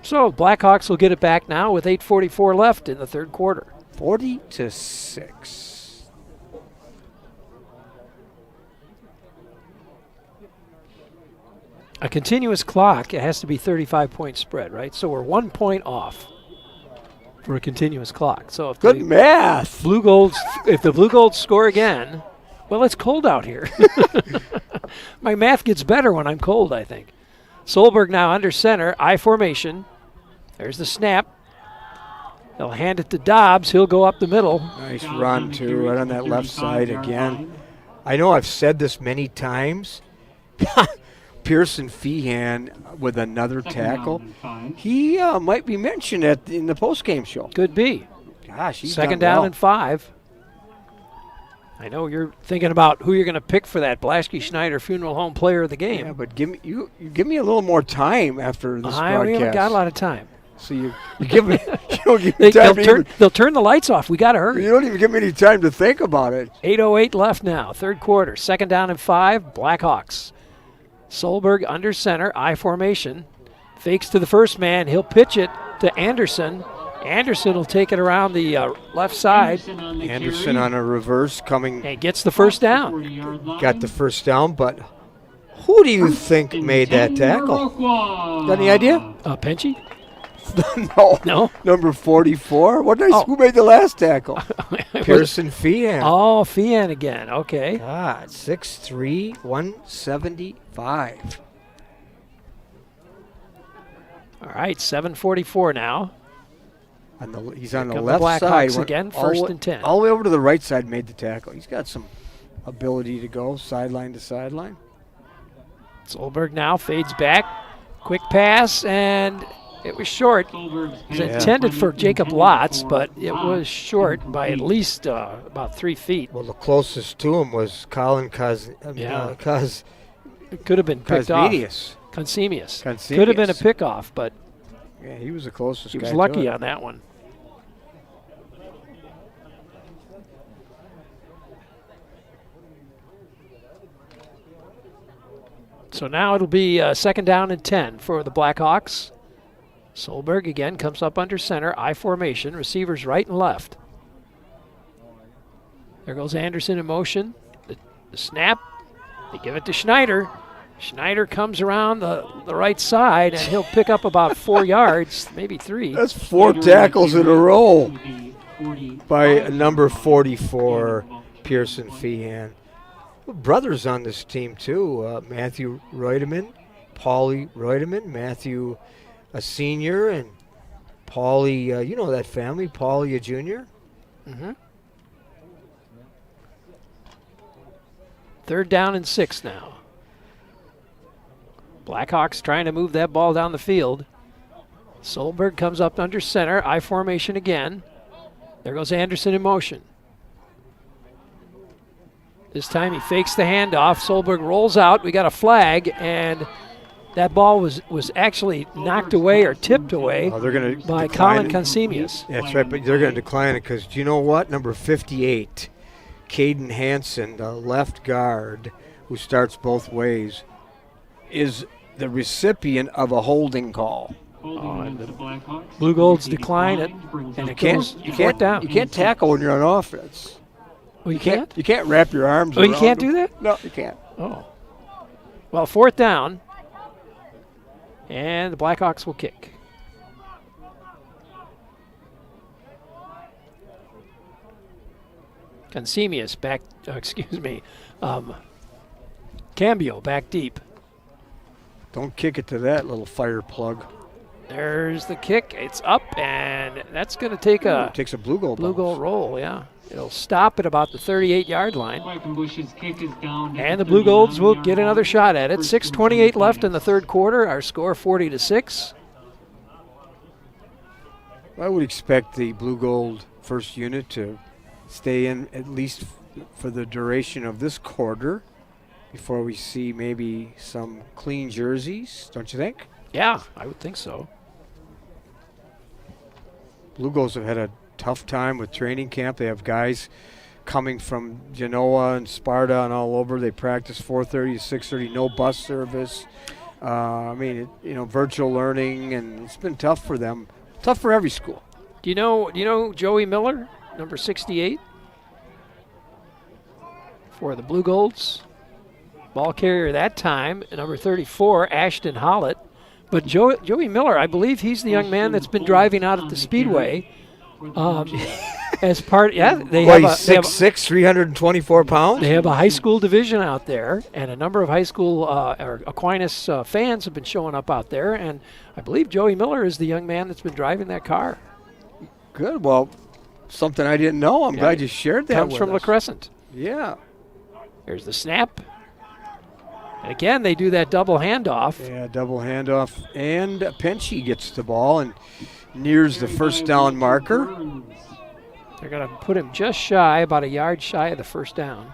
So Blackhawks will get it back now with 8:44 left in the third quarter. 40-6. A continuous clock, it has to be 35-point spread, right? So we're 1 point off for a continuous clock. So if good math. If the Blugolds score again, well, it's cold out here. My math gets better when I'm cold, I think. Solberg now under center, I formation. There's the snap. They'll hand it to Dobbs. He'll go up the middle. Nice run, too, right on that left side again. I know I've said this many times. Pearson Feehan with another tackle. He might be mentioned in the postgame show. Could be. Gosh, he's second done down well. and 5. I know you're thinking about who you're going to pick for that Blasky Schneider Funeral Home Player of the Game. Yeah, but give me a little more time after this broadcast. We haven't got a lot of time. So you give me you don't give me time. They'll turn the lights off. We got to hurry. You don't even give me any time to think about it. 8:08 left now, third quarter. Second down and 5, Blackhawks. Solberg under center, I formation. Fakes to the first man. He'll pitch it to Anderson. Anderson will take it around the left side. Anderson on a reverse coming. And gets the first down. Got the first down, but who do you think made that tackle? Got any idea? Penchy? No. No? Number 44? Who made the last tackle? Pearson Feehan. Oh, Feehan again. Okay. God, 6'3", 175. All right, 7:44 now. He's on the Come left the side. Blackhawks again, all first and 10. All the way over to the right side, made the tackle. He's got some ability to go sideline to sideline. Solberg now fades back. Quick pass, and it was short. It was intended for Jacob Lotz, but it was short by at least about 3 feet. Well, the closest to him was Colin It could have been picked off. Consemius. Could have been a pickoff, but yeah, he was the closest. He guy was lucky to it. on that one. So now it'll be 2nd down and 10 for the Blackhawks. Solberg again comes up under center, I formation, receivers right and left. There goes Anderson in motion. The snap, they give it to Schneider. Schneider comes around the right side, and he'll pick up about 4 yards, maybe 3. That's 4 tackles in a row by number 44, Pearson Feehan. Brothers on this team, too. Matthew Reutemann, Paulie Reutemann, Matthew a senior, and Paulie, you know that family, Paulie a junior. Mm-hmm. 3rd down and 6 now. Blackhawks trying to move that ball down the field. Solberg comes up under center, I formation again. There goes Anderson in motion. This time he fakes the handoff. Solberg rolls out. We got a flag, and that ball was actually knocked away or tipped away by Colin Consemius. That's right, but they're going to decline it because do you know what? Number 58, Caden Hansen, the left guard who starts both ways, is the recipient of a holding call. Blugolds decline it, and it goes down. You can't tackle when you're on offense. Well, you can't? You can't wrap your arms around you can't them. do that? No, you can't. Oh. Well, 4th down, and the Blackhawks will kick. Consemius back, Cambio back deep. Don't kick it to that little fire plug. There's the kick. It's up, and that's going to take takes a blue goal roll, yeah. It'll stop at about the 38-yard line. Kick is down And the Blugolds will get another shot at it. 6:28 left in the 3rd quarter. Our score 40-6. I would expect the Blue Gold first unit to stay in at least for the duration of this quarter before we see maybe some clean jerseys, don't you think? Yeah, I would think so. Blue Golds have had a tough time with training camp. They have guys coming from Genoa and Sparta and all over. They practice 4:30 to 6:30, no bus service. Virtual learning, and it's been tough for them. Tough for every school. Do you know Joey Miller, number 68, for the Blue Golds? Ball carrier that time, number 34, Ashton Hollett. But Joey Miller, I believe he's the young man that's been driving out at the Speedway. As part, yeah, they have 6'6", 324 pounds. They have a high school division out there, and a number of high school or Aquinas fans have been showing up out there. And I believe Joey Miller is the young man that's been driving that car. Good. Well, something I didn't know. I'm glad you shared that. Comes from La Crescent. Yeah. There's the snap. And again, they do that double handoff. Yeah, double handoff. And Penchy gets the ball and nears the first down marker. They're going to put him just shy, about a yard shy of the first down.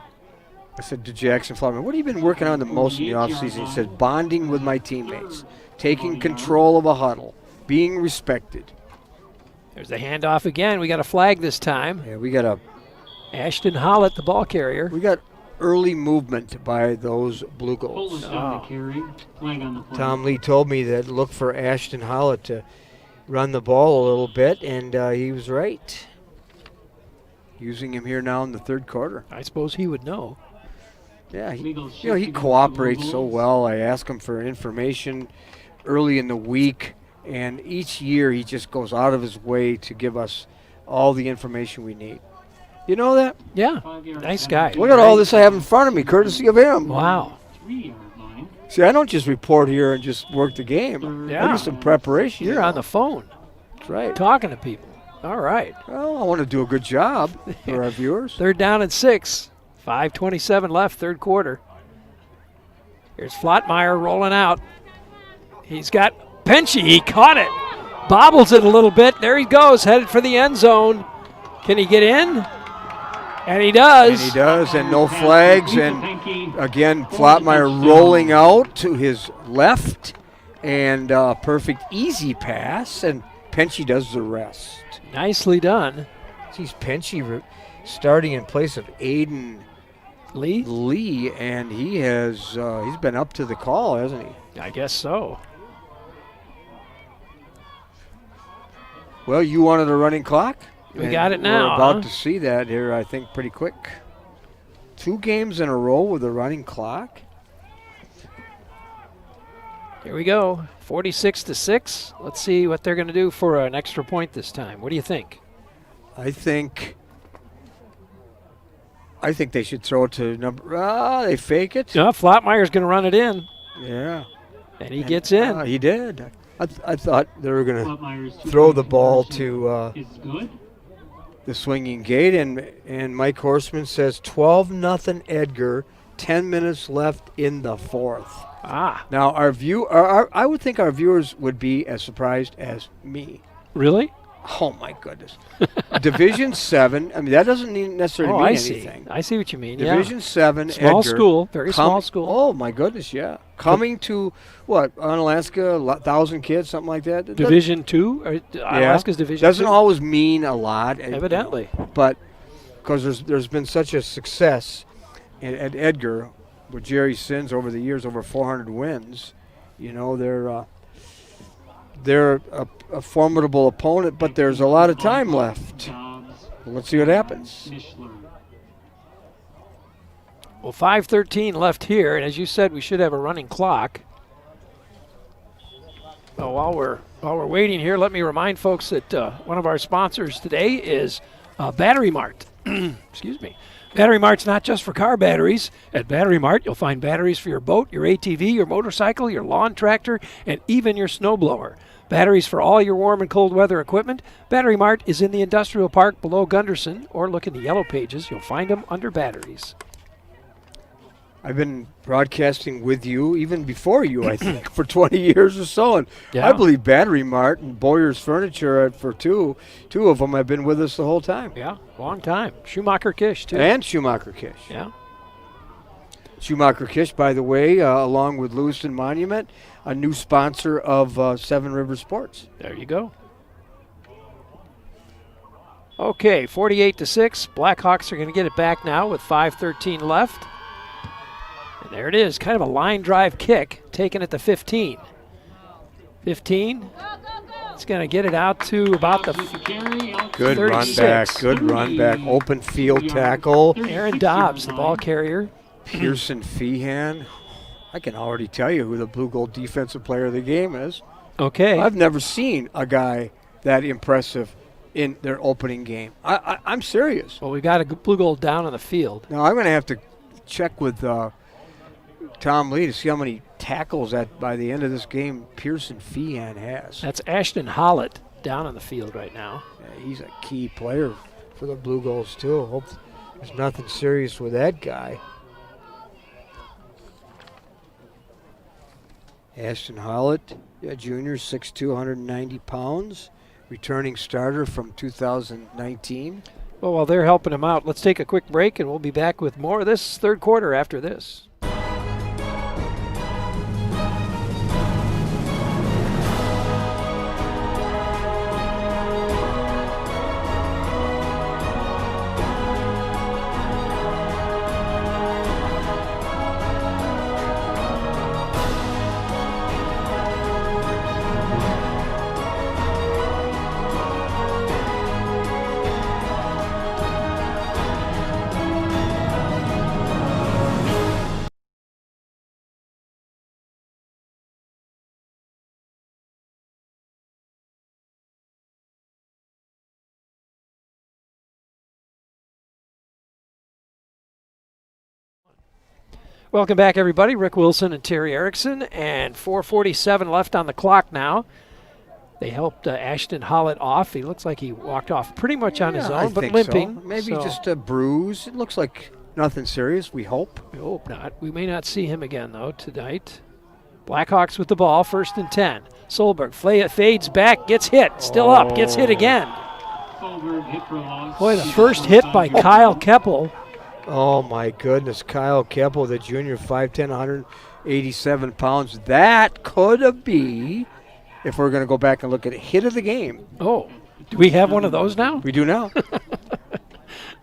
I said to Jackson Flowerman, what have you been working on the most in the offseason? He said, bonding with my teammates, taking control of a huddle, being respected. There's the handoff again. We got a flag this time. Yeah, we got a... Ashton Hollett, the ball carrier. We got early movement by those Blugolds. Fullest on the carry. Flag on the play. Tom Lee told me that look for Ashton Hollett to run the ball a little bit, and he was right. Using him here now in the third quarter. I suppose he would know. Yeah, he cooperates so well. I ask him for information early in the week, and each year he just goes out of his way to give us all the information we need. You know that? Yeah, nice guy. Look at all this I have in front of me, courtesy of him. Wow. See, I don't just report here and just work the game. I do some preparation. You're on the phone. That's right. Talking to people. All right. Well, I want to do a good job for our viewers. 3rd down and 6. 5:27 left, third quarter. Here's Flottmeyer rolling out. He's got Penchy. He caught it. Bobbles it a little bit. There he goes, headed for the end zone. Can he get in? And he does. And he does, and no flags. And again, Flottmeyer rolling out to his left. And perfect easy pass. And Penchy does the rest. Nicely done. He's Penchy starting in place of Aiden Lee, and he has he's been up to the call, hasn't he? I guess so. Well, you wanted a running clock? We got it now. We're about to see that here, I think, pretty quick. 2 games in a row with a running clock. Here we go. 46-6. Let's see what they're going to do for an extra point this time. What do you think? I think they should throw it to number. They fake it. No, Flottmeyer's going to run it in. Yeah. And he gets in. He did. I thought they were going to throw the ball to the swinging gate, and Mike Horseman says 12-0 Edgar, 10 minutes left in the 4th. Now, I would think our viewers would be as surprised as me. Really? Oh, my goodness. Division 7, I mean, that doesn't necessarily mean anything. I see what you mean, Division 7, small Edgar. School, very small school. Oh, my goodness, yeah. Coming to, what, Alaska, 1,000 kids, something like that? Division 2? Alaska's Division 2? Doesn't always mean a lot. Evidently. But because there's been such a success at Edgar with Jerry Sins over the years, over 400 wins, you know, they're a formidable opponent, but there's a lot of time left. Let's see what happens. Well, 5:13 left here, and as you said, we should have a running clock. Well, while we're waiting here, let me remind folks that one of our sponsors today is Battery Mart. Excuse me. Battery Mart's not just for car batteries. At Battery Mart, you'll find batteries for your boat, your ATV, your motorcycle, your lawn tractor, and even your snowblower. Batteries for all your warm and cold weather equipment. Battery Mart is in the industrial park below Gunderson, or look in the yellow pages. You'll find them under batteries. I've been broadcasting with you even before you, I think, for 20 years or so. And I believe Battery Mart and Boyer's Furniture, for two of them, have been with us the whole time. Yeah, long time. Schumacher Kish, too. And Schumacher Kish. Yeah. Schumacher Kish, by the way, along with Lewiston Monument, a new sponsor of Seven River Sports. There you go. Okay, 48-6. Blackhawks are going to get it back now with 5:13 left. And there it is, kind of a line drive kick, taken at the 15. 15. It's going to get it out to about the Good 36. run back, good run back. Open field tackle. Aaron Dobbs, the ball carrier. Pearson Feehan. I can already tell you who the Blugold defensive player of the game is. Okay. I've never seen a guy that impressive in their opening game. I'm serious. Well, we got a Blugold down on the field. Now, I'm going to have to check with Tom Lee to see how many tackles by the end of this game Pearson Feehan has. That's Ashton Hollett down on the field right now. Yeah, he's a key player for the Bluegolds, too. Hope there's nothing serious with that guy. Ashton Hollett, junior, 6'2", 190 pounds, returning starter from 2019. Well, while they're helping him out, let's take a quick break, and we'll be back with more of this third quarter after this. Welcome back, everybody. Rick Wilson and Terry Erickson, and 4:47 left on the clock now. They helped Ashton Hollett off. He looks like he walked off pretty much on his own, I but think limping. So. Maybe so just a bruise. It looks like nothing serious, we hope. we hope not. We may not see him again, though, tonight. Blackhawks with the ball, 1st and 10. Solberg fades back, gets hit, still up, gets hit again. Solberg hit for a loss. Boy, the first hit by Kyle Keppel. Oh, my goodness. Kyle Keppel, the junior, 5'10", 187 pounds. That could be, if we're going to go back and look at it, hit of the game. Oh, do we have one of those now? We do now.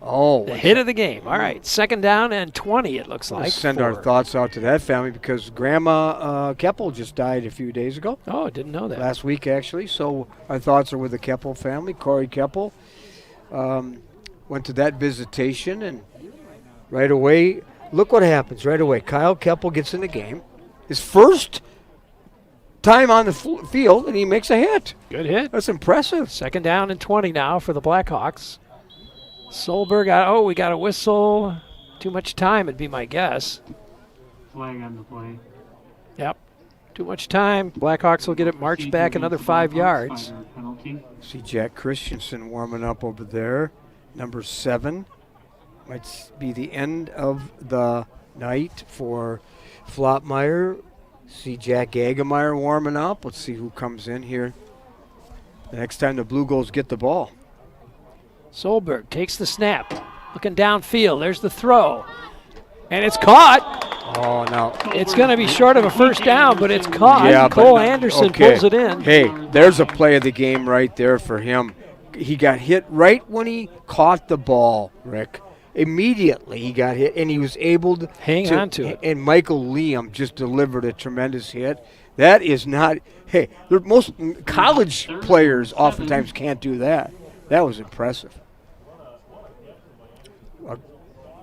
Oh. The hit of the game. All right, 2nd down and 20, it looks like. Let's send our thoughts out to that family because Grandma Keppel just died a few days ago. Oh, didn't know that. Last week, actually. So our thoughts are with the Keppel family. Corey Keppel went to that visitation, and right away, look what happens right away. Kyle Keppel gets in the game. His first time on the field, and he makes a hit. Good hit. That's impressive. 2nd down and 20 now for the Blackhawks. Solberg, we got a whistle. Too much time would be my guess. Flag on the play. Yep. Too much time. Blackhawks will get it marched back another 5 yards. See Jack Christensen warming up over there. Number 7. Might be the end of the night for Flopmeyer. See Jack Agemeyer warming up. Let's see who comes in here the next time the Blugolds get the ball. Solberg takes the snap. Looking downfield. There's the throw. And it's caught. Oh, no. It's going to be short of a 1st down, but it's caught. Yeah, Cole Anderson pulls it in. Hey, there's a play of the game right there for him. He got hit right when he caught the ball, Rick. Immediately he got hit, and he was able to hang on to it. And Michael Liam just delivered a tremendous hit. That is not – hey, most college players oftentimes can't do that. That was impressive. A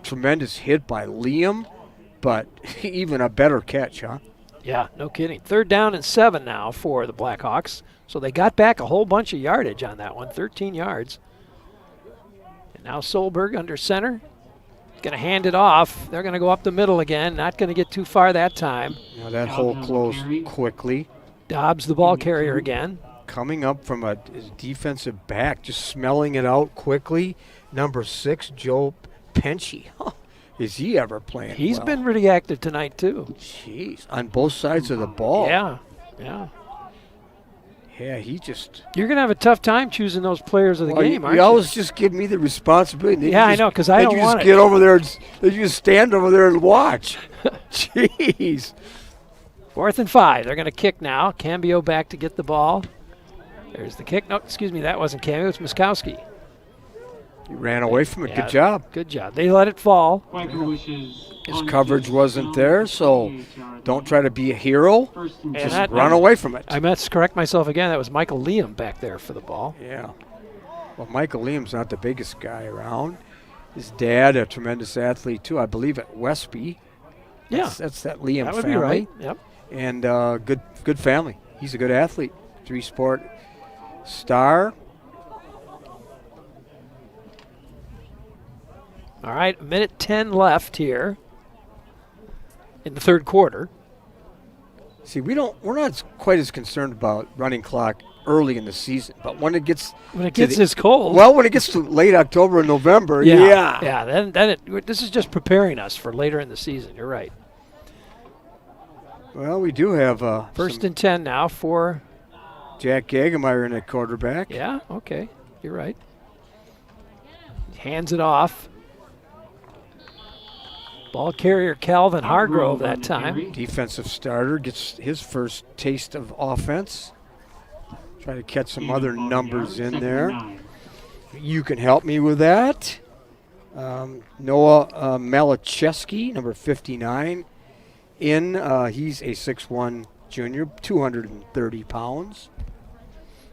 tremendous hit by Liam, but even a better catch, huh? Yeah, no kidding. 3rd down and 7 now for the Blackhawks. So they got back a whole bunch of yardage on that one, 13 yards. And now Solberg under center. Going to hand it off. They're going to go up the middle again. Not going to get too far that time. Now that hole closed quickly. Dobbs, the ball carrier again. Coming up from a defensive back, just smelling it out quickly. Number 6, Joe Penchie. Is he ever playing He's well? been really active tonight, too. Jeez, on both sides of the ball. Yeah. Yeah, he just... You're going to have a tough time choosing those players of the game, aren't you? You always just give me the responsibility. Yeah, I know, because I don't want it. You just get over there, you just stand over there and watch. Jeez. 4th and 5. They're going to kick now. Cambio back to get the ball. There's the kick. No, excuse me, that wasn't Cambio. It's Muskowski. He ran away from it. Good job. Good job. They let it fall. His coverage wasn't there, so don't try to be a hero. Just run away from it. I meant to correct myself again. That was Michael Liam back there for the ball. Yeah. Well, Michael Liam's not the biggest guy around. His dad, a tremendous athlete, too, I believe at Westby. Yeah. That's that Liam that would family. Be right. Yep. And good family. He's a good athlete. 3-sport star. All right, 1:10 left here in the 3rd quarter. See, we're not quite as concerned about running clock early in the season, but when it gets this cold. Well, when it gets to late October and November, yeah. Then this is just preparing us for later in the season. You're right. Well, we do have 1st and 10 now for Jack Gagemeyer in at quarterback. Yeah, okay, you're right. Hands it off. Ball carrier Calvin Hargrove that time. Defensive starter gets his first taste of offense. Try to catch some other numbers in there. You can help me with that. Noah Malachewski, number 59. He's a 6'1 junior, 230 pounds.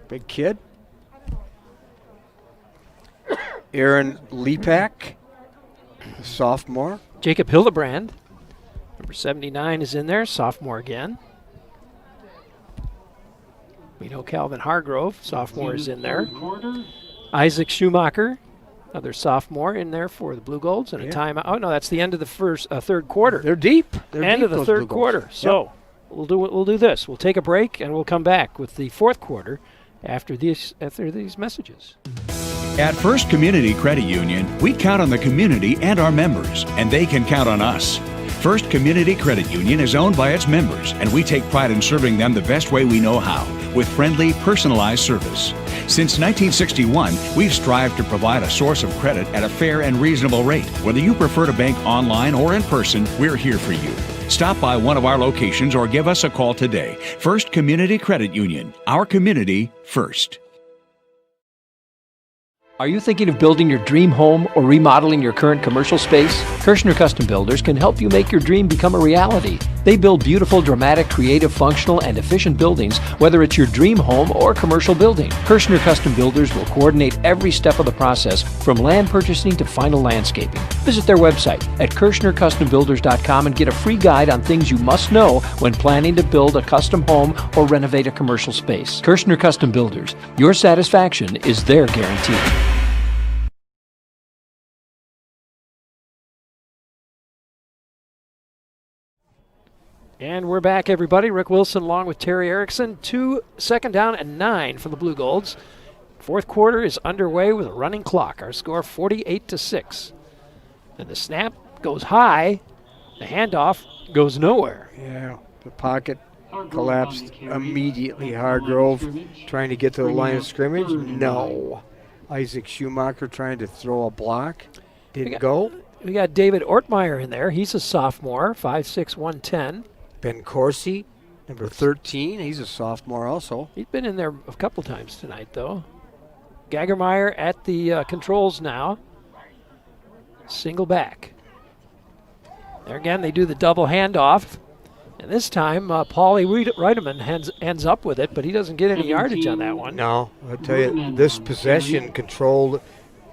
Big kid. Aaron Lepak, a sophomore. Jacob Hildebrand, number 79, is in there, sophomore again. We know Calvin Hargrove, sophomore, is in there. Isaac Schumacher, Another sophomore in there for the Blugolds, and a timeout. Oh no, that's the end of the third quarter. They're deep. They're end deep, of the those third Blugolds. quarter. So we'll do this. We'll take a break and we'll come back with the fourth quarter after these messages. At First Community Credit Union, we count on the community and our members, and they can count on us. First Community Credit Union is owned by its members, and we take pride in serving them the best way we know how, with friendly, personalized service. Since 1961, we've strived to provide a source of credit at a fair and reasonable rate. Whether you prefer to bank online or in person, we're here for you. Stop by one of our locations or give us a call today. First Community Credit Union, our community first. Are you thinking of building your dream home or remodeling your current commercial space? Kirshner Custom Builders can help you make your dream become a reality. They build beautiful, dramatic, creative, functional, and efficient buildings, whether it's your dream home or commercial building. Kirshner Custom Builders will coordinate every step of the process, from land purchasing to final landscaping. Visit their website at KirshnerCustomBuilders.com and get a free guide on things you must know when planning to build a custom home or renovate a commercial space. Kirshner Custom Builders, your satisfaction is their guarantee. And we're back, everybody. Rick Wilson along with Terry Erickson. 2 second down and 9 for the Blugolds. Fourth quarter is underway with a running clock. Our score 48-6. And the snap goes high. The handoff goes nowhere. Yeah, the pocket collapsed immediately. Hargrove trying to get to the line of scrimmage. No. Isaac Schumacher trying to throw a block. Didn't go. We got David Ortmeyer in there. He's a sophomore, 5'6", 110. Ben Corsi, number 13. He's a sophomore also. He's been in there a couple times tonight, though. Gagermeyer at the controls now. Single back. There again, they do the double handoff. And this time, Paulie Reutemann ends up with it, but he doesn't get any yardage on that one. No, I'll tell you, this possession controlled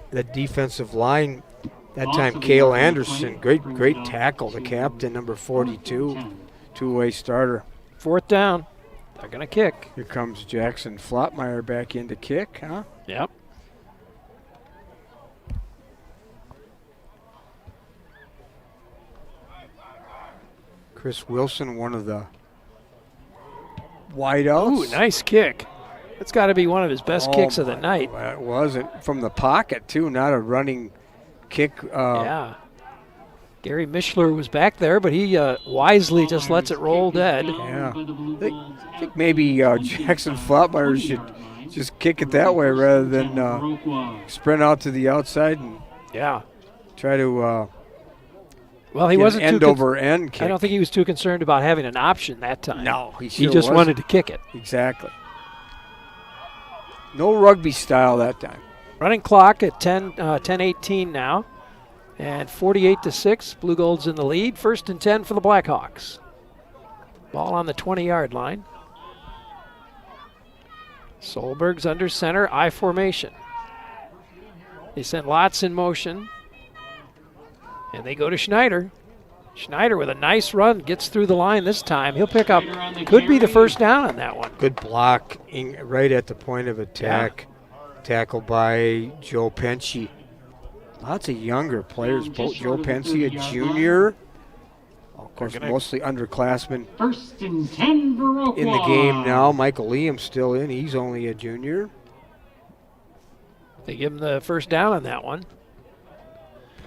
the defensive line. That time, Cale Anderson, great tackle, the captain, number 42, two-way starter. Fourth down. They're going to kick. Here comes Jackson Flotmeyer back in to kick, huh? Yep. Chris Wilson, one of the wideouts. Ooh, nice kick. That's got to be one of his best kicks of the night. That was it. From the pocket, too, not a running kick. Yeah. Gary Mishler was back there, but he wisely just lets it roll dead. Yeah. I think maybe Jackson Flotmeyer should just kick it that way rather than sprint out to the outside and try to well, he wasn't end over end kick. I don't think he was too concerned about having an option that time. No, he just wasn't. wanted to kick it. Exactly. No rugby style that time. Running clock at 10:18 now. And 48-6, Blugolds in the lead. 1st and 10 for the Blackhawks. Ball on the 20-yard line. Solberg's under center, I formation. They sent Lotz in motion. And they go to Schneider. Schneider with a nice run, gets through the line this time. He'll pick up, could be the first down on that one. Good block right at the point of attack. Tackled by Joe Penci. Lots of younger players. Joe Penci, a junior. Of course, mostly underclassmen 1st and 10 Viroqua. in the game now. Michael Liam's still in. He's only a junior. They give him the first down on that one.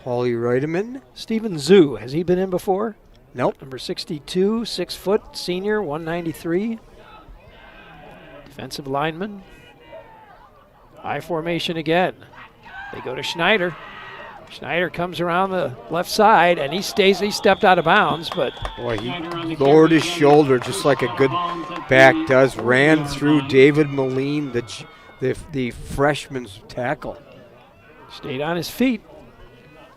Paulie Reutemann. Steven Zhu, has he been in before? Nope. Number 62, 6 foot, senior, 193. Defensive lineman. I formation again. They go to Schneider. Schneider comes around the left side, and he stepped out of bounds, but boy, he lowered his shoulder just like a good back does. Ran through David Moline, the freshman's tackle. Stayed on his feet.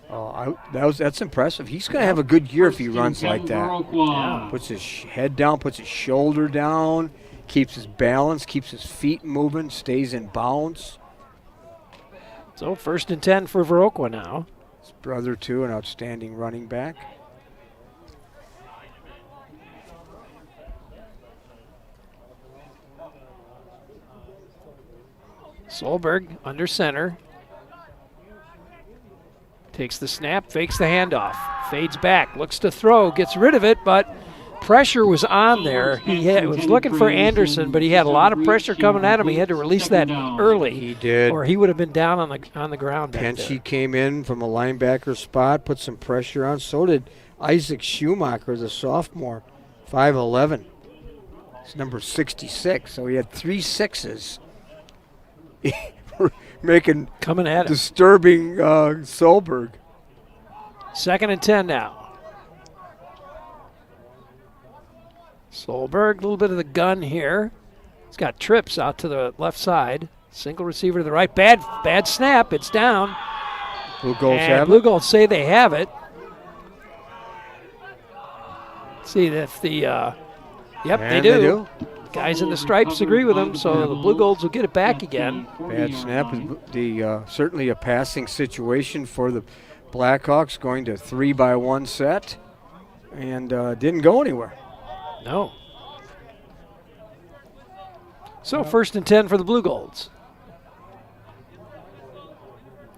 Oh, that's impressive. He's going to have a good year if he runs like that. Yeah. Puts his head down, puts his shoulder down, keeps his balance, keeps his feet moving, stays in bounds. So 1st and 10 for Viroqua now. His brother, too, an outstanding running back. Solberg under center. Takes the snap, fakes the handoff, fades back, looks to throw, gets rid of it, but pressure was on there. He was looking for Anderson, but he had a lot of pressure coming at him. He had to release that early. He did. Or he would have been down on the ground back Pensy there. came in from a linebacker spot, put some pressure on. So did Isaac Schumacher, the sophomore, 5'11". It's number 66, so he had 3 6s. Making coming at him. Disturbing Solberg. 2nd and 10 now. Solberg, a little bit of the gun here. He's got trips out to the left side. Single receiver to the right. Bad snap. It's down. Blugolds have Blugolds say they have it. Let's see if the yep, they do. Guys in the stripes agree with them, so the Blugolds will get it back again. Bad snap. Certainly a passing situation for the Blackhawks, going to 3-by-1 set, and didn't go anywhere. No. So 1st and 10 for the Blugolds.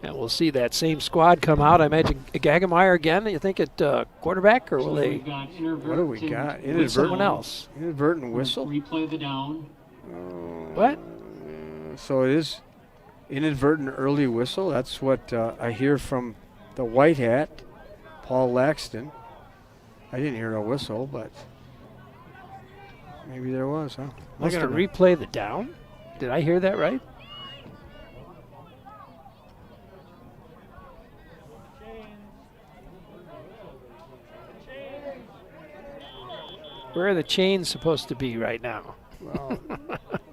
And we'll see that same squad come out. I imagine Gagemeyer again, you think, at quarterback, or will they? What do we got? Someone else. Inadvertent whistle? Replay the down. What? So it is inadvertent early whistle. That's what I hear from the white hat, Paul Laxton. I didn't hear no whistle, but maybe there was, huh? They're going to replay the down? Did I hear that right? Where are the chains supposed to be right now? Well,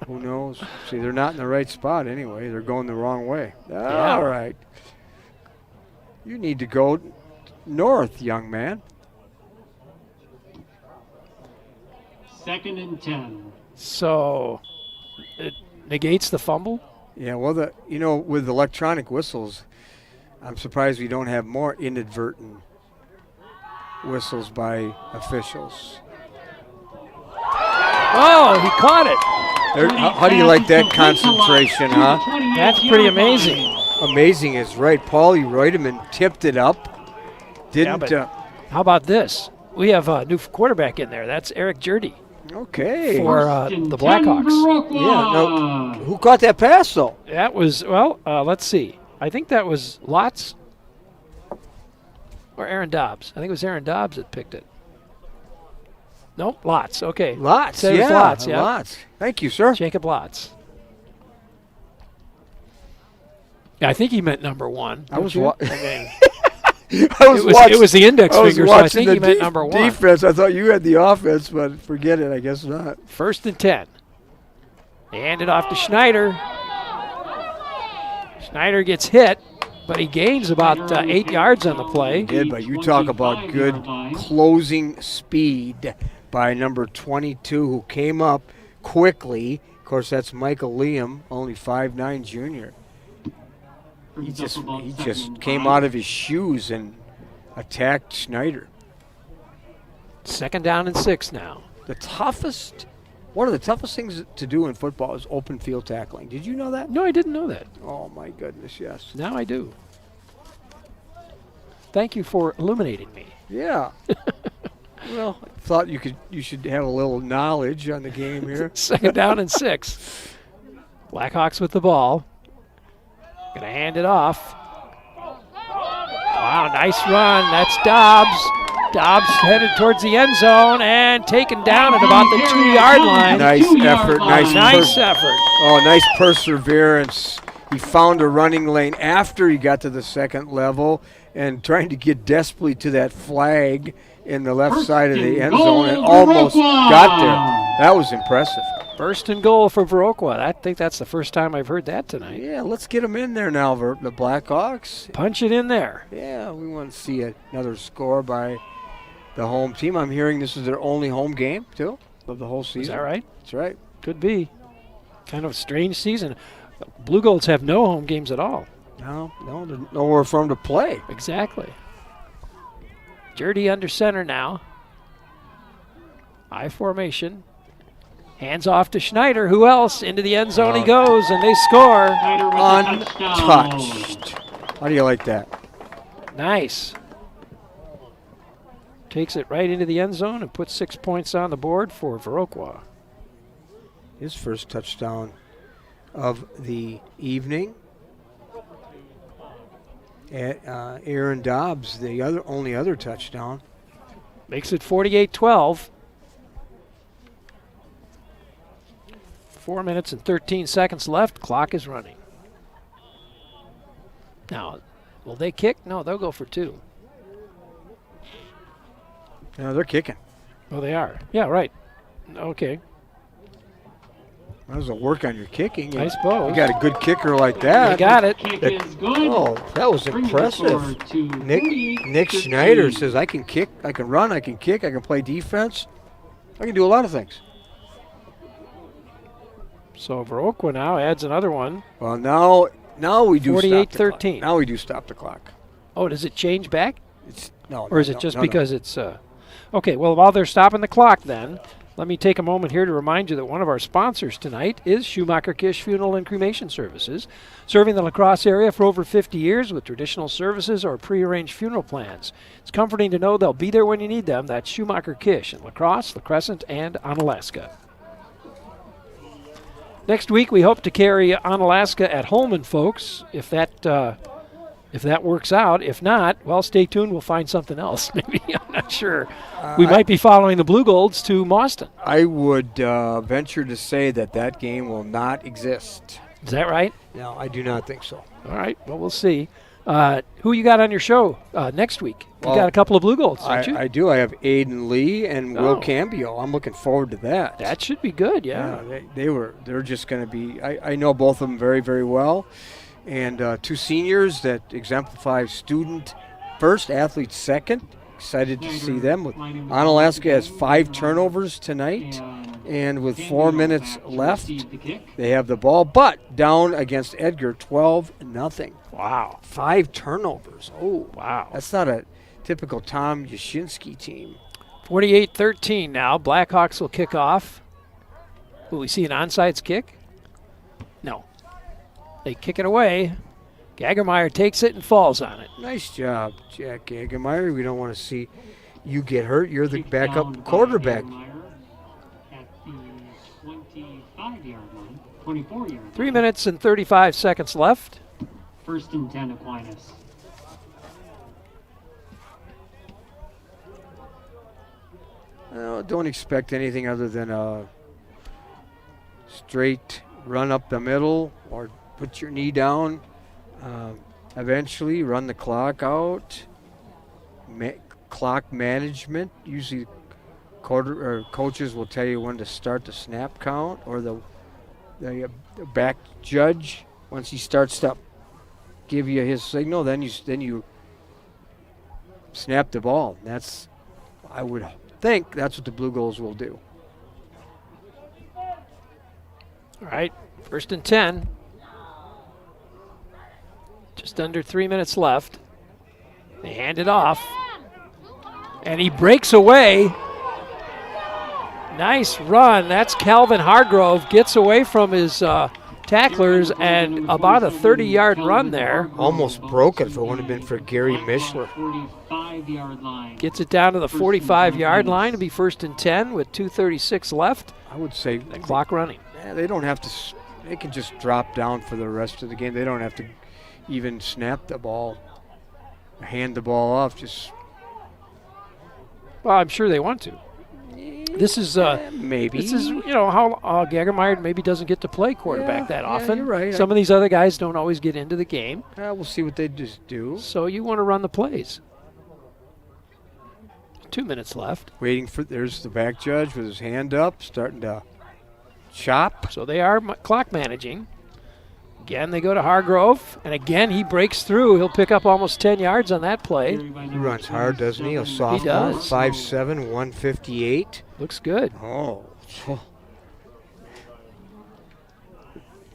who knows? See, they're not in the right spot anyway. They're going the wrong way. Yeah. All right. You need to go north, young man. 2nd and 10. So it negates the fumble? Yeah, well, with electronic whistles, I'm surprised we don't have more inadvertent whistles by officials. Oh, he caught it. How do you like that concentration, huh? That's pretty amazing. Amazing is right. Paulie Reutemann tipped it up. Didn't. Yeah, how about this? We have a new quarterback in there. That's Eric Jurdy. Okay. For the Blackhawks. Yeah. No, who caught that pass, though? That was, let's see. I think that was Lotz or Aaron Dobbs. I think it was Aaron Dobbs that picked it. Nope, Lotz. Okay. Lotz, Said it was Lotz, yeah. Lotz. Thank you, sir. Jacob Lotz. Yeah, I think he meant number 1. I was it was the index finger, so I think he meant number 1. Defense. I thought you had the offense, but forget it. I guess not. 1st and 10. They hand it off to Schneider. Schneider gets hit, but he gains about 8 yards on the play. He did, but you talk about good closing speed by number 22, who came up quickly. Of course, that's Michael Liam, only 5'9" junior. He just came out of his shoes and attacked Schneider. 2nd down and 6 now. One of the toughest things to do in football is open field tackling. Did you know that? No, I didn't know that. Oh, my goodness, yes. Now I do. Thank you for illuminating me. Yeah. Well, I thought you should have a little knowledge on the game here. 2nd down and 6. Blackhawks with the ball. Gonna hand it off. Wow, nice run. That's Dobbs. Dobbs headed towards the end zone and taken down at about the 2-yard line. Nice effort. Nice effort. Oh, nice perseverance. He found a running lane after he got to the 2nd level and trying to get desperately to that flag in the left side of the end zone and almost got there. That was impressive. 1st and goal for Viroqua. I think that's the first time I've heard that tonight. Yeah, let's get them in there now, the Blackhawks. Punch it in there. Yeah, we want to see another score by the home team. I'm hearing this is their only home game, too, of the whole season. Is that right? That's right. Could be. Kind of a strange season. Blugolds have no home games at all. No, there's nowhere for them to play. Exactly. Jurdy under center now. I formation. Hands off to Schneider. Who else? Into the end zone he goes, and they score. Untouched. How do you like that? Nice. Takes it right into the end zone and puts 6 points on the board for Viroqua. His first touchdown of the evening. Aaron Dobbs, the only other touchdown. Makes it 48-12. 4 minutes and 13 seconds left. Clock is running. Now, will they kick? No, they'll go for 2. No, they're kicking. Oh, they are. Yeah, right. Okay. Might as well work on your kicking. I suppose. You got a good kicker like that. You got it. Oh, that was impressive. Nick Schneider says, I can kick, I can run, I can kick, I can play defense. I can do a lot of things. So Viroqua now adds another one. Well, now we do 48-13. Now we do stop the clock. Oh, does it change back? No. Or is it just because it's... Okay, well, while they're stopping the clock then, let me take a moment here to remind you that one of our sponsors tonight is Schumacher-Kish Funeral and Cremation Services, serving the La Crosse area for over 50 years with traditional services or prearranged funeral plans. It's comforting to know they'll be there when you need them. That's Schumacher-Kish in La Crosse, La Crescent, and Onalaska. Next week, we hope to carry Onalaska at Holman, folks, if that works out. If not, well, stay tuned. We'll find something else. Maybe. I'm not sure. We might be following the Blugolds to Mauston. I would venture to say that game will not exist. Is that right? No, I do not think so. All right. Well, we'll see. Who you got on your show next week? You got a couple of Blugolds, don't you? I do. I have Aiden Lee and Will Cambio. I'm looking forward to that. That should be good, yeah. They're just going to be, I know both of them very, very well. And 2 seniors that exemplify student first, athlete second. Excited to see them. Onalaska has 5 turnovers tonight. And with 4 minutes left, they have the ball. But down against Edgar, 12-0. Wow. 5 turnovers. Oh, wow. That's not a typical Tom Yashinsky team. 48-13 now. Blackhawks will kick off. Will we see an onside kick? No. They kick it away. Gagermeyer takes it and falls on it. Nice job, Jack Gagermeyer. We don't want to see you get hurt. You're the backup quarterback. At the 25-yard line, 24-yard. 3 minutes and 35 seconds left. 1st and 10, Aquinas. Don't expect anything other than a straight run up the middle or put your knee down. Eventually run the clock out. Clock management. Usually coaches will tell you when to start the snap count, or the back judge, once he starts to give you his signal, then you snap the ball. I would think that's what the Blugolds will do. All right, 1st and 10. Just under 3 minutes left. They hand it off. And he breaks away. Nice run. That's Calvin Hargrove. Gets away from his tacklers and about a 30-yard run there. Almost broke it if it wouldn't have been for Gary Mishler. 45-yard line. Gets it down to the 45-yard line to be 1st and 10 with 2:36 left. I would say the clock running. Yeah, they don't have to. They can just drop down for the rest of the game. They don't have to even snap the ball, hand the ball off. Well, I'm sure they want to. This is maybe. This is how Gagermeyer maybe doesn't get to play quarterback that often. You're right. Some of these other guys don't always get into the game. We'll see what they just do. So you want to run the plays. 2 minutes left. There's the back judge with his hand up, starting to chop. So they are clock managing. Again, they go to Hargrove, and again he breaks through. He'll pick up almost 10 yards on that play. He runs hard, doesn't he? A sophomore, 5'7", 158. Looks good. Oh.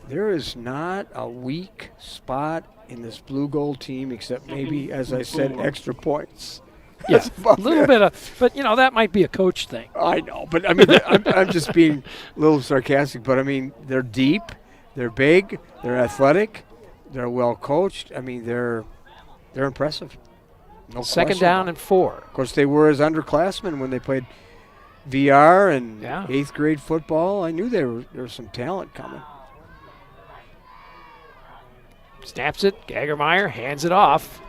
There is not a weak spot in this Blugold team except maybe, as I said, extra points. Yeah, a little bit of, but that might be a coach thing. I know, but I mean, I'm just being a little sarcastic, but I mean, they're deep. They're big, they're athletic, they're well coached. I mean, they're impressive. No Second question down about it. and 4. Of course, they were as underclassmen when they played VR and Yeah. 8th grade football. I knew there was some talent coming. Snaps it. Gagermeyer hands it off.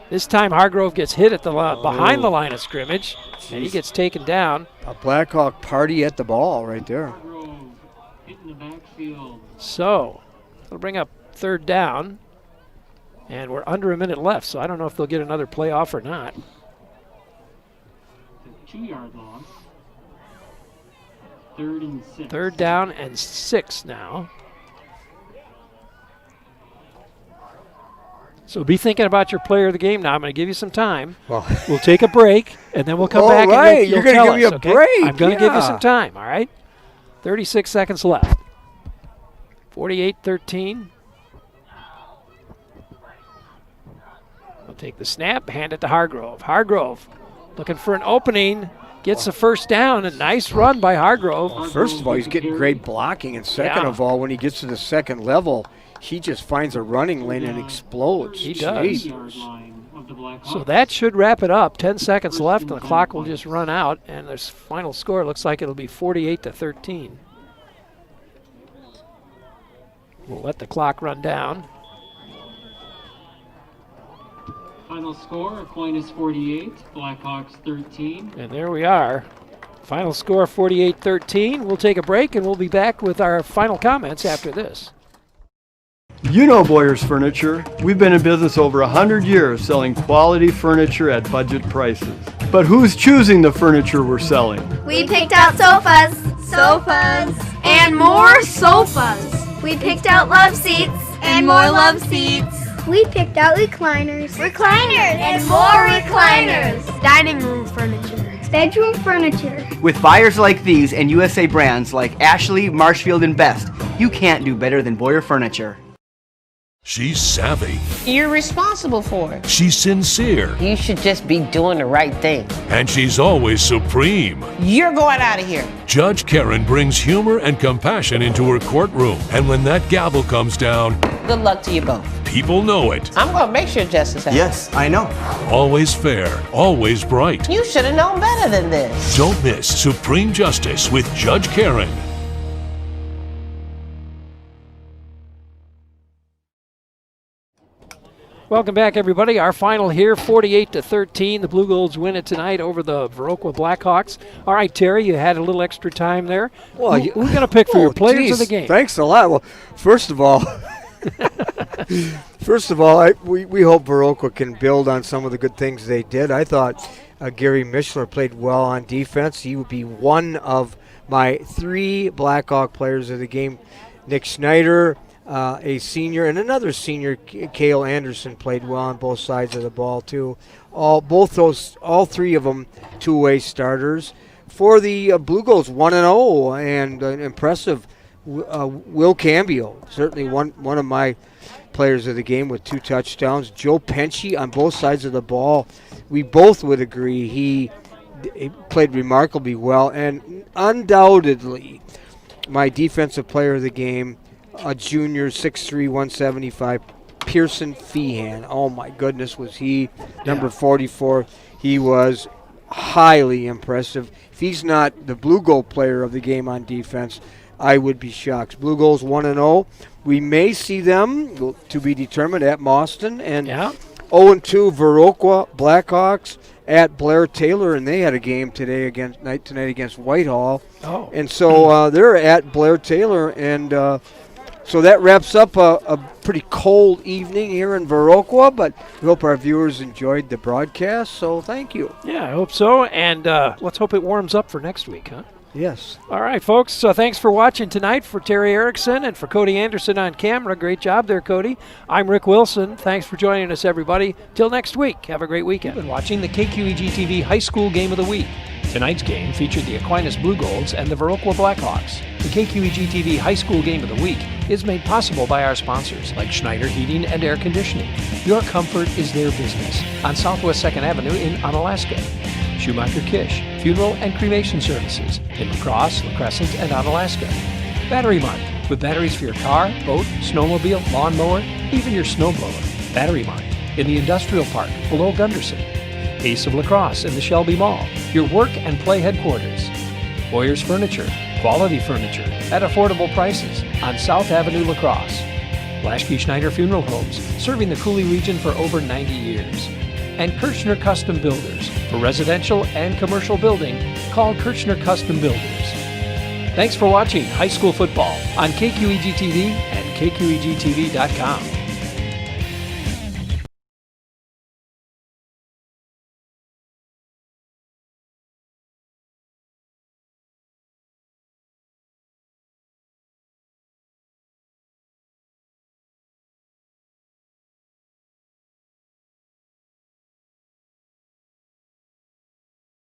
This time Hargrove gets hit at the behind the line of scrimmage, and he gets taken down. A Blackhawk party at the ball right there. Hitting the backfield. So it'll bring up 3rd down, and we're under a minute left, so I don't know if they'll get another playoff or not. The 2-yard loss. 3rd and 6. 3rd down and 6 now. So be thinking about your player of the game now. I'm going to give you some time. Well, we'll take a break, and then we'll come all back right, and you'll you're tell gonna give us, me a okay? break, I'm going to give you yeah. some time, all right? 36 seconds left. 48-13. We'll take the snap, hand it to Hargrove. Hargrove looking for an opening, gets a 1st down. A nice run by Hargrove. First of all, he's getting great blocking, and second Yeah. of all, when he gets to the second level, he just finds a running lane and explodes. He does. Jeez. So that should wrap it up. 10 seconds left, and the clock will just run out. And this final score looks like it'll be 48-13. We'll let the clock run down. Final score, Aquinas 48, Blackhawks 13. And there we are. Final score 48-13. We'll take a break, and we'll be back with our final comments after this. You know Boyer's Furniture. We've been in business over 100 years selling quality furniture at budget prices. But who's choosing the furniture we're selling? We picked out sofas, and more sofas. We picked out love seats, and more love seats. We picked out recliners, And more recliners. Dining room furniture. bedroom furniture. With buyers like these and USA brands like Ashley, Marshfield, and Best, you can't do better than Boyer Furniture. She's savvy. You're responsible for it. She's sincere. You should just be doing the right thing. And she's always supreme. You're going out of here. Judge Karen brings humor and compassion into her courtroom. And when that gavel comes down, Good luck to you both. people know it. I'm going to make sure justice happens. Yes, I know. Always fair, always bright. You should have known better than this. Don't miss Supreme Justice with Judge Karen. Welcome back, everybody. Our final here, 48-13. The Blugolds win it tonight over the Viroqua Blackhawks. All right, Terry, you had a little extra time there. Well, Who's going to pick for your players of the game? Thanks a lot. Well, first of all, we hope Viroqua can build on some of the good things they did. I thought Gary Mishler played well on defense. He would be one of my 3 Blackhawk players of the game. Nick Snyder, a senior, and another senior, Cale Anderson, played well on both sides of the ball too. All 3 of them two-way starters. For the Blugolds, 1-0 and an impressive Will Cambio, certainly one of my players of the game with 2 touchdowns. Joe Penchie on both sides of the ball. We both would agree he played remarkably well, and undoubtedly my defensive player of the game, a junior, 6'3", 175, Pearson Feehan. Oh, my goodness, was he number 44. He was highly impressive. If he's not the Blugold player of the game on defense, I would be shocked. Blugolds 1-0. We may see them, to be determined, at Mauston. And 0-2 Viroqua Blackhawks at Blair Taylor, and they had a game tonight against Whitehall. Oh. And so they're at Blair Taylor, and so that wraps up a pretty cold evening here in Viroqua, but we hope our viewers enjoyed the broadcast, so thank you. Yeah, I hope so, and let's hope it warms up for next week, huh? Yes. All right, folks, so thanks for watching tonight. For Terry Erickson and for Cody Anderson on camera, great job there, Cody. I'm Rick Wilson. Thanks for joining us, everybody. Till next week, have a great weekend. You've been watching the KQEG-TV High School Game of the Week. Tonight's game featured the Aquinas Blugolds and the Viroqua Blackhawks. The KQEG-TV High School Game of the Week is made possible by our sponsors, like Schneider Heating and Air Conditioning. Your comfort is their business on Southwest 2nd Avenue in Onalaska. Schumacher Kish, Funeral and Cremation Services in La Crosse, La Crescent, and Onalaska. Battery Mart, with batteries for your car, boat, snowmobile, lawnmower, even your snowblower. Battery Mart in the Industrial Park below Gunderson. Ace of Lacrosse in the Shelby Mall, your work and play headquarters. Boyer's Furniture, quality furniture at affordable prices on South Avenue La Crosse. Blaschke Schneider Funeral Homes, serving the Cooley region for over 90 years. And Kirchner Custom Builders. For residential and commercial building, call Kirchner Custom Builders. Thanks for watching High School Football on KQEG TV and KQEGTV.com.